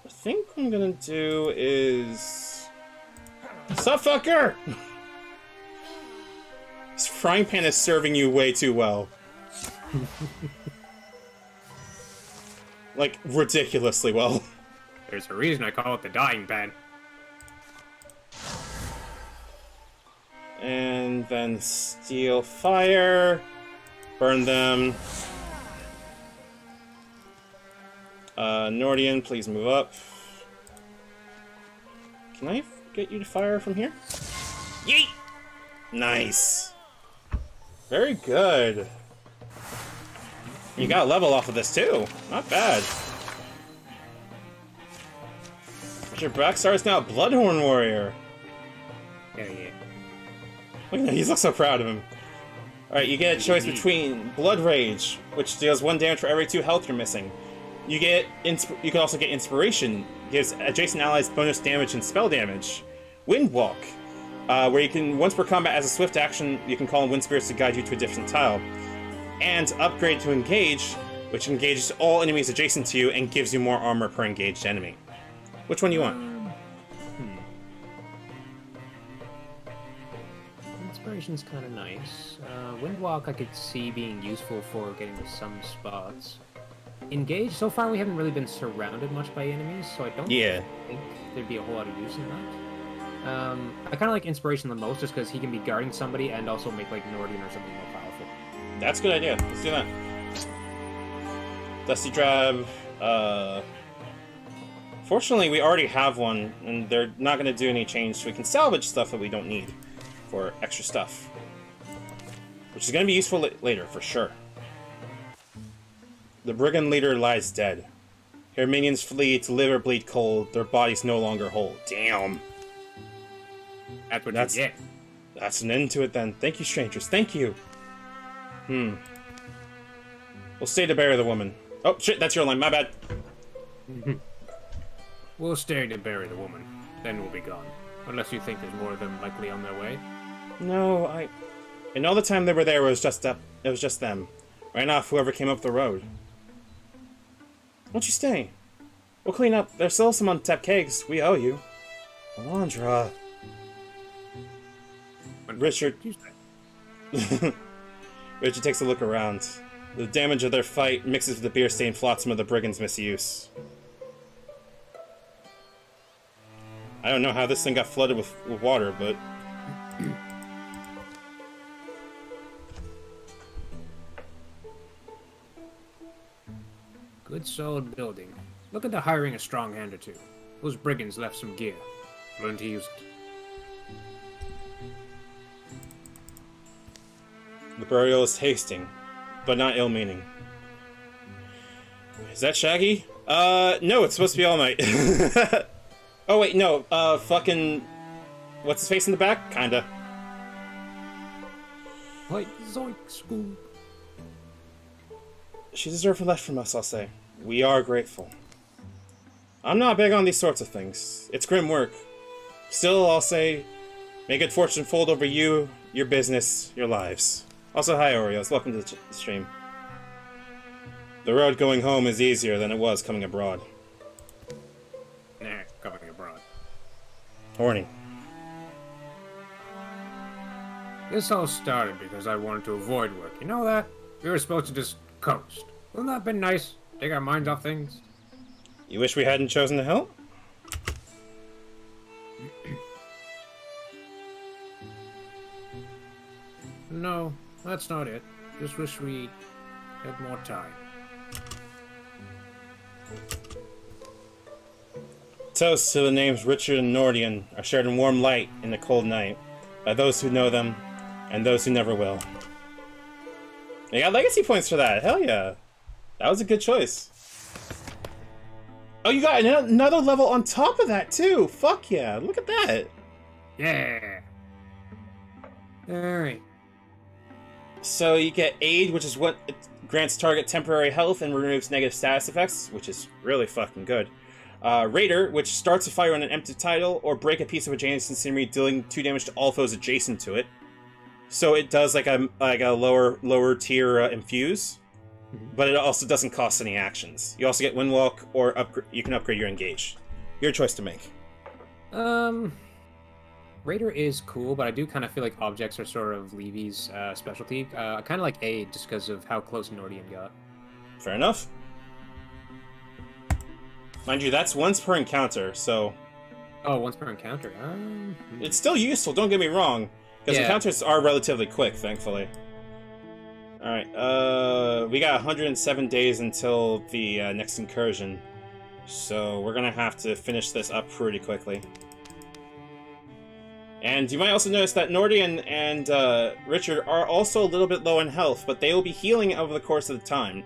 I think what I'm gonna do is... Sup, fucker! This frying pan is serving you way too well. Like, ridiculously well. There's a reason I call it the dying pan. And then steal fire. Burn them. Nordian, please move up. Can I get you to fire from here? Yeet! Nice. Very good. You got a level off of this too. Not bad. Your Backstar is now a Bloodhorn Warrior. Yeah. Look at him, he looks so proud of him. Alright, you get a choice between Blood Rage, which deals 1 damage for every 2 health you're missing. You can also get Inspiration, gives adjacent allies bonus damage and spell damage. Windwalk, where you can, once per combat as a swift action, you can call on Wind Spirits to guide you to a different tile. And Upgrade to Engage, which engages all enemies adjacent to you and gives you more armor per engaged enemy. Which one do you want? Inspiration's kind of nice. Windwalk I could see being useful for getting to some spots. Engage, so far we haven't really been surrounded much by enemies, so I don't think there'd be a whole lot of use in that. I kind of like Inspiration the most just because he can be guarding somebody and also make like Nordian or something more powerful. That's a good idea. Let's do that. Dusty Drab, fortunately, we already have one, and they're not going to do any change, so we can salvage stuff that we don't need for extra stuff. Which is going to be useful later, for sure. The brigand leader lies dead. Her minions flee to live or bleed cold, their bodies no longer whole. Damn! That's what you get. That's an end to it then. Thank you, strangers. Thank you! We'll stay to bury the woman. Oh, shit, that's your line. My bad. We'll stay to bury the woman. Then we'll be gone. Unless you think there's more of them likely on their way. No, and all the time they were there, it was just them. Ran off whoever came up the road. Won't you stay? We'll clean up. There's still some untapped kegs. We owe you. Alondra. Richard. Richard takes a look around. The damage of their fight mixes with the beer-stained flotsam of the brigands' misuse. I don't know how this thing got flooded with water, but... Good solid building. Look at the hiring a strong hand or two. Those brigands left some gear. Learn to use it. The burial is tasting, but not ill-meaning. Is that Shaggy? No, it's supposed to be All Might. Oh wait, no, fucking... What's his face in the back? Kinda. Like, zoink, scoop. She deserved less from us, I'll say. We are grateful. I'm not big on these sorts of things. It's grim work. Still, I'll say, may good fortune fold over you, your business, your lives. Also, hi Oreos, welcome to the stream. The road going home is easier than it was coming abroad. Nah, coming abroad. Horny. This all started because I wanted to avoid work. You know that? We were supposed to just coast. Wouldn't that have been nice? Take our minds off things? You wish we hadn't chosen to help? No, that's not it. Just wish we had more time. Toast to the names Richard and Nordian are shared in warm light in the cold night. by those who know them and those who never will. You got legacy points for that. Hell yeah. That was a good choice. Oh, you got another level on top of that, too. Fuck yeah. Look at that. Yeah. Alright. So you get Aid, which is what it grants target temporary health and removes negative status effects, which is really fucking good. Raider, which starts a fire on an empty tile or break a piece of adjacent scenery, dealing 2 damage to all foes adjacent to it. So it does like a lower tier infuse, but it also doesn't cost any actions. You also get Windwalk, or you can upgrade your engage. Your choice to make. Raider is cool, but I do kind of feel like objects are sort of Levy's specialty. I kind of like Aid just because of how close Nordian got. Fair enough. Mind you, that's once per encounter, so... Oh, once per encounter? It's still useful, don't get me wrong. Because encounters are relatively quick, thankfully. Alright, we got 107 days until the next incursion. So we're gonna have to finish this up pretty quickly. And you might also notice that Nordian and Richard are also a little bit low in health, but they will be healing over the course of the time.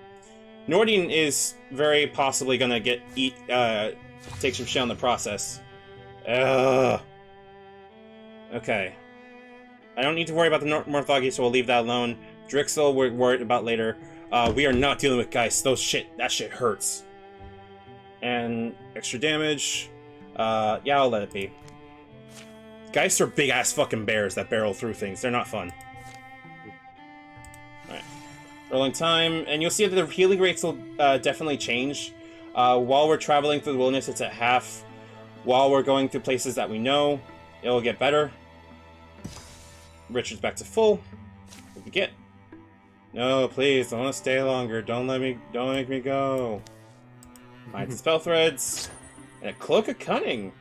Nordian is very possibly gonna take some shit in the process. Ugh. Okay. I don't need to worry about the Morthagi, so we'll leave that alone. Drixel, we're worried about later. We are not dealing with Geist. That shit hurts. And extra damage. Yeah, I'll let it be. Geists are big-ass fucking bears that barrel through things. They're not fun. Alright. Rolling time. And you'll see that the healing rates will definitely change. While we're traveling through the wilderness, it's at half. While we're going through places that we know, it'll get better. Richard's back to full. What we get? No, please, I want to stay longer. Don't make me go. Find some spell threads. And a Cloak of Cunning.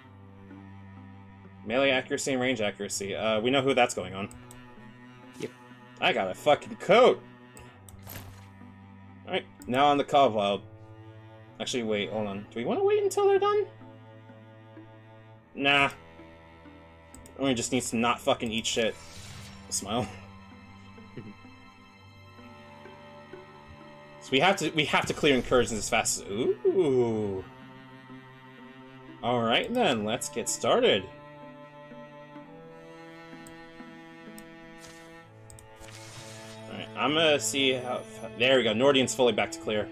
Melee accuracy and range accuracy. We know who that's going on. Yep. I got a fucking coat! Alright, now on the Cobweb. Actually, wait, hold on. Do we want to wait until they're done? Nah. Or just needs to not fucking eat shit. Smile. So we have to clear incursions as fast as... Ooh. Alright then, let's get started. Alright, I'm gonna see how... There we go, Nordian's fully back to clear.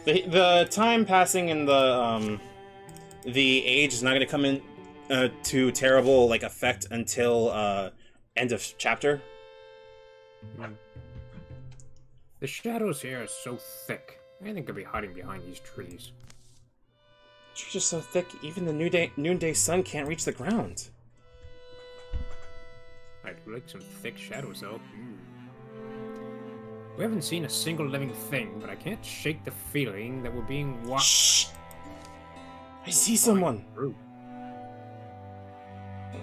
The time passing in the age is not gonna come in to terrible like effect until end of chapter. The shadows here are so thick. Anything could be hiding behind these trees. Trees are so thick, even the noonday sun can't reach the ground. I'd like some thick shadows, though. We haven't seen a single living thing, but I can't shake the feeling that we're being watched. Shh! I see someone!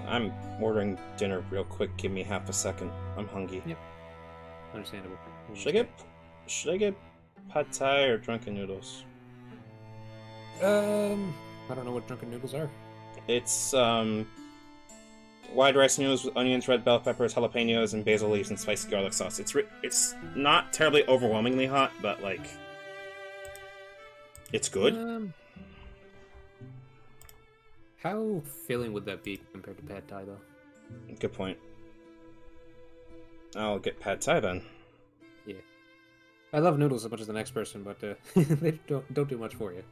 I'm ordering dinner real quick. Give me half a second. I'm hungry. Yep. Understandable. Should I get pad thai or drunken noodles? I don't know what drunken noodles are. It's wide rice noodles with onions, red bell peppers, jalapenos, and basil leaves and spicy garlic sauce. It's not terribly overwhelmingly hot, but like it's good. How filling would that be compared to pad thai, though? Good point. I'll get pad thai then. Yeah, I love noodles as much as the next person, but they don't do much for you.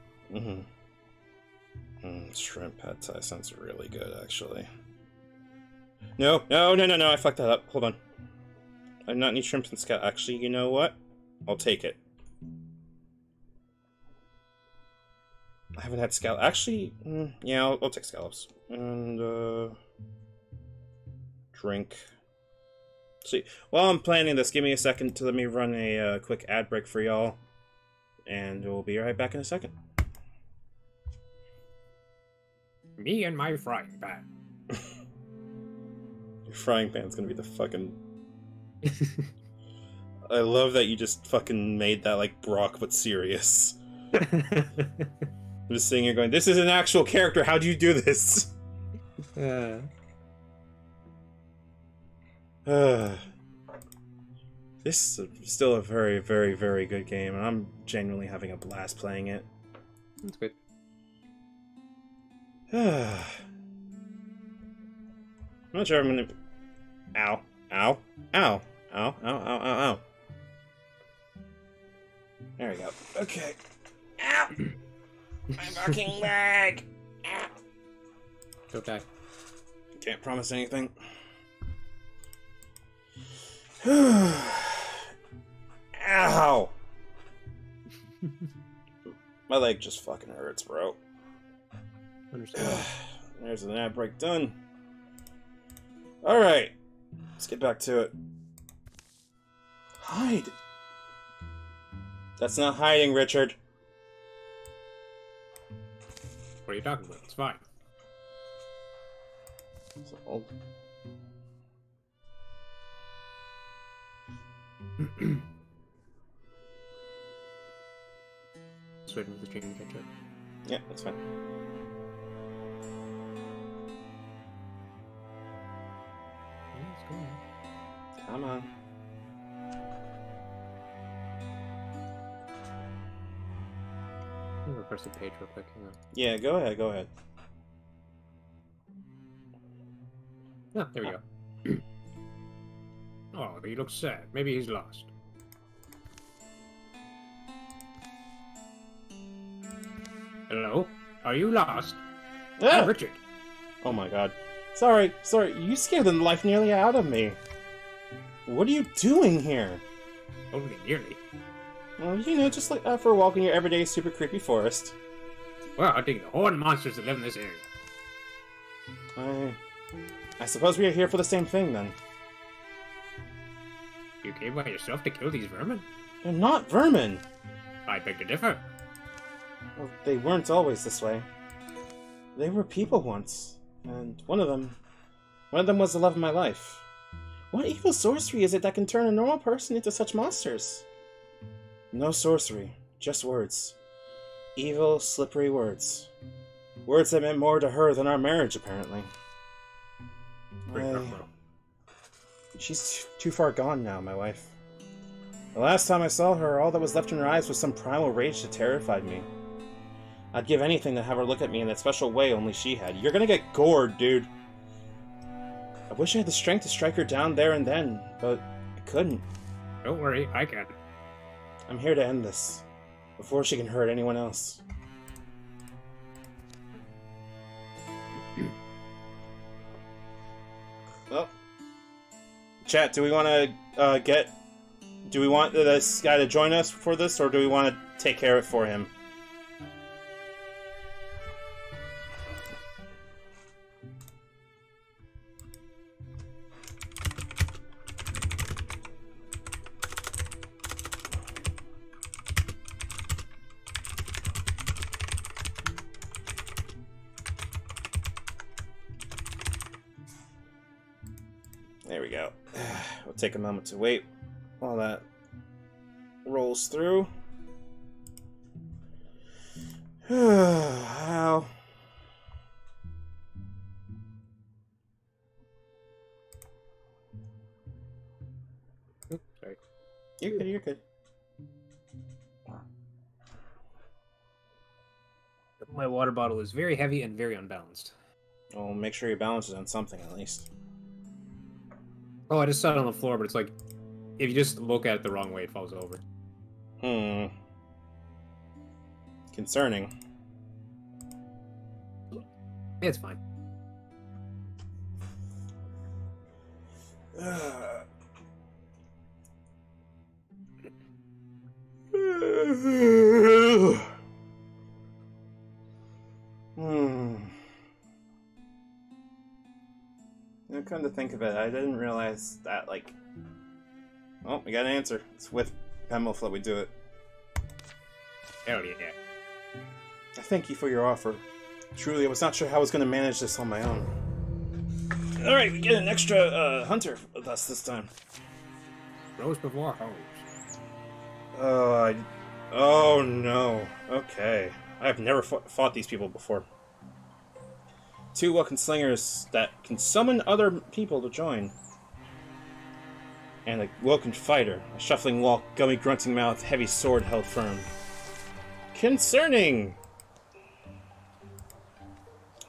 Shrimp pad thai sounds really good, actually. No, I fucked that up. Hold on. I do not need shrimps and scallops. Actually, you know what? I'll take it. I haven't had scallops. Actually, yeah, I'll take scallops. And, drink. See, while I'm planning this, give me a second to let me run a quick ad break for y'all. And we'll be right back in a second. Me and my frying pan. Your frying pan's gonna be the fucking... I love that you just fucking made that like Brock but serious. I'm just sitting here going, this is an actual character, how do you do this? This is still a very, very, very good game, and I'm genuinely having a blast playing it. That's good. I'm not sure I'm gonna... Ow. Ow. Ow. Ow. Ow. Ow. Ow. Ow. There we go. Okay. Ow! My fucking leg! Ow! Don't die. Can't promise anything. Ow! My leg just fucking hurts, bro. Understand. There's an ad break done. Alright. Let's get back to it. Hide! That's not hiding, Richard. What are you talking about? It's fine. So old. Just waiting for the train to catch up. Yeah, that's fine. Yeah, it's going. Come on. I'm gonna press the page real quick. Hang on. Yeah, go ahead, go ahead. Ah, there we go. Oh, he looks sad. Maybe he's lost. Hello? Are you lost? Ah! I'm Richard. Oh my god. Sorry, you scared the life nearly out of me. What are you doing here? Only nearly. Well, you know, just like for a walk in your everyday super creepy forest. Well, I think the horned monsters that live in this area. I suppose we are here for the same thing, then. You came by yourself to kill these vermin? They're not vermin! I beg to differ. Well, they weren't always this way. They were people once, and one of them was the love of my life. What evil sorcery is it that can turn a normal person into such monsters? No sorcery, just words. Evil, slippery words. Words that meant more to her than our marriage, apparently. She's too far gone now, my wife. The last time I saw her, all that was left in her eyes was some primal rage that terrified me. I'd give anything to have her look at me in that special way only she had. You're gonna get gored, dude. I wish I had the strength to strike her down there and then, but I couldn't. Don't worry, I can. I'm here to end this, before she can hurt anyone else. Well, chat, do we want to do we want this guy to join us for this, or do we want to take care of it for him? There we go. We'll take a moment to wait while that rolls through. Ow. Oops, sorry. You're good, you're good. My water bottle is very heavy and very unbalanced. Well, make sure you balance it on something at least. Oh, I just saw it on the floor, but it's like, if you just look at it the wrong way, it falls over. Concerning. It's fine. Now, come to think of it, I didn't realize that, like... Oh, we got an answer. It's with Pemmelf that we do it. Hell yeah. I thank you for your offer. Truly, I was not sure how I was going to manage this on my own. Alright, we get an extra hunter with us this time. Rose before hose. Oh no. Okay. I have never fought these people before. Two welcome slingers that can summon other people to join. and a woken fighter. A shuffling walk, gummy grunting mouth, heavy sword held firm. Concerning!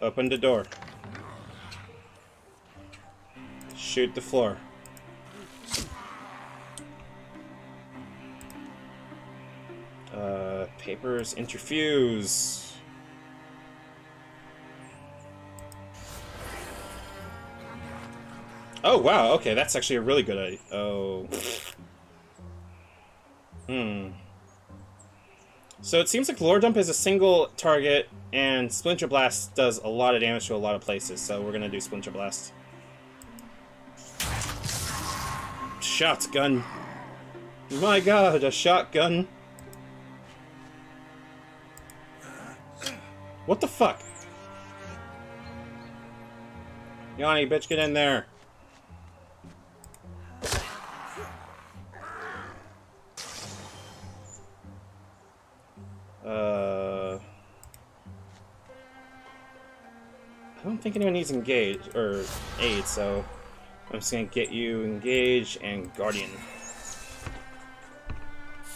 Open the door. Shoot the floor. Papers interfuse. Oh, wow, okay, that's actually a really good idea. Oh. So it seems like Lore Dump is a single target, and Splinter Blast does a lot of damage to a lot of places, so we're gonna do Splinter Blast. Shotgun. My god, a shotgun. What the fuck? Yanni, bitch, get in there. I don't think anyone needs engage or aid, so I'm just gonna get you engage and guardian.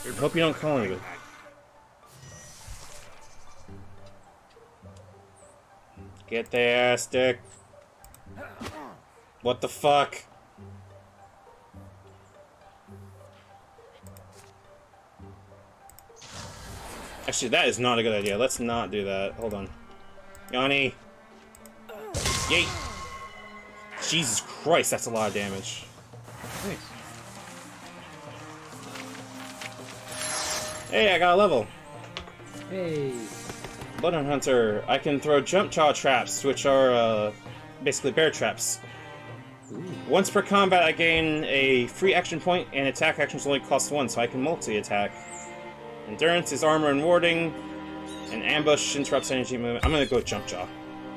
I hope you don't call anybody. Get there, stick. What the fuck? Actually, that is not a good idea. Let's not do that. Hold on. Yanni. Yeet. Jesus Christ, that's a lot of damage. Nice. Hey, I got a level. Hey. Bloodhound Hunter. I can throw jump jaw traps, which are basically bear traps. Ooh. Once per combat, I gain a free action point, and attack actions only cost 1, so I can multi-attack. Endurance is armor and warding, and ambush interrupts energy movement. I'm gonna go jump jaw.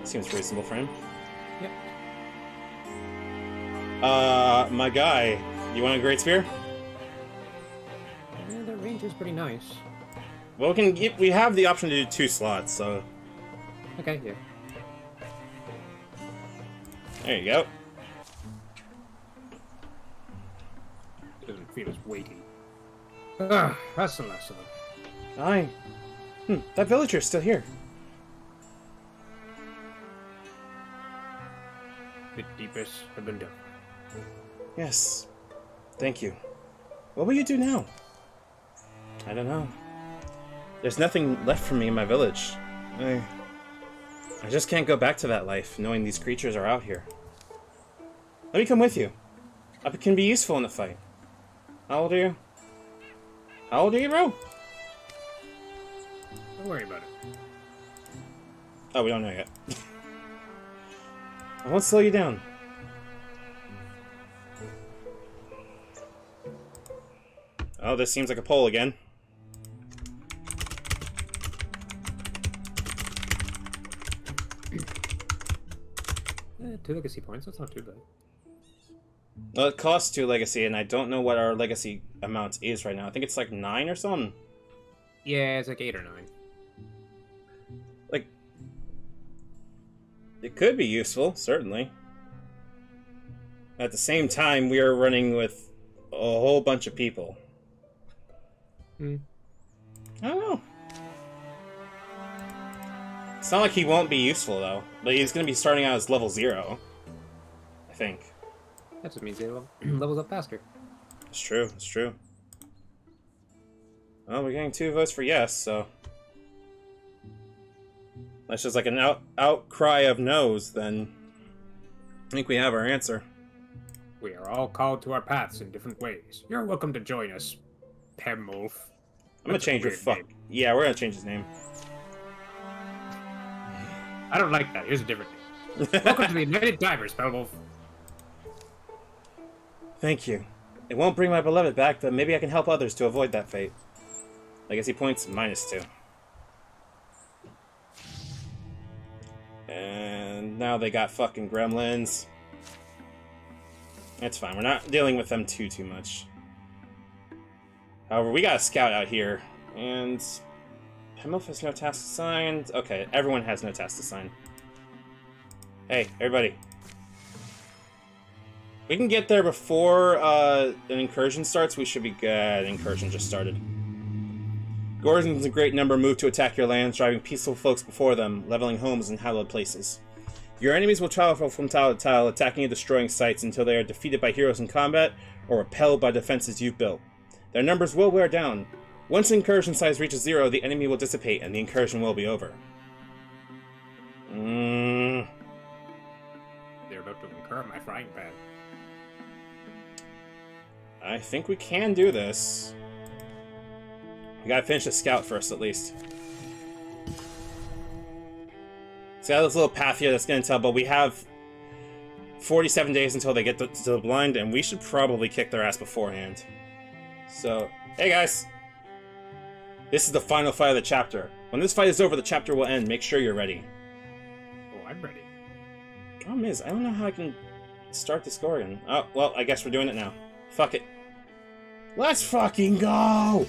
Seems reasonable for him. Yep. My guy, you want a great spear? Yeah, the range is pretty nice. Well, we have the option to do 2 slots, so Okay, yeah. there you go. Doesn't feel as weighty. Ah, that's the last of them. Aye. That villager's still here. The deepest have been done. Yes. Thank you. What will you do now? I don't know. There's nothing left for me in my village. I just can't go back to that life, knowing these creatures are out here. Let me come with you. I can be useful in the fight. How old are you? How old are you, bro? Don't worry about it. Oh, we don't know yet. I won't slow you down. Oh, this seems like a pole again. 2 legacy points, that's not too bad. Well, it costs 2 legacy, and I don't know what our legacy amount is right now. I think it's like 9 or something. Yeah, it's like 8 or 9. Like, it could be useful, certainly. At the same time, we are running with a whole bunch of people. I don't know. It's not like he won't be useful, though. But he's going to be starting out as level 0. I think. That just means he levels up faster. It's true, it's true. Well, we're getting 2 votes for yes, so... That's just like an outcry of no's, then... I think we have our answer. We are all called to our paths in different ways. You're welcome to join us, Pemwolf. I'm gonna change your fuck. Yeah, we're gonna change his name. I don't like that. Here's a different name. Welcome to the United Divers, Pemwolf. Thank you. It won't bring my beloved back, but maybe I can help others to avoid that fate. Legacy points, -2. And now they got fucking gremlins. It's fine, we're not dealing with them too much. However, we got a scout out here, and... Pemwolf has no tasks assigned. Okay, everyone has no tasks assigned. Hey, everybody. We can get there before an incursion starts. We should be good. Incursion just started. Gordons in great number move to attack your lands, driving peaceful folks before them, leveling homes and hallowed places. Your enemies will travel from tile to tile, attacking and destroying sites until they are defeated by heroes in combat or repelled by defenses you've built. Their numbers will wear down. Once incursion size reaches 0, the enemy will dissipate and the incursion will be over. They're about to incur my frying pan. I think we can do this. We gotta finish the scout first, at least. So, got this little path here that's gonna tell, but we have 47 days until they get to the blind, and we should probably kick their ass beforehand. So, hey guys! This is the final fight of the chapter. When this fight is over, the chapter will end. Make sure you're ready. Oh, I'm ready. Problem is, I don't know how I can start the score again. Oh, well, I guess we're doing it now. Fuck it. Let's fucking go!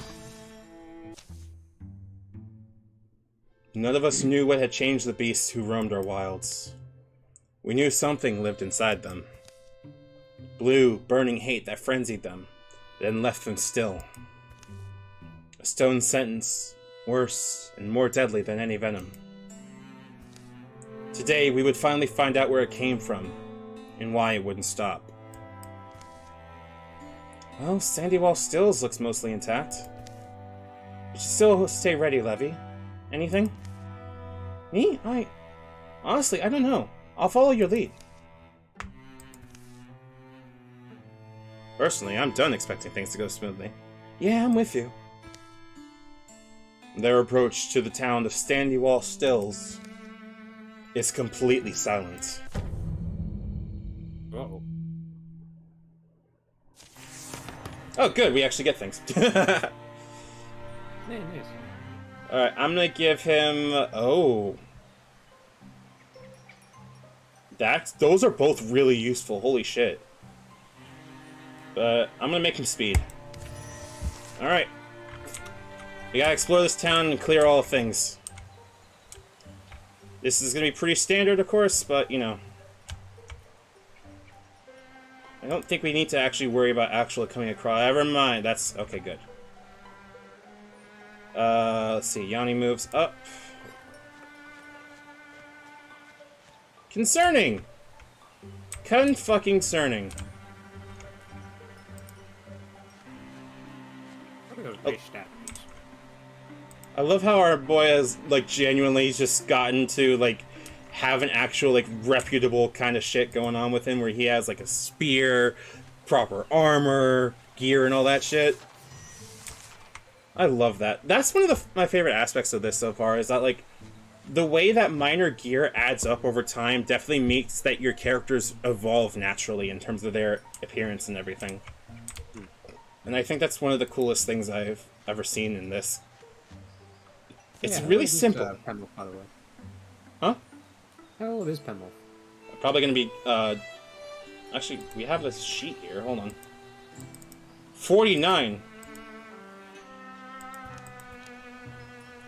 None of us knew what had changed the beasts who roamed our wilds. We knew something lived inside them. Blue, burning hate that frenzied them, then left them still. A stone sentence, worse and more deadly than any venom. Today, we would finally find out where it came from, and why it wouldn't stop. Well, Sandywall Stills looks mostly intact. But you still stay ready, Levy. Anything? Me? Honestly, I don't know. I'll follow your lead. Personally, I'm done expecting things to go smoothly. Yeah, I'm with you. Their approach to the town of Sandywall Stills is completely silent. Uh-oh. Oh, good. We actually get things. Yeah, nice. Alright, I'm gonna give him... Oh. Those are both really useful. Holy shit. But I'm gonna make him speed. Alright. We gotta explore this town and clear all things. This is gonna be pretty standard, of course, but, you know. I don't think we need to actually worry about actually coming across. Never mind. That's... Okay, good. Let's see. Yanni moves up. Concerning! Con-fucking-cerning. I love how our boy has, like, genuinely just gotten to, like, have an actual, like, reputable kind of shit going on with him, where he has, like, a spear, proper armor, gear, and all that shit. I love that. That's one of my favorite aspects of this so far, is that, like, the way that minor gear adds up over time definitely makes that your characters evolve naturally in terms of their appearance and everything. And I think that's one of the coolest things I've ever seen in this. It's really simple. Penwolf, by the way. Huh? How old is Penwolf? Probably gonna be, actually, we have a sheet here, hold on. 49!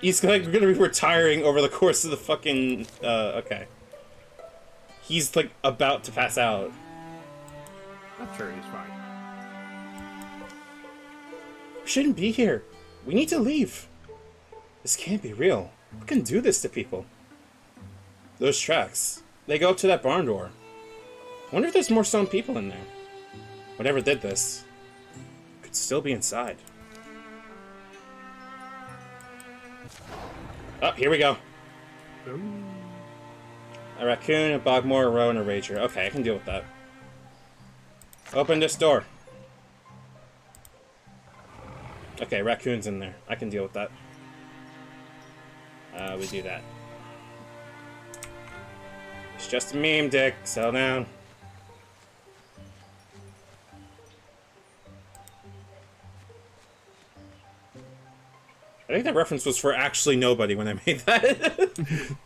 He's gonna be retiring over the course of the fucking, okay. He's, like, about to pass out. I'm sure he's fine. We shouldn't be here. We need to leave. This can't be real. Who can do this to people? Those tracks. They go up to that barn door. I wonder if there's more stone people in there. Whatever did this could still be inside. Oh, here we go. Ooh. A raccoon, a bogmore, a roe, and a rager. Okay, I can deal with that. Open this door. Okay, raccoon's in there. I can deal with that. We do that. It's just a meme, Dick. Settle down. I think that reference was for actually nobody when I made that.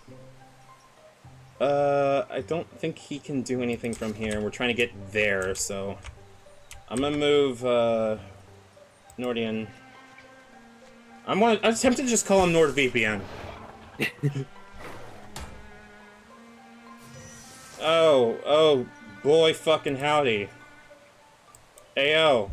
I don't think he can do anything from here. We're trying to get there, so... I'm gonna move, Nordian. I'm tempted to just call him NordVPN. Oh boy fucking howdy. Ayo.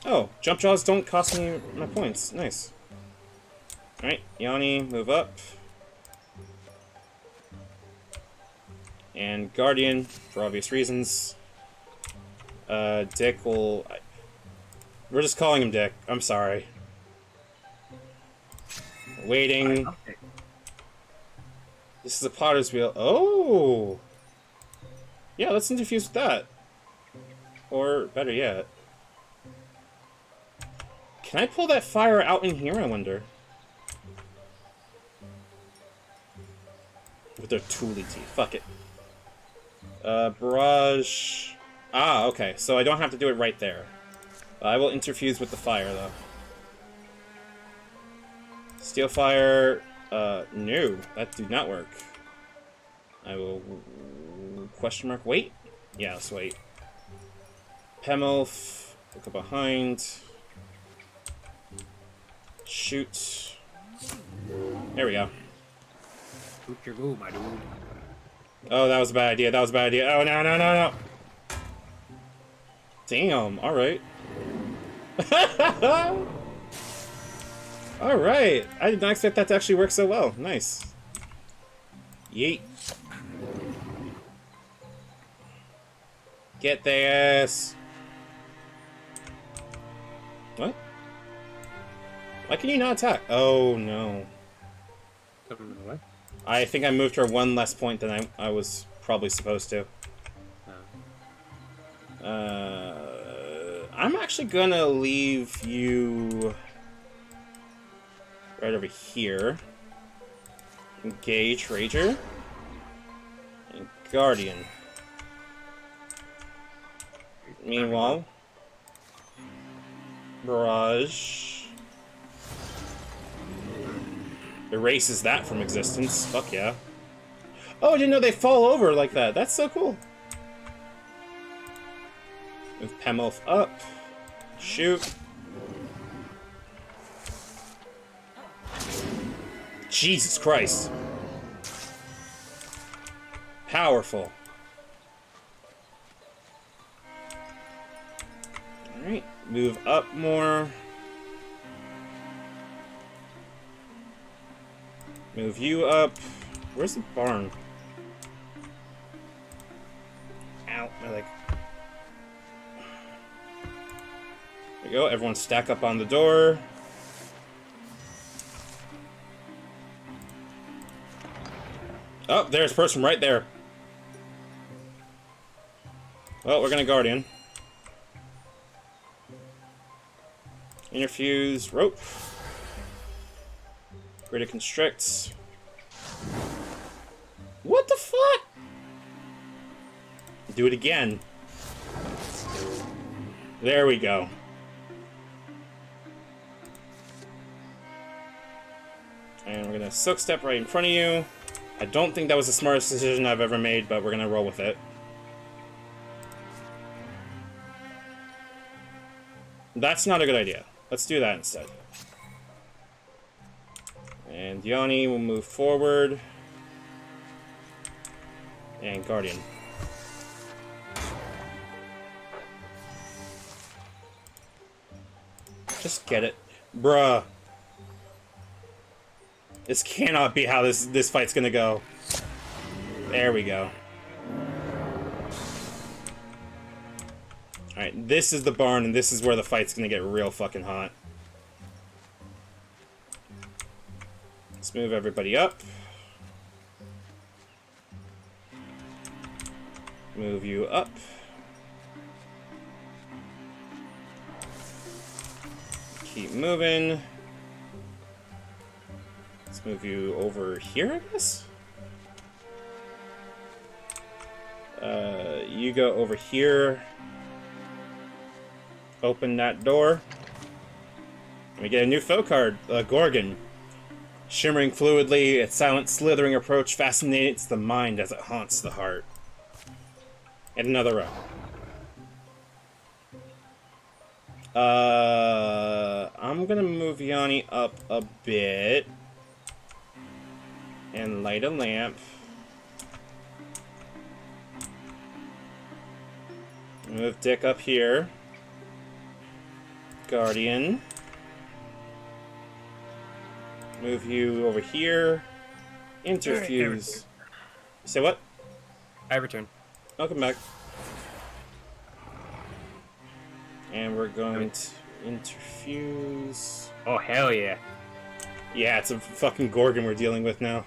Oh, jump jaws don't cost me my points. Nice. Alright, Yanni, move up. And Guardian, for obvious reasons. Dick will... We're just calling him Dick. I'm sorry. Waiting. Okay. This is a potter's wheel. Oh! Yeah, let's interfuse with that. Or, better yet... Can I pull that fire out in here, I wonder? With their tooly teeth. Fuck it. Barrage... Ah, okay. So I don't have to do it right there. I will interfuse with the fire, though. Steel fire... no. That did not work. I will... Question mark? Wait? Yeah, let's wait. Pemelf. Look up behind. Shoot. There we go. Shoot your goo, my dude. Oh, that was a bad idea. That was a bad idea. Oh, no, no, no, no. Damn. All right. All right. I did not expect that to actually work so well. Nice. Yeet. Get this. What? Why can you not attack? Oh, no. I think I moved her one less point than I was probably supposed to. I'm actually gonna leave you right over here. Engage Rager. And Guardian. Meanwhile, Barrage erases that from existence. Fuck yeah. Oh, I didn't know they fall over like that. That's so cool. Move Pemelf up. Shoot. Jesus Christ. Powerful. Alright, move up more. Move you up. Where's the barn? Ow, my leg. There we go, everyone stack up on the door. Oh, there's a person right there. Well, we're gonna Guardian. Interfuse rope. Greater constricts. What the fuck? Do it again. There we go. And we're gonna silk step right in front of you. I don't think that was the smartest decision I've ever made, but we're gonna roll with it. That's not a good idea. Let's do that instead. And Yanni will move forward. And Guardian. Just get it. Bruh. This cannot be how this fight's gonna go. There we go. Alright, this is the barn, and this is where the fight's gonna get real fucking hot. Let's move everybody up. Move you up. Keep moving. Let's move you over here, I guess? You go over here. Open that door. And we get a new foe card, Gorgon. Shimmering fluidly, its silent, slithering approach fascinates the mind as it haunts the heart. And another row. I'm gonna move Yanni up a bit. And light a lamp. Move Dick up here. Guardian. Move you over here. Interfuse. Say what? I return. Welcome back. And we're going to interfuse. Oh, hell yeah. Yeah, it's a fucking Gorgon we're dealing with now.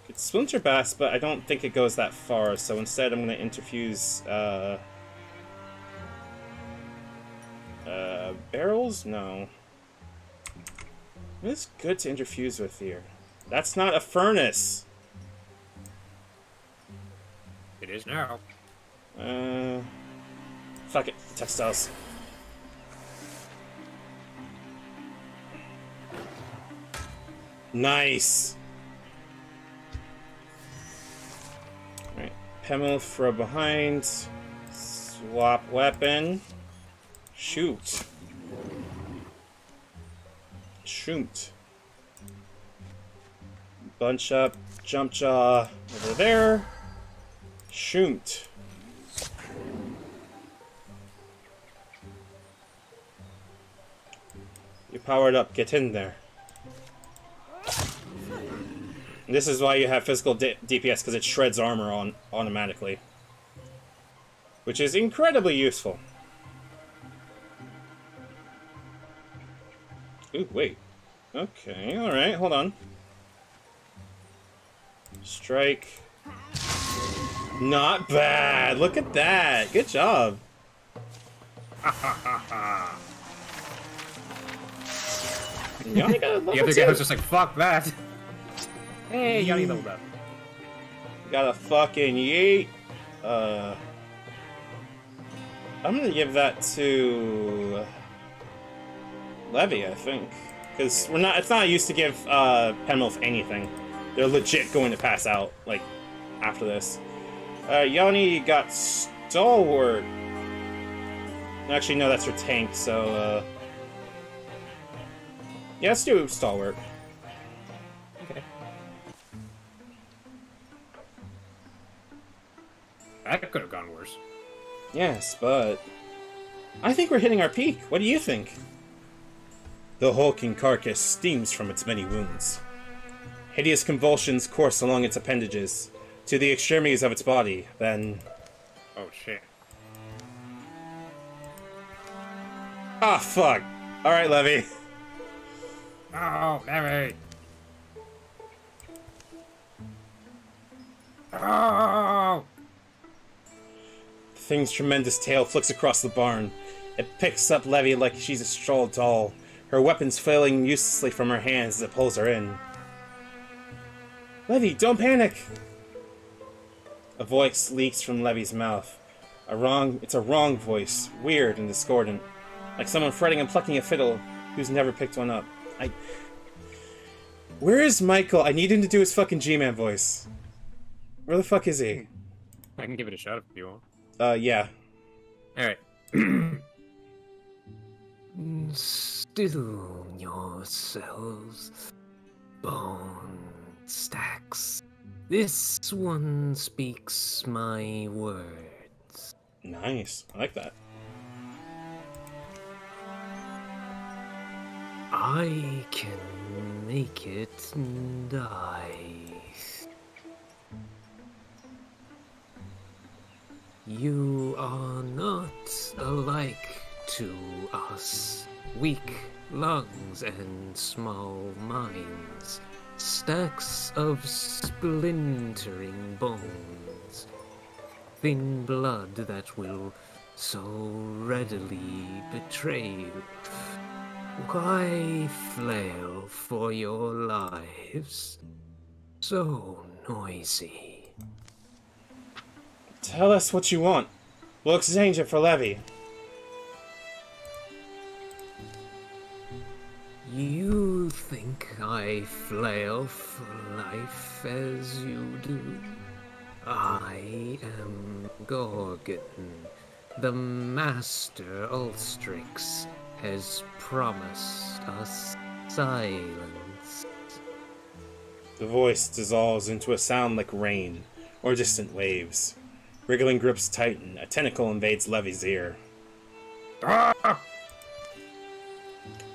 It's Splinter Bass, but I don't think it goes that far, so instead I'm going to interfuse, barrels? No. What is good to interfuse with here? That's not a furnace! It is now. Fuck it. Textiles. Nice! Alright. Pemmel from behind. Swap weapon. Shoot. Shoot. Bunch up. Jump jaw over there. Shoot. You powered up. Get in there. This is why you have physical DPS, because it shreds armor on automatically. Which is incredibly useful. Ooh, wait. Okay, alright, hold on. Strike. Not bad! Look at that! Good job! Yanni got a level The other 2. guy was just like, fuck that. Hey, Yanni leveled up. Got a fucking yeet. I'm gonna give that to Levy, I think. Because it's not used to give Penmilf anything. They're legit going to pass out, like, after this. Yanni got Stalwart. Actually, no, that's her tank, so, yeah, let's do Stalwart. Okay. That could have gone worse. Yes, but I think we're hitting our peak. What do you think? The hulking carcass steams from its many wounds. Hideous convulsions course along its appendages to the extremities of its body, then... Oh, shit. Ah, fuck! Alright, Levy. Oh, Larry! Oh! The thing's tremendous tail flicks across the barn. It picks up Levy like she's a straw doll, her weapons flailing uselessly from her hands as it pulls her in. Levy, don't panic! A voice leaks from Levy's mouth. It's a wrong voice, weird and discordant, like someone fretting and plucking a fiddle who's never picked one up. Where is Michael? I need him to do his fucking G-Man voice. Where the fuck is he? I can give it a shot if you want. Yeah. Alright. Still yourselves, bone stacks. This one speaks my words. Nice. I like that. I can make it die. You are not alike to us. Weak lungs and small minds. Stacks of splintering bones. Thin blood that will so readily betray you. Why flail for your lives? So noisy. Tell us what you want. We'll exchange it for Levy. You think I flail for life as you do? I am Gorgon. The Master Ulstryx has promised us silence. The voice dissolves into a sound like rain, or distant waves. Wriggling grips tighten. A tentacle invades Levy's ear. Ah!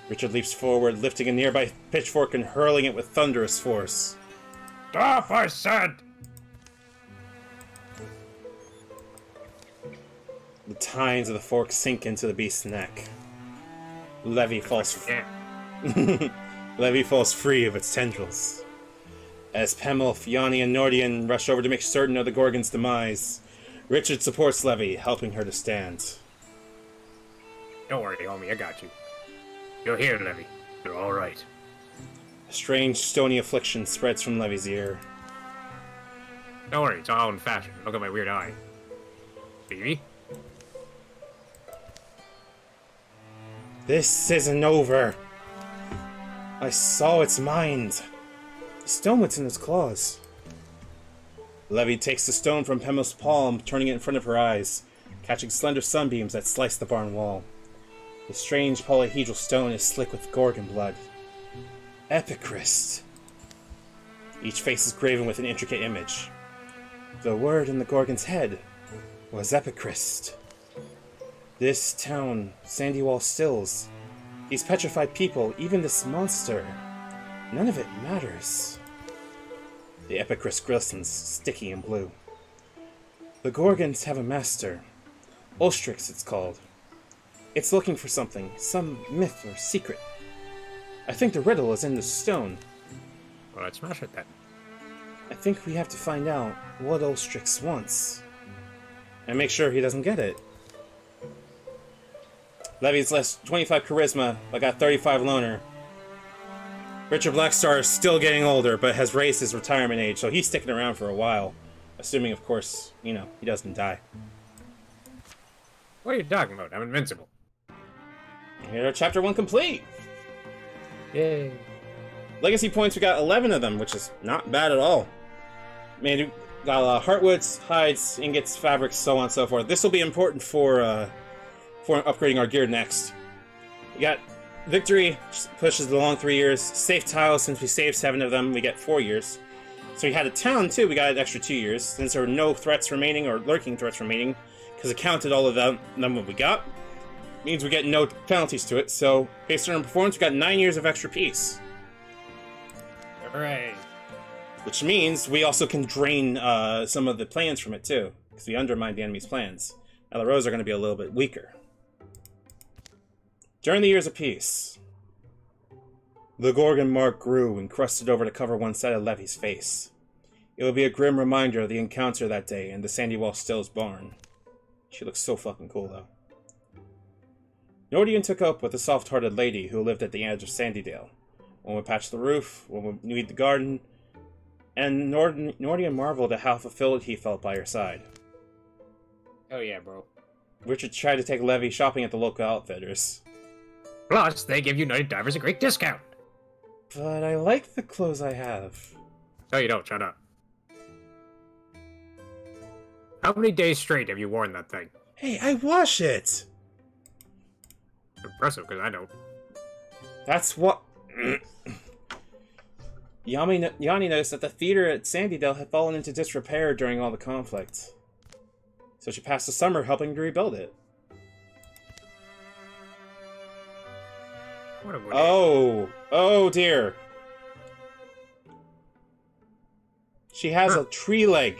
Richard leaps forward, lifting a nearby pitchfork and hurling it with thunderous force. Stop, I said! The tines of the fork sink into the beast's neck. Levy falls Levy falls free of its tendrils. As Pemmelf, Yanni, and Nordian rush over to make certain of the Gorgon's demise, Richard supports Levy, helping her to stand. Don't worry, homie, I got you. You're here, Levy. You're alright. A strange, stony affliction spreads from Levy's ear. Don't worry, it's all in fashion. Look at my weird eye. Baby? This isn't over. I saw its mind. The stone was in its claws. Levy takes the stone from Pemmel's palm, turning it in front of her eyes, catching slender sunbeams that slice the barn wall. The strange polyhedral stone is slick with Gorgon blood. Epichrist. Each face is graven with an intricate image. The word in the Gorgon's head was Epichrist. This town, Sandywall Stills, these petrified people, even this monster, none of it matters. The Epichrist glistens, sticky and blue. The Gorgons have a master. Ulstryx, it's called. It's looking for something, some myth or secret. I think the riddle is in the stone. Well, let's smash it then. I think we have to find out what Ulstryx wants. And make sure he doesn't get it. Levy's left 25 charisma, but got 35 loner. Richard Blackstar is still getting older, but has raised his retirement age, so he's sticking around for a while. Assuming, of course, you know, he doesn't die. What are you talking about? I'm invincible. Here, Chapter 1 complete! Yay. Legacy points, we got 11 of them, which is not bad at all. Man, we got heartwoods, hides, ingots, fabrics, so on and so forth. This will be important for upgrading our gear next. We got Victory, pushes the long 3 years. Safe tiles, since we saved 7 of them, we get 4 years. So we had a town, too, we got an extra 2 years, since there were no threats remaining, or lurking threats remaining, because it counted all of them what we got. Means we get no penalties to it, so based on our performance, we got 9 years of extra peace. Hooray. Which means we also can drain some of the plans from it, too, because we undermined the enemy's plans. Now the rows are going to be a little bit weaker. During the years of peace, the Gorgon mark grew and crusted over to cover one side of Levy's face. It would be a grim reminder of the encounter that day in the Sandywall Stills barn. She looks so fucking cool, though. Nordian took up with a soft-hearted lady who lived at the edge of Sandydale. One would patch the roof, one would weed the garden, and Nordian marveled at how fulfilled he felt by her side. Oh yeah, bro. Richard tried to take Levy shopping at the local outfitters. Plus, they give United Divers a great discount. But I like the clothes I have. No, you don't. Shut up. How many days straight have you worn that thing? Hey, I wash it! Impressive, because I don't. That's what... Yanni noticed that the theater at Sandydale had fallen into disrepair during all the conflict. So she passed the summer helping to rebuild it. What a good Oh dear. She has a tree leg.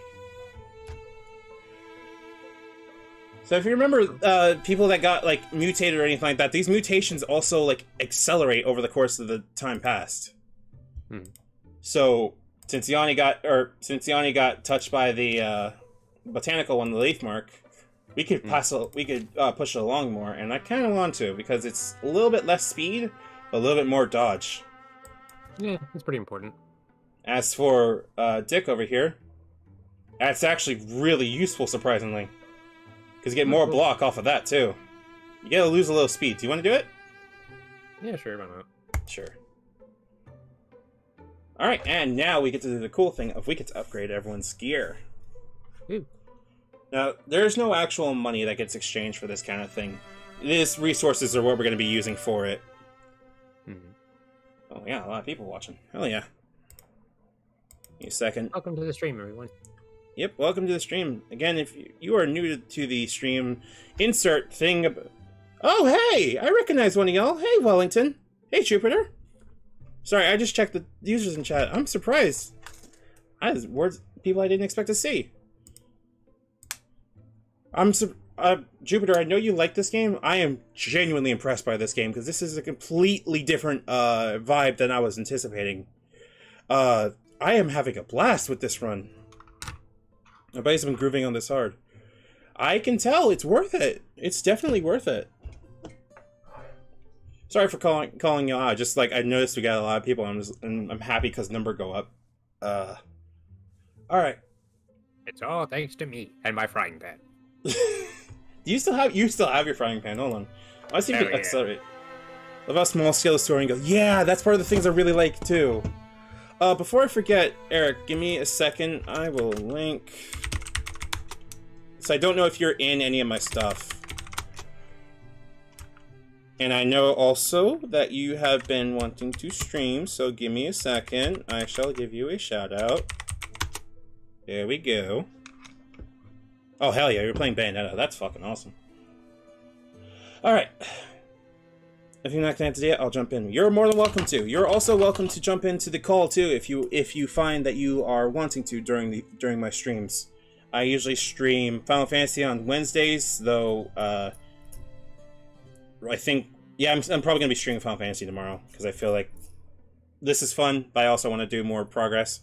So if you remember people that got like mutated or anything like that, these mutations also like accelerate over the course of the time passed. So since Yanni got touched by the botanical one, the leaf mark, we could push it along more, and I kind of want to because it's a little bit less speed, but a little bit more dodge. Yeah, that's pretty important. As for Dick over here, that's actually really useful, surprisingly, because you get more block off of that too. You gotta lose a little speed. Do you want to do it? Yeah, sure, why not? Sure. All right, and now we get to do the cool thing of we get to upgrade everyone's gear. Ooh. Now, there's no actual money that gets exchanged for this kind of thing. These resources are what we're going to be using for it. Oh yeah, a lot of people watching. Hell yeah. Give me a second. Welcome to the stream, everyone. Yep, welcome to the stream. Again, if you are new to the stream, insert thing. Oh, hey! I recognize one of y'all. Hey, Wellington. Hey, Jupiter. Sorry, I just checked the users in chat. I'm surprised. Words, people I didn't expect to see. Jupiter, I know you like this game. I am genuinely impressed by this game because this is a completely different vibe than I was anticipating. I am having a blast with this run. Nobody's been grooving on this hard. I can tell it's worth it. It's definitely worth it. Sorry for calling you out. Just like I noticed we got a lot of people. I'm happy because number go up. All right. It's all thanks to me and my frying pan. You still have your frying pan. Hold on. I see if you can accelerate. Love how small scale story and go. Yeah, that's part of the things I really like too. Before I forget, Eric, give me a second. I will link. So I don't know if you're in any of my stuff. And I know also that you have been wanting to stream, so give me a second. I shall give you a shout out. There we go. Oh, hell yeah, you're playing Bayonetta. That's fucking awesome. Alright. If you're not connected yet, I'll jump in. You're more than welcome to. You're also welcome to jump into the call too if you find that you are wanting to during my streams. I usually stream Final Fantasy on Wednesdays, though I think I'm probably gonna be streaming Final Fantasy tomorrow because I feel like this is fun, but I also want to do more progress.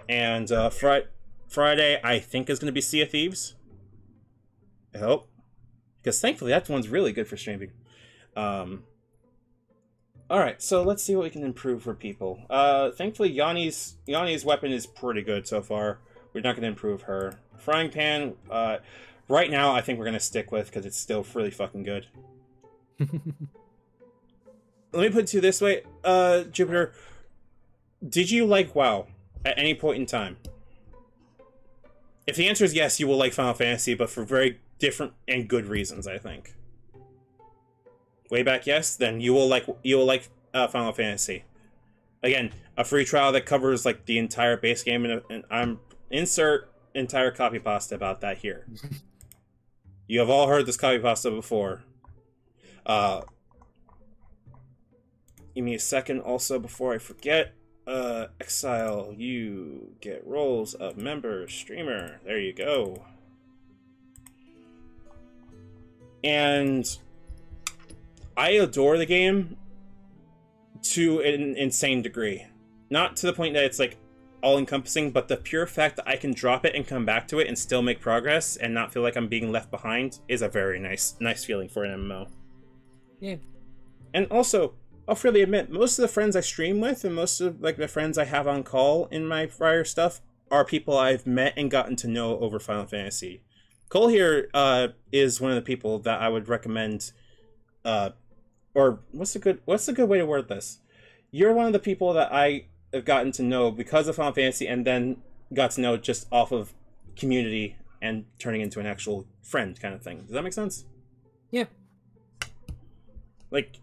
And Friday I think is gonna be Sea of Thieves. I hope, because thankfully that one's really good for streaming. Alright, so let's see what we can improve for people. Thankfully, Yanni's weapon is pretty good so far. We're not going to improve her. Frying pan, right now, I think we're going to stick with, because it's still really fucking good. Let me put it to you this way, Jupiter. Did you like WoW at any point in time? If the answer is yes, you will like Final Fantasy, but for very different and good reasons, I think. Way back, yes, then you will like Final Fantasy. Again, a free trial that covers like the entire base game, and I'm insert entire copy pasta about that here. You have all heard this copy pasta before. Give me a second, also before I forget. Exile, you get roles of member streamer. There you go. And I adore the game to an insane degree. Not to the point that it's like all-encompassing, but the pure fact that I can drop it and come back to it and still make progress and not feel like I'm being left behind is a very nice feeling for an MMO. Yeah. And also, I'll freely admit, most of the friends I stream with and most of like the friends I have on call in my prior stuff are people I've met and gotten to know over Final Fantasy. Cole here is one of the people that I would recommend. Or what's a good way to word this? You're one of the people that I have gotten to know because of Final Fantasy, and then got to know just off of community and turning into an actual friend kind of thing. Does that make sense? Yeah. Like,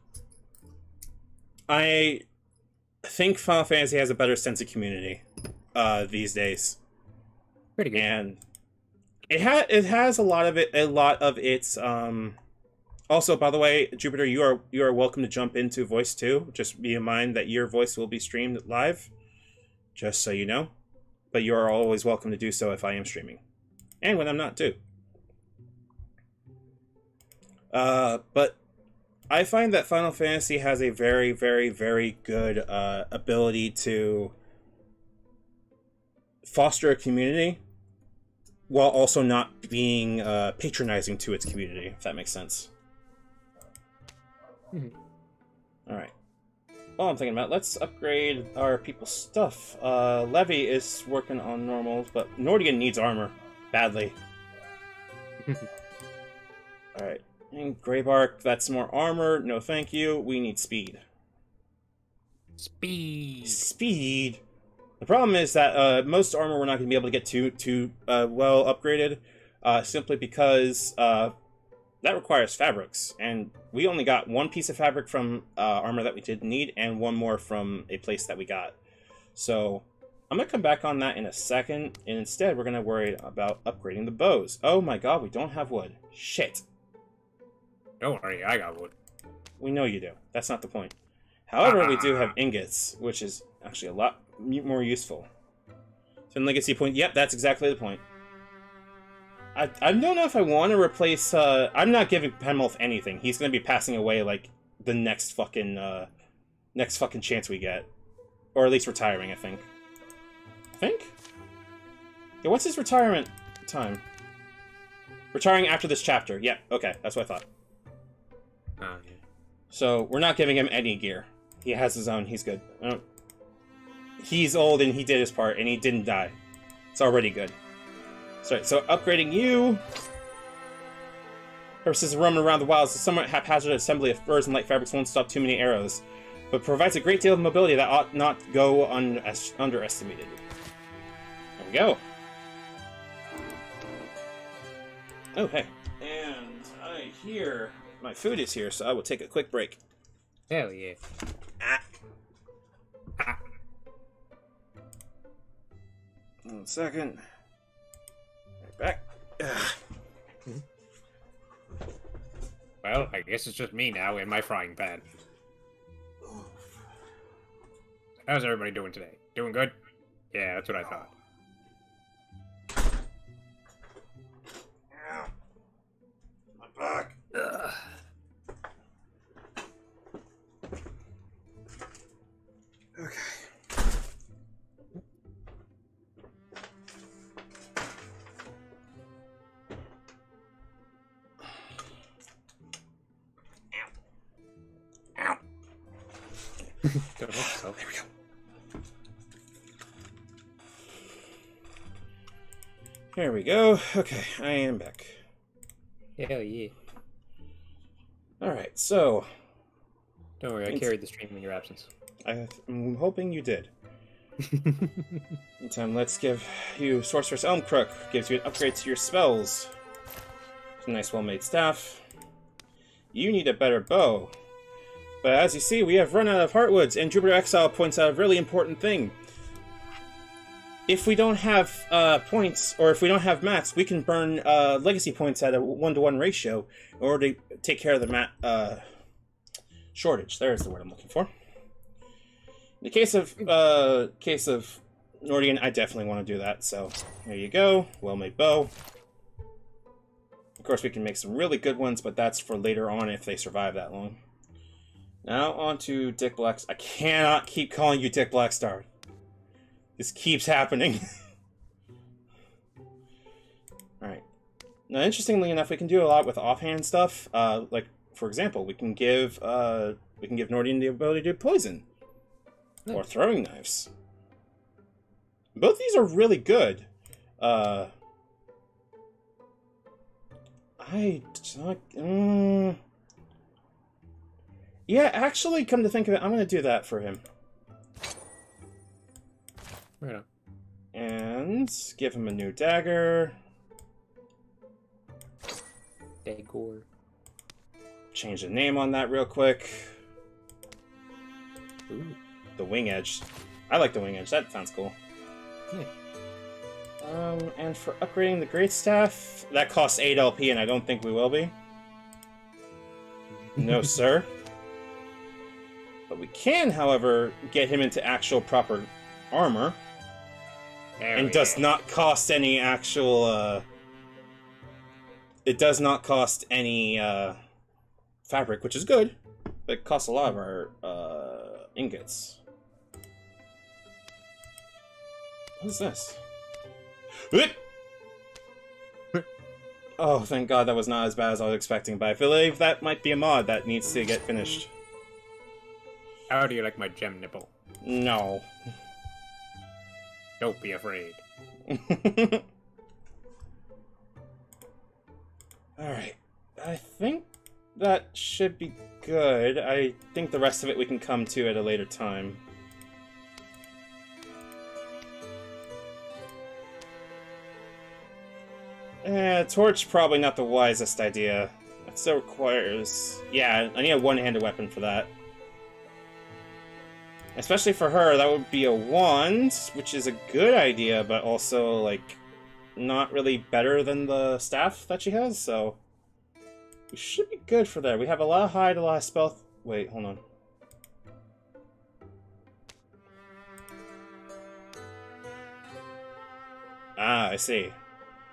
I think Final Fantasy has a better sense of community these days. Pretty good. And it has a lot of its also, by the way, Jupiter, you are welcome to jump into voice too. Just be in mind that your voice will be streamed live, just so you know. But you are always welcome to do so if I am streaming, and when I'm not too. But I find that Final Fantasy has a very, very, very good ability to foster a community while also not being patronizing to its community, if that makes sense. Mm-hmm. Alright. Oh, I'm thinking about, let's upgrade our people's stuff. Levy is working on normals, but Nordigan needs armor. Badly. Alright. And Greybark, that's more armor. No thank you. We need speed. Speed! The problem is that most armor we're not going to be able to get too well upgraded, simply because that requires fabrics, and we only got one piece of fabric from armor that we didn't need, and one more from a place that we got. So I'm gonna come back on that in a second, and instead we're gonna worry about upgrading the bows. Oh my god, we don't have wood. Shit. Don't worry, I got wood. We know you do. That's not the point. However, we do have ingots, which is actually a lot more useful. 10 legacy point. Yep, that's exactly the point. I don't know if I want to replace... I'm not giving Penmolf anything. He's going to be passing away, like, the next fucking chance we get. Or at least retiring, I think. Yeah, what's his retirement time? Retiring after this chapter. Yeah, okay, that's what I thought. Yeah. So, we're not giving him any gear. He has his own, he's good. He's old and he did his part, and he didn't die. It's already good. Sorry, so upgrading you... Purposes of roaming around the wilds, a somewhat haphazard assembly of furs and light fabrics won't stop too many arrows, but provides a great deal of mobility that ought not go underestimated. There we go. Oh, hey. And I hear my food is here, so I will take a quick break. Hell yeah. Ah. Ah. 1 second. Right back. Well, I guess it's just me now in my frying pan. How's everybody doing today? Doing good? Yeah, that's what I thought. Ow. My back. Ugh. Okay. Ow. Don't hope so. There we go. There we go. Okay, I am back. Hell yeah. Alright, so... Don't worry, I carried the stream in your absence. I'm hoping you did. Meantime, let's give you Sorcerer's Elm Crook. Gives you an upgrade to your spells. It's a nice well-made staff. You need a better bow. But as you see, we have run out of Heartwoods, and Jupiter Exile points out a really important thing. If we don't have points, or if we don't have mats, we can burn legacy points at a 1-to-1 ratio in order to take care of the mat shortage. There's the word I'm looking for. In the case of Nordian, I definitely want to do that. So there you go, well-made bow. Of course, we can make some really good ones, but that's for later on if they survive that long. Now on to Dick Blacks. I cannot keep calling you Dick Blackstar. This keeps happening. Alright. Now, interestingly enough, we can do a lot with offhand stuff. Like, for example, we can give Nordian the ability to poison. Or throwing knives. Both these are really good. Yeah, actually, come to think of it, I'm going to do that for him. Right on. And give him a new dagger. Dagor. Change the name on that real quick. Ooh. The Wing Edge. I like the Wing Edge. That sounds cool. Yeah. And for upgrading the Great Staff, that costs 8 LP, and I don't think we will be. No, sir. But we can, however, get him into actual proper armor. And does not cost any actual, it does not cost any, fabric, which is good. But it costs a lot of our, ingots. What is this? Oh, thank God that was not as bad as I was expecting, but I believe that might be a mod that needs to get finished. How do you like my gem nipple? No. Don't be afraid. Alright. I think that should be good. I think the rest of it we can come to at a later time. Torch probably not the wisest idea. That still requires... Yeah, I need a one-handed weapon for that. Especially for her, that would be a wand, which is a good idea, but also, like, not really better than the staff that she has, so... We should be good for that. We have a lot of hide, a lot of spell... Wait, hold on. Ah, I see.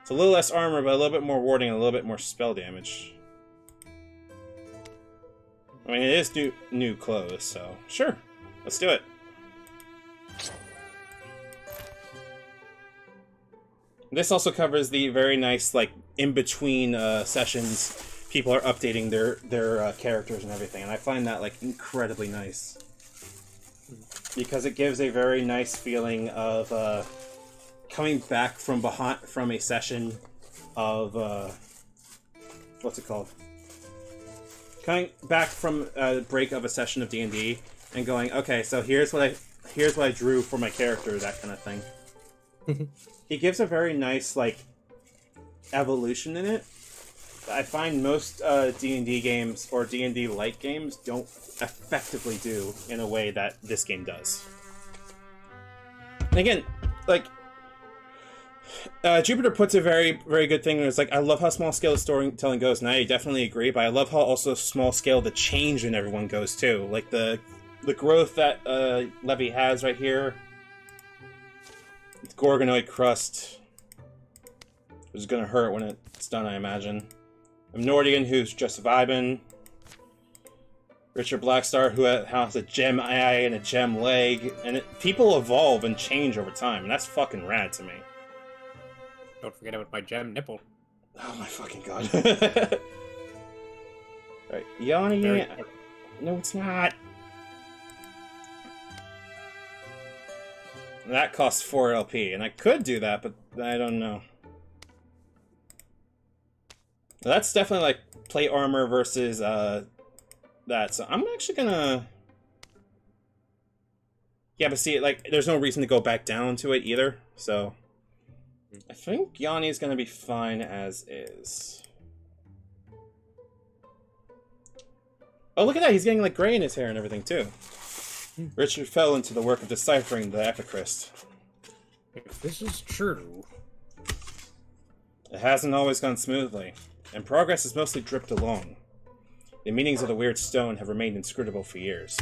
It's a little less armor, but a little bit more warding and a little bit more spell damage. I mean, it is new clothes, so... Sure. Let's do it. This also covers the very nice, like, in-between sessions, people are updating their characters and everything, and I find that, like, incredibly nice. Because it gives a very nice feeling of coming back from a session of what's it called? Coming back from a break of a session of D&D and going, okay, so here's what I drew for my character, that kind of thing. He gives a very nice, like, evolution in it. I find most D&D games or D&D-like games don't effectively do in a way that this game does. And again, like, Jupiter puts a very, very good thing. It's like, I love how small-scale the storytelling goes, and I definitely agree, but I love how also small-scale the change in everyone goes, too. Like, the growth that Levy has right here. Gorgonoid crust, which is gonna hurt when it's done, I imagine. Nordian, who's just vibing. Richard Blackstar, who has a gem eye and a gem leg. And people evolve and change over time, and that's fucking rad to me. Don't forget about my gem nipple. Oh my fucking god. Alright, Yanni. No, it's not. That costs 4 LP, and I could do that, but I don't know. That's definitely like plate armor versus that, so I'm actually gonna... Yeah, but see, like, there's no reason to go back down to it either, so... I think Yanni's gonna be fine as is. Oh, look at that, he's getting, like, gray in his hair and everything, too. Richard fell into the work of deciphering the Epichrist. If this is true... It hasn't always gone smoothly, and progress has mostly dripped along. The meanings of the weird stone have remained inscrutable for years.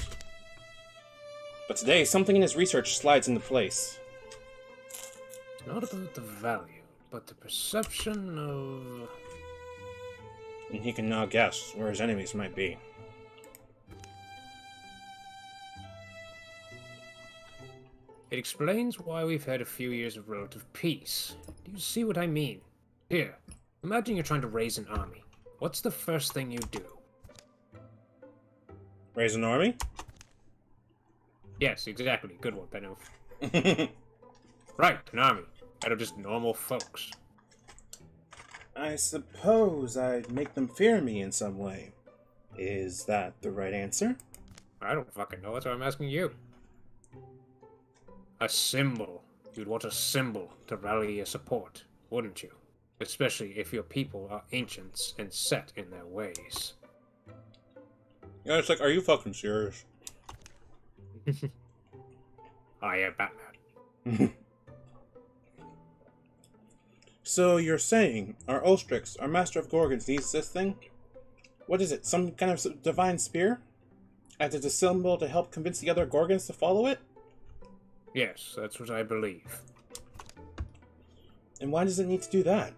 But today, something in his research slides into place. It's not about the value, but the perception of... And he can now guess where his enemies might be. It explains why we've had a few years of relative peace. Do you see what I mean? Here, imagine you're trying to raise an army. What's the first thing you do? Raise an army? Yes, exactly. Good one, Benno. Right, an army. Out of just normal folks. I suppose I'd make them fear me in some way. Is that the right answer? I don't fucking know. That's why I'm asking you. A symbol. You'd want a symbol to rally your support, wouldn't you? Especially if your people are ancients and set in their ways. Yeah, it's like, are you fucking serious? I am Batman. So you're saying our Ulstryx, our Master of Gorgons, needs this thing? What is it, some kind of divine spear? As a symbol to help convince the other Gorgons to follow it? Yes, that's what I believe. And why does it need to do that?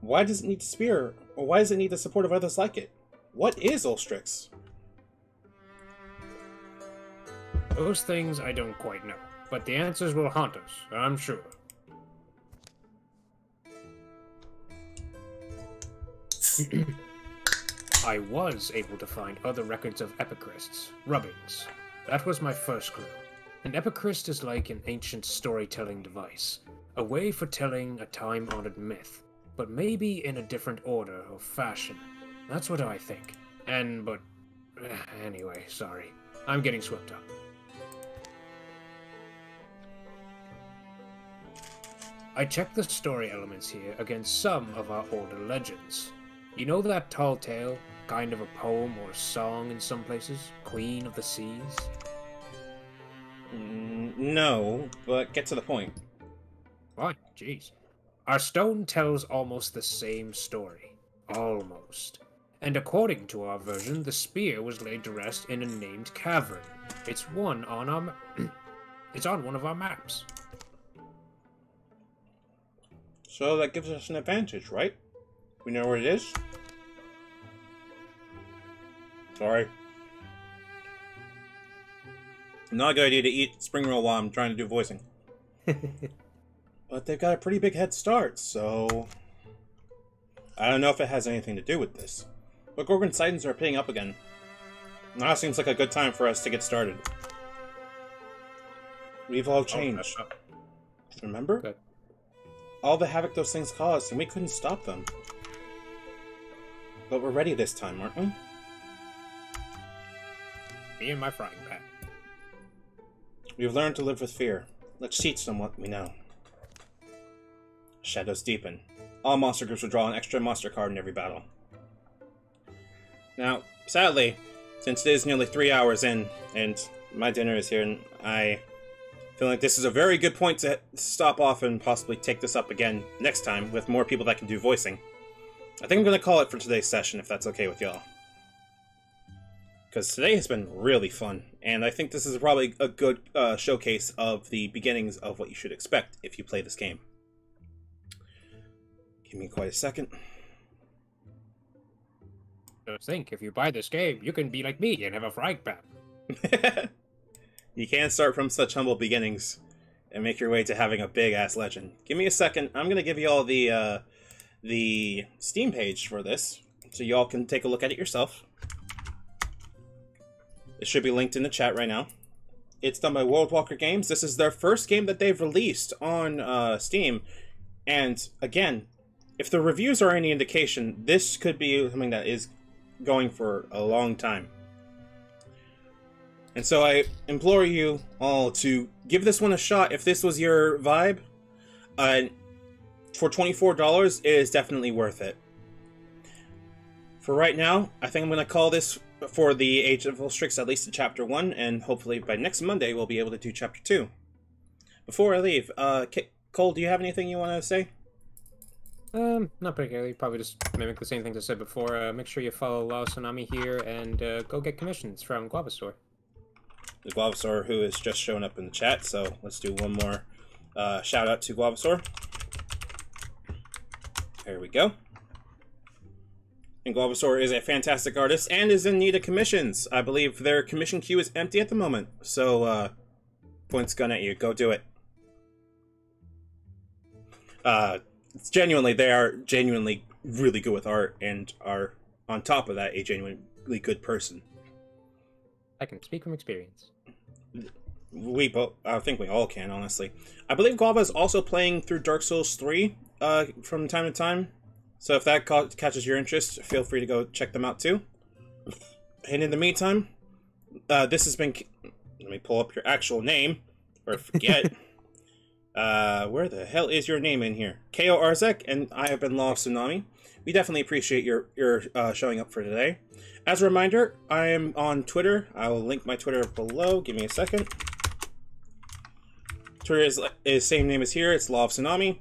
Why does it need a spear? Or why does it need the support of others like it? What is Ulstryx? Those things I don't quite know, but the answers will haunt us, I'm sure. I was able to find other records of Epicrysts, rubbings. That was my first clue. An epicryst is like an ancient storytelling device, a way for telling a time-honored myth, but maybe in a different order or fashion. That's what I think. Anyway, sorry. I'm getting swept up. I checked the story elements here against some of our older legends. You know that tall tale, kind of a poem or a song in some places, Queen of the Seas? No, but get to the point. What? Jeez. Our stone tells almost the same story. Almost. And according to our version, the spear was laid to rest in a named cavern. It's on one of our maps. So that gives us an advantage, right? We know where it is? Sorry. Not a good idea to eat spring roll while I'm trying to do voicing. But they've got a pretty big head start, so... I don't know if it has anything to do with this. But Gorgon Titans are picking up again. Now seems like a good time for us to get started. We've all changed. Remember? Good. All the havoc those things caused, and we couldn't stop them. But we're ready this time, aren't we? Me and my frying pan. We've learned to live with fear. Let's teach them what we know. Shadows deepen. All monster groups will draw an extra monster card in every battle. Now, sadly, since it is nearly 3 hours in, and my dinner is here, and I feel like this is a very good point to stop off and possibly take this up again next time with more people that can do voicing. I think I'm going to call it for today's session, if that's okay with y'all. Because today has been really fun, and I think this is probably a good showcase of the beginnings of what you should expect if you play this game. Give me quite a second. Just think, if you buy this game, you can be like me and have a frying pan. You can start from such humble beginnings and make your way to having a big-ass legend. Give me a second. I'm going to give you all the Steam page for this, so y'all can take a look at it yourself. It should be linked in the chat right now. It's done by World Walker Games. This is their first game that they've released on Steam. And, again, if the reviews are any indication, this could be something that is going for a long time. And so I implore you all to give this one a shot if this was your vibe. For $24, it is definitely worth it. For right now, I think I'm going to call this for the Age of Ulstryx at least to Chapter 1, and hopefully by next Monday we'll be able to do Chapter 2. Before I leave, Cole, do you have anything you want to say? Not particularly. Probably just mimic the same things I said before. Make sure you follow Tsunami here, and go get commissions from Guavasaur. The Guavasaur who has just shown up in the chat, so let's do one more shout out to Guavasaur. There we go. And Guavasaur is a fantastic artist and is in need of commissions. I believe their commission queue is empty at the moment, so points gun at you. Go do it. It's genuinely, they are genuinely really good with art and are, on top of that, a genuinely good person. I can speak from experience. We both, I think we all can, honestly. I believe Guava is also playing through Dark Souls 3 from time to time. So if that catches your interest, feel free to go check them out too. And in the meantime, this has been... Let me pull up your actual name, or forget. Where the hell is your name in here? Ko Arzek, and I have been Law of Tsunami. We definitely appreciate your showing up for today. As a reminder, I am on Twitter. I will link my Twitter below. Give me a second. Twitter is same name as here. It's Law of Tsunami.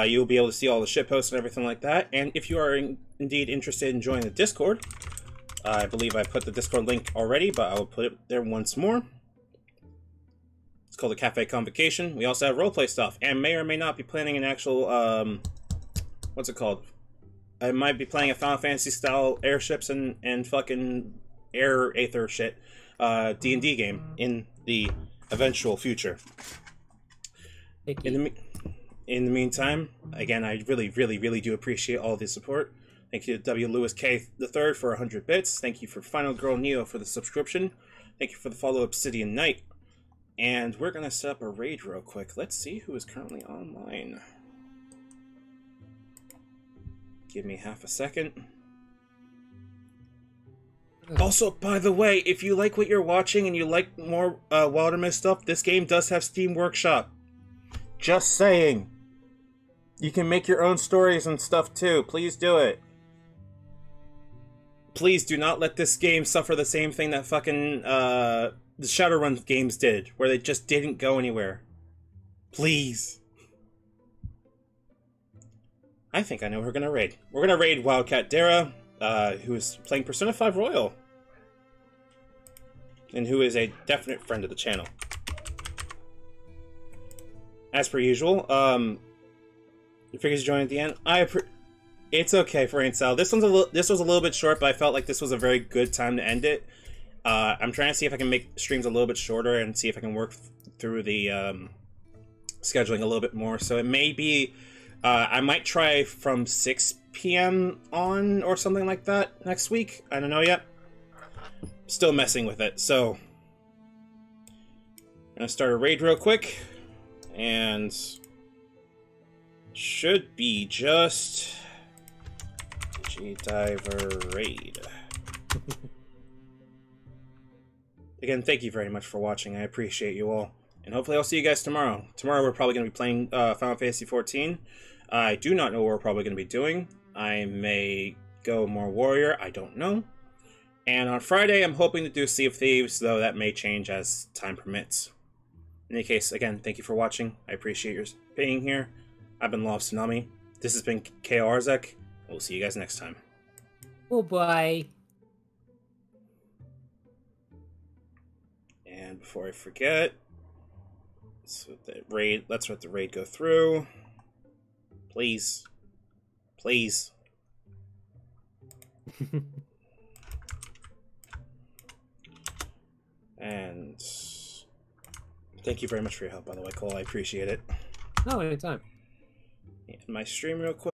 You'll be able to see all the shitposts and everything like that. And if you are indeed interested in joining the Discord, I believe I put the Discord link already, but I will put it there once more. It's called the Cafe Convocation. We also have roleplay stuff, and may or may not be planning an actual, what's it called? I might be playing a Final Fantasy style airships and fucking air aether shit, D&D game in the eventual future. In the meantime, again, I really do appreciate all the support. Thank you to W. Lewis K. III for 100 bits. Thank you for Final Girl Neo for the subscription. Thank you for the follow, Obsidian Knight. And we're going to set up a raid real quick. Let's see who is currently online. Give me half a second. Also, by the way, if you like what you're watching and you like more Wildermyth stuff, this game does have Steam Workshop. Just saying. You can make your own stories and stuff too. Please do it. Please do not let this game suffer the same thing that fucking the Shadowrun games did, where they just didn't go anywhere. Please. I think I know who we're gonna raid. We're gonna raid Wildcat Dara, who is playing Persona 5 Royal. And who is a definite friend of the channel. As per usual, you figures join at the end. It's okay for Ainsal. This was a little bit short, but I felt like this was a very good time to end it. I'm trying to see if I can make streams a little bit shorter and see if I can work through the scheduling a little bit more. So it may be, I might try from 6 p.m. on or something like that next week. I don't know yet. Still messing with it. So I'm gonna start a raid real quick, and should be just G-Diver raid. Again, thank you very much for watching. I appreciate you all. And hopefully I'll see you guys tomorrow. Tomorrow we're probably going to be playing Final Fantasy XIV. I do not know what we're probably going to be doing. I may go more Warrior. I don't know. And on Friday, I'm hoping to do Sea of Thieves, though that may change as time permits. In any case, again, thank you for watching. I appreciate your being here. I've been Law of Tsunami. This has been KO Arzek. We'll see you guys next time. Oh, bye. And before I forget, let's let the raid go through. Please. Please. And thank you very much for your help, by the way, Cole. I appreciate it. No, anytime. And my stream real quick.